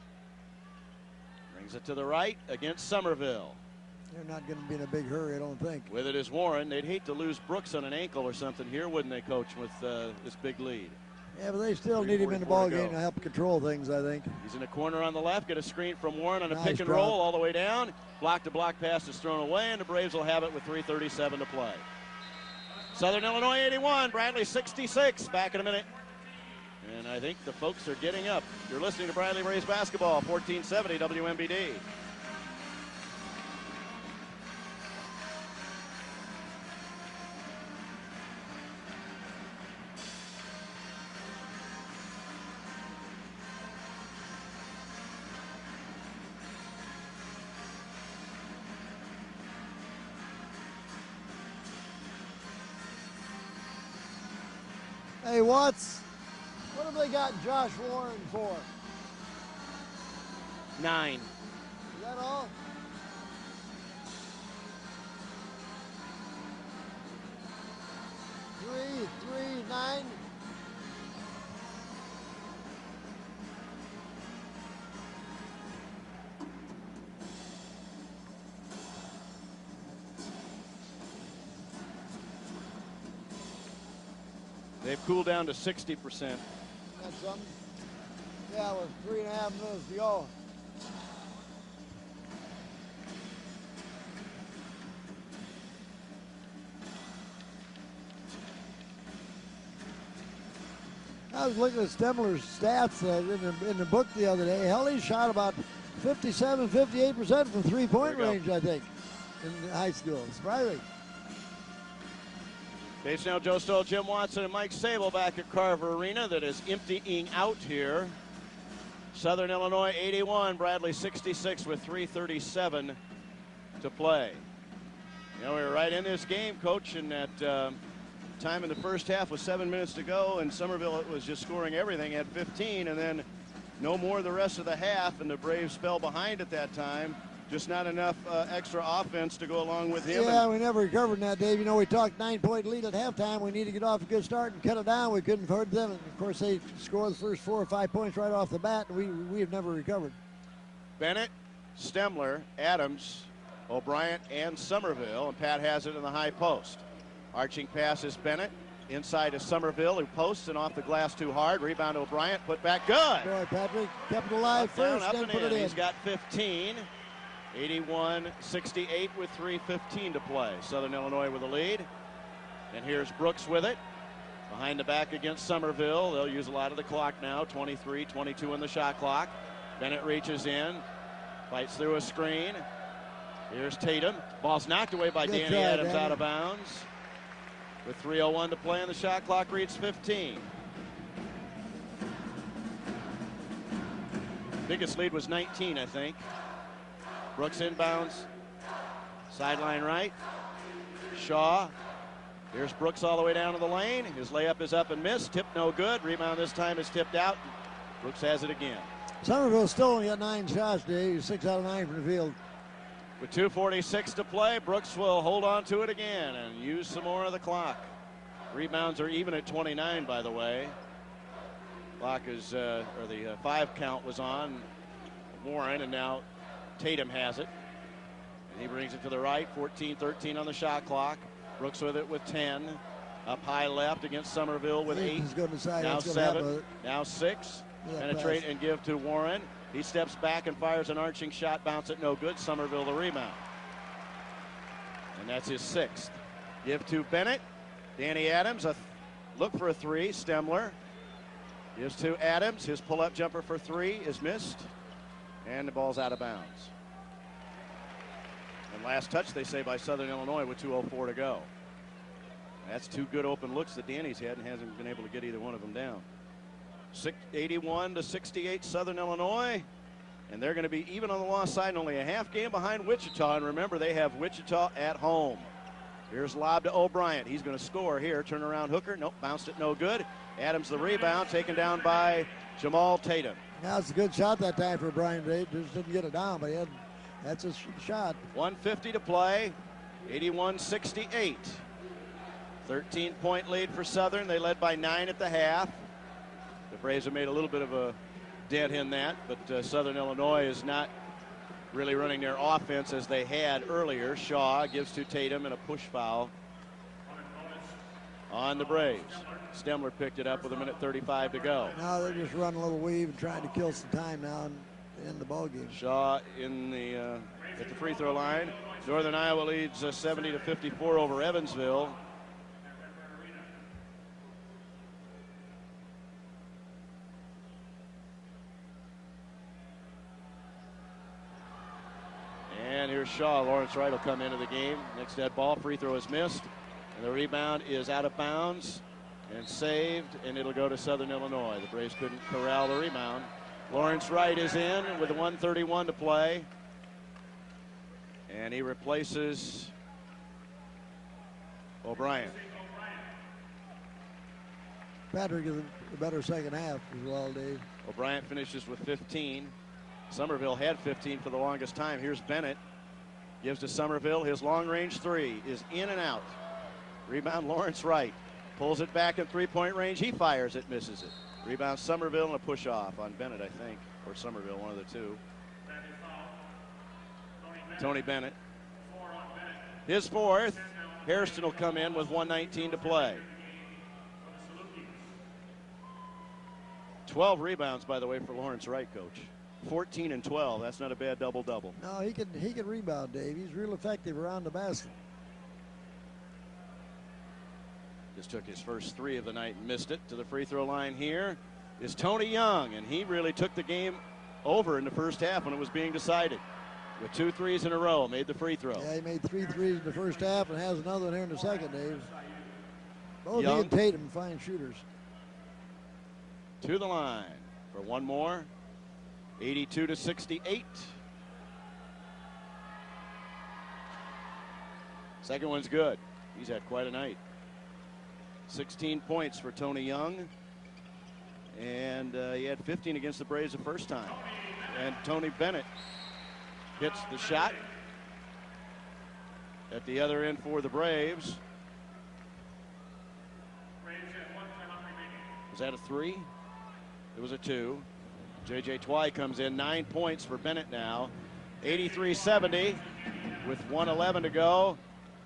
Brings it to the right against Somerville. They're not going to be in a big hurry, I don't think. With it is Warren. They'd hate to lose Brooks on an ankle or something here, wouldn't they, Coach, with this big lead? Yeah, but they still need him in the ball game to help control things, I think. He's in the corner on the left. Get a screen from Warren on a Nice pick and drop. roll all the way down. Block-to-block pass is thrown away, and the Braves will have it with 3:37 to play. Southern Illinois 81, Bradley 66. Back in a minute. And I think the folks are getting up. You're listening to Bradley Braves basketball, 1470 WMBD. Hey, Watts, what have they got Josh Warren for? 9. Is that all? Three, 9. They've cooled down to 60%. Got something? Yeah, with 3.5 minutes to go. I was looking at Stemler's stats in the book the other day. Hell, he shot about 57, 58% from three-point range, I think, in high school. Surprising. Base now, Joe Stoll, Jim Watson, and Mike Sable back at Carver Arena that is emptying out here. Southern Illinois 81, Bradley 66 with 3:37 to play. You know, we were right in this game, Coach, and at time in the first half with 7 minutes to go, and Somerville was just scoring everything at 15, and then no more the rest of the half, and the Braves fell behind at that time. Just not enough extra offense to go along with him. Yeah, we never recovered in that, Dave. You know, we talked 9-point lead at halftime. We need to get off a good start and cut it down. We couldn't afford them. And of course, they scored the first 4 or 5 points right off the bat, and we have never recovered. Bennett, Stemler, Adams, O'Brien, and Somerville, and Pat has it in the high post. Arching pass is Bennett. Inside is Somerville, who posts and off the glass too hard. Rebound O'Brien, put back, good. Boy, Patrick kept it alive first, down, then put it in. He's got 15. 81-68 with 3:15 to play. Southern Illinois with the lead. And here's Brooks with it. Behind the back against Somerville. They'll use a lot of the clock now. 23-22 in the shot clock. Bennett reaches in. Fights through a screen. Here's Tatum. Ball's knocked away by Good Danny try, Adams Danny. out of bounds. With 3:01 to play and the shot clock reads 15. Biggest lead was 19, I think. Brooks inbounds. Sideline right. Shaw. Here's Brooks all the way down to the lane. His layup is up and missed. Tip no good. Rebound this time is tipped out. Brooks has it again. Somerville still only got 9 shots, Dave. 6 out of 9 from the field. With 2:46 to play, Brooks will hold on to it again and use some more of the clock. Rebounds are even at 29, by the way. Clock is, or the 5 count was on Warren, and now Tatum has it. And he brings it to the right. 14-13 on the shot clock. Brooks with it with 10. Up high left against Somerville with 8. He's going to decide Now what's going to happen 7. with it. Now 6. Yeah, Penetrate pass. and give to Warren. He steps back and fires an arching shot. Bounce it no good. Somerville the rebound. And that's his 6th. Give to Bennett. Danny Adams. Look for a 3. Stemler. Gives to Adams. His pull-up jumper for 3 is missed. And the ball's out of bounds. And last touch, they say, by Southern Illinois with 2:04 to go. That's 2 good open looks that Danny's had and hasn't been able to get either one of them down. 81-68 Southern Illinois. And they're going to be even on the loss side and only a half game behind Wichita. And remember, they have Wichita at home. Here's lob to O'Brien. He's going to score here. Turnaround hooker. Nope, bounced it no good. Adams the rebound, taken down by Jamal Tatum. Now it's a good shot that time for Brian. They just didn't get it down, but that's a shot. 1:50 to play. 81-68. 13-point lead for Southern. They led by 9 at the half. The Braves have made a little bit of a dent in that, but Southern Illinois is not really running their offense as they had earlier. Shaw gives to Tatum and a push foul on the Braves. Stemler picked it up with 1:35 to go. Now they're just running a little weave and trying to kill some time now and end the ball game. Shaw in the at the free throw line. Northern Iowa leads 70-54 over Evansville. And here's Shaw. Lawrence Wright will come into the game. Next dead ball. Free throw is missed. And the rebound is out of bounds and saved, and it'll go to Southern Illinois. The Braves couldn't corral the rebound. Lawrence Wright is in with 1:31 to play. And he replaces O'Brien. Patrick is a better second half as well, Dave. O'Brien finishes with 15. Somerville had 15 for the longest time. Here's Bennett. Gives to Somerville. His long-range 3 is in and out. Rebound Lawrence Wright. Pulls it back in three-point range. He fires it, misses it. Rebound Somerville and a push-off on Bennett, I think. Or Somerville, one of the two. Tony Bennett. His 4th. Hairston will come in with 1:19 to play. 12 rebounds, by the way, for Lawrence Wright, Coach. 14 and 12. That's not a bad double-double. No, he can rebound, Dave. He's real effective around the basket. Just took his first 3 of the night and missed it. To the free throw line here is Tony Young, and he really took the game over in the first half when it was being decided. With 2 threes in a row, made the free throw. Yeah, he made 3 threes in the first half and has another one here in the second, Dave. Both he Young. and Tatum, fine shooters. To the line for one more. 82-68. Second one's good. He's had quite a night. 16 points for Tony Young. And he had 15 against the Braves the first time. And Tony Bennett hits the shot at the other end for the Braves. Was that a 3? It was a 2. J.J. Twy comes in, 9 points for Bennett now. 83-70 with 1:11 to go.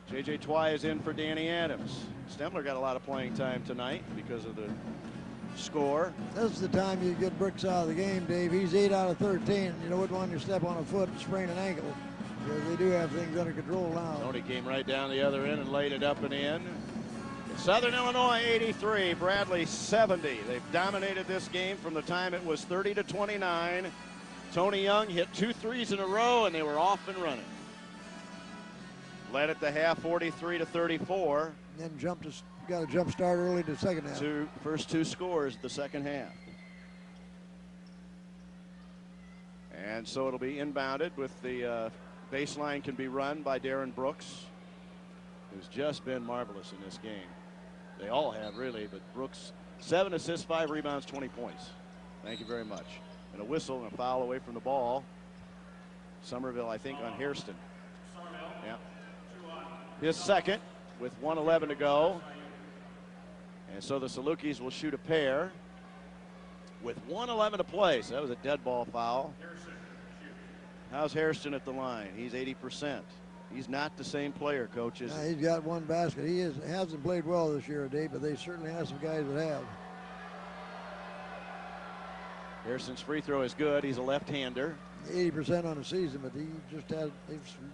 J.J. Twy is in for Danny Adams. Stemler got a lot of playing time tonight because of the score. This is the time you get Brooks out of the game, Dave. He's 8 out of 13. You wouldn't want to step on a foot and sprain an ankle, because they do have things under control now. Tony came right down the other end and laid it up and in. Southern Illinois 83, Bradley 70. They've dominated this game from the time it was 30-29. Tony Young hit 2 threes in a row, and they were off and running. Led at the half 43-34. Then got a jump start early to the second half. First 2 scores the second half. And so it'll be inbounded with the baseline can be run by Darren Brooks, who's just been marvelous in this game. They all have, really, but Brooks, 7 assists, 5 rebounds, 20 points. Thank you very much. And a whistle and a foul away from the ball. Somerville, I think, on Hairston. Yeah. His second with 1:11 to go. And so the Salukis will shoot a pair with 1:11 to play. So that was a dead ball foul. How's Hairston at the line? He's 80%. He's not the same player, Coach. He's got 1 basket. He hasn't played well this year, Dave, but they certainly have some guys that have. Hairston's free throw is good. He's a left-hander. 80% on the season, but there's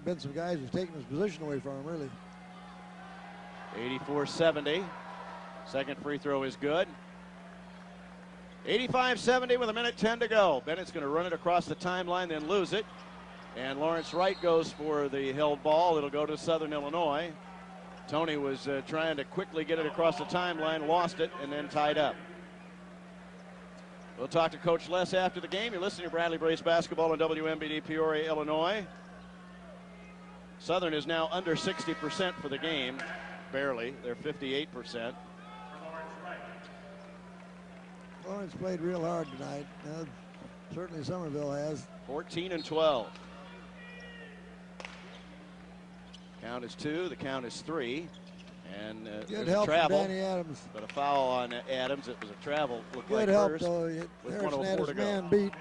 been some guys who've taken his position away from him, really. 84-70. Second free throw is good. 85-70 with 1:10 to go. Bennett's going to run it across the timeline, then lose it. And Lawrence Wright goes for the held ball. It'll go to Southern Illinois. Tony was trying to quickly get it across the timeline, lost it, and then tied up. We'll talk to Coach Les after the game. You're listening to Bradley Braves basketball on WMBD Peoria, Illinois. Southern is now under 60% for the game. Barely. They're 58%. Lawrence played real hard tonight. Certainly Somerville has. 14-12. Count is 2. The count is 3. And good there's help a travel. from Danny Adams. But a foul on Adams. It was a travel. Looked Good like help, hers, though. with Harrison 1:04 had to his go. man beat.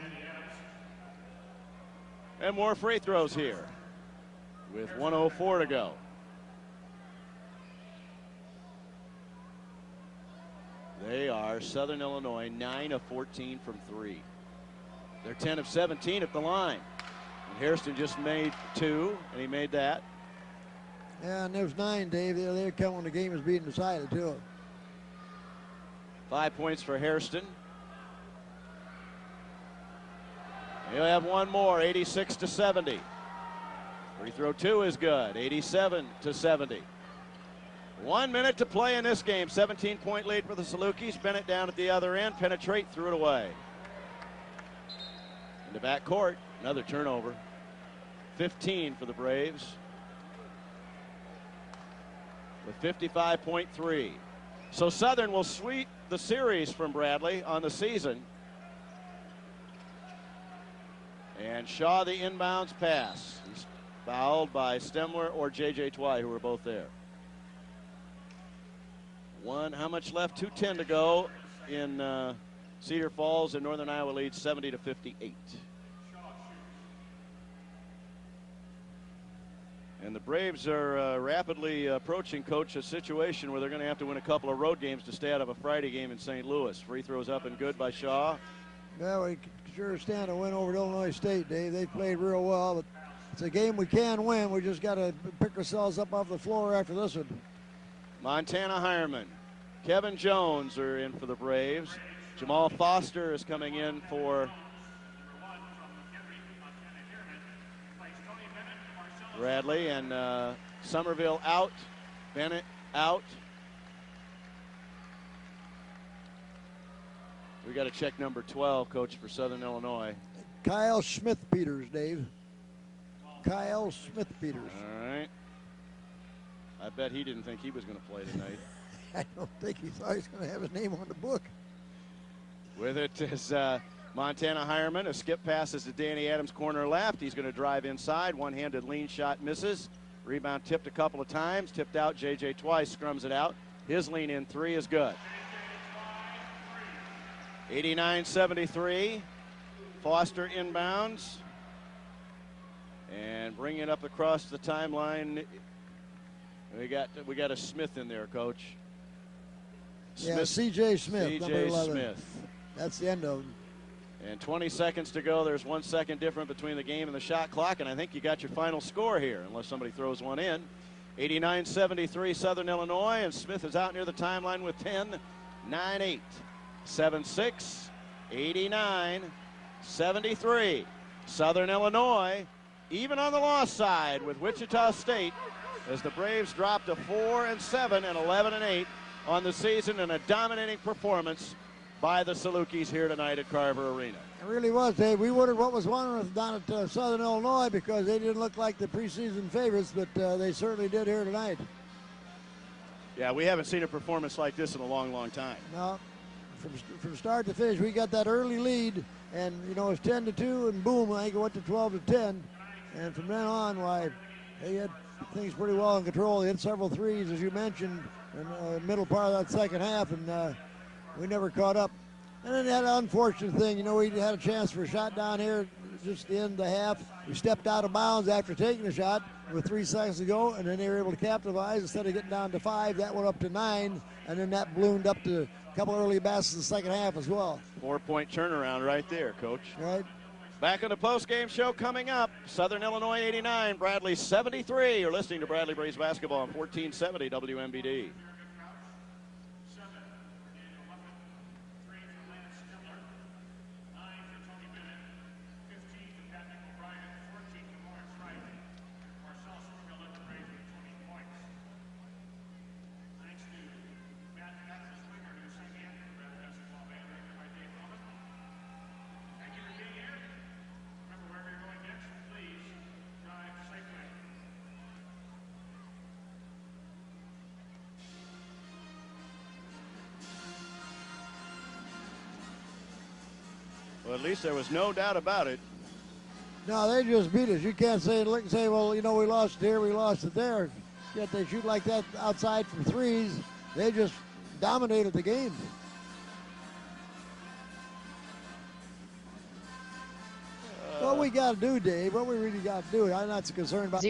And more free throws here with 1:04 to go. They are Southern Illinois 9 of 14 from 3. They're 10 of 17 at the line. And Hairston just made 2, and he made that. Yeah, and there's 9, Dave. They're coming when the game is being decided, too. 5 points for Hairston. He'll have one more, 86-70. Free throw 2 is good, 87-70. 1 minute to play in this game. 17-point lead for the Salukis. Bennett down at the other end. Penetrate, threw it away. In the back court, another turnover. 15 for the Braves. With 55.3. So Southern will sweep the series from Bradley on the season. And Shaw the inbounds pass. He's fouled by Stemler or J.J. Twy, who were both there. How much left? 2:10 to go in Cedar Falls, and Northern Iowa leads 70-58. And the Braves are rapidly approaching, Coach, a situation where they're going to have to win a couple of road games to stay out of a Friday game in St. Louis. Free throws up and good by Shaw. Yeah, we sure stand to win over at Illinois State, Dave. They played real well, but it's a game we can win. We just got to pick ourselves up off the floor after this one. Montana Hireman, Kevin Jones are in for the Braves. Jamal Foster is coming in for Bradley, and Somerville out, Bennett out. We got to check number 12, Coach, for Southern Illinois. Kyle Smith-Peters, Dave. Kyle Smith-Peters. All right. I bet he didn't think he was going to play tonight. I don't think he thought he was going to have his name on the book. With it is Montana Hireman. A skip passes to Danny Adams, corner left. He's going to drive inside. One-handed lean shot misses. Rebound tipped a couple of times. Tipped out. JJ twice scrums it out. His lean in three is good. 89-73. Foster inbounds. And bring it up across the timeline. We got a Smith in there, Coach. Yeah, C.J. Smith, C.J. number 11. Smith. That's the end of him. And 20 seconds to go. There's 1 second difference between the game and the shot clock, and I think you got your final score here, unless somebody throws one in. 89-73 Southern Illinois, and Smith is out near the timeline with 10, 9-8, 7-6, 89-73. Southern Illinois, even on the loss side with Wichita State, as the Braves drop to 4-7 and 11-8 on the season, and a dominating performance by the Salukis here tonight at Carver Arena. It really was, Dave. We wondered what was wrong with down at Southern Illinois because they didn't look like the preseason favorites, but they certainly did here tonight. Yeah, we haven't seen a performance like this in a long, long time. No, from start to finish, we got that early lead, and it was 10-2, and boom, I think it went to 12-10, and from then on, why, they had things pretty well in control. They hit several threes, as you mentioned, in the middle part of that second half, and we never caught up. And then that unfortunate thing, we had a chance for a shot down here just the end of the half. We stepped out of bounds after taking the shot with 3 seconds to go, and then they were able to capitalize. Instead of getting down to 5, that went up to 9, and then that ballooned up to a couple early baskets in the second half as well. 4-point turnaround right there, Coach. Right. Back on the post-game show coming up. Southern Illinois 89, Bradley 73. You're listening to Bradley Braves basketball on 1470 WMBD. Well, at least there was no doubt about it. No, they just beat us. You can't look and say, well, we lost here, we lost it there. Yet they shoot like that outside from threes. They just dominated the game. What we got to do, Dave, what we really got to do, I'm not so concerned about.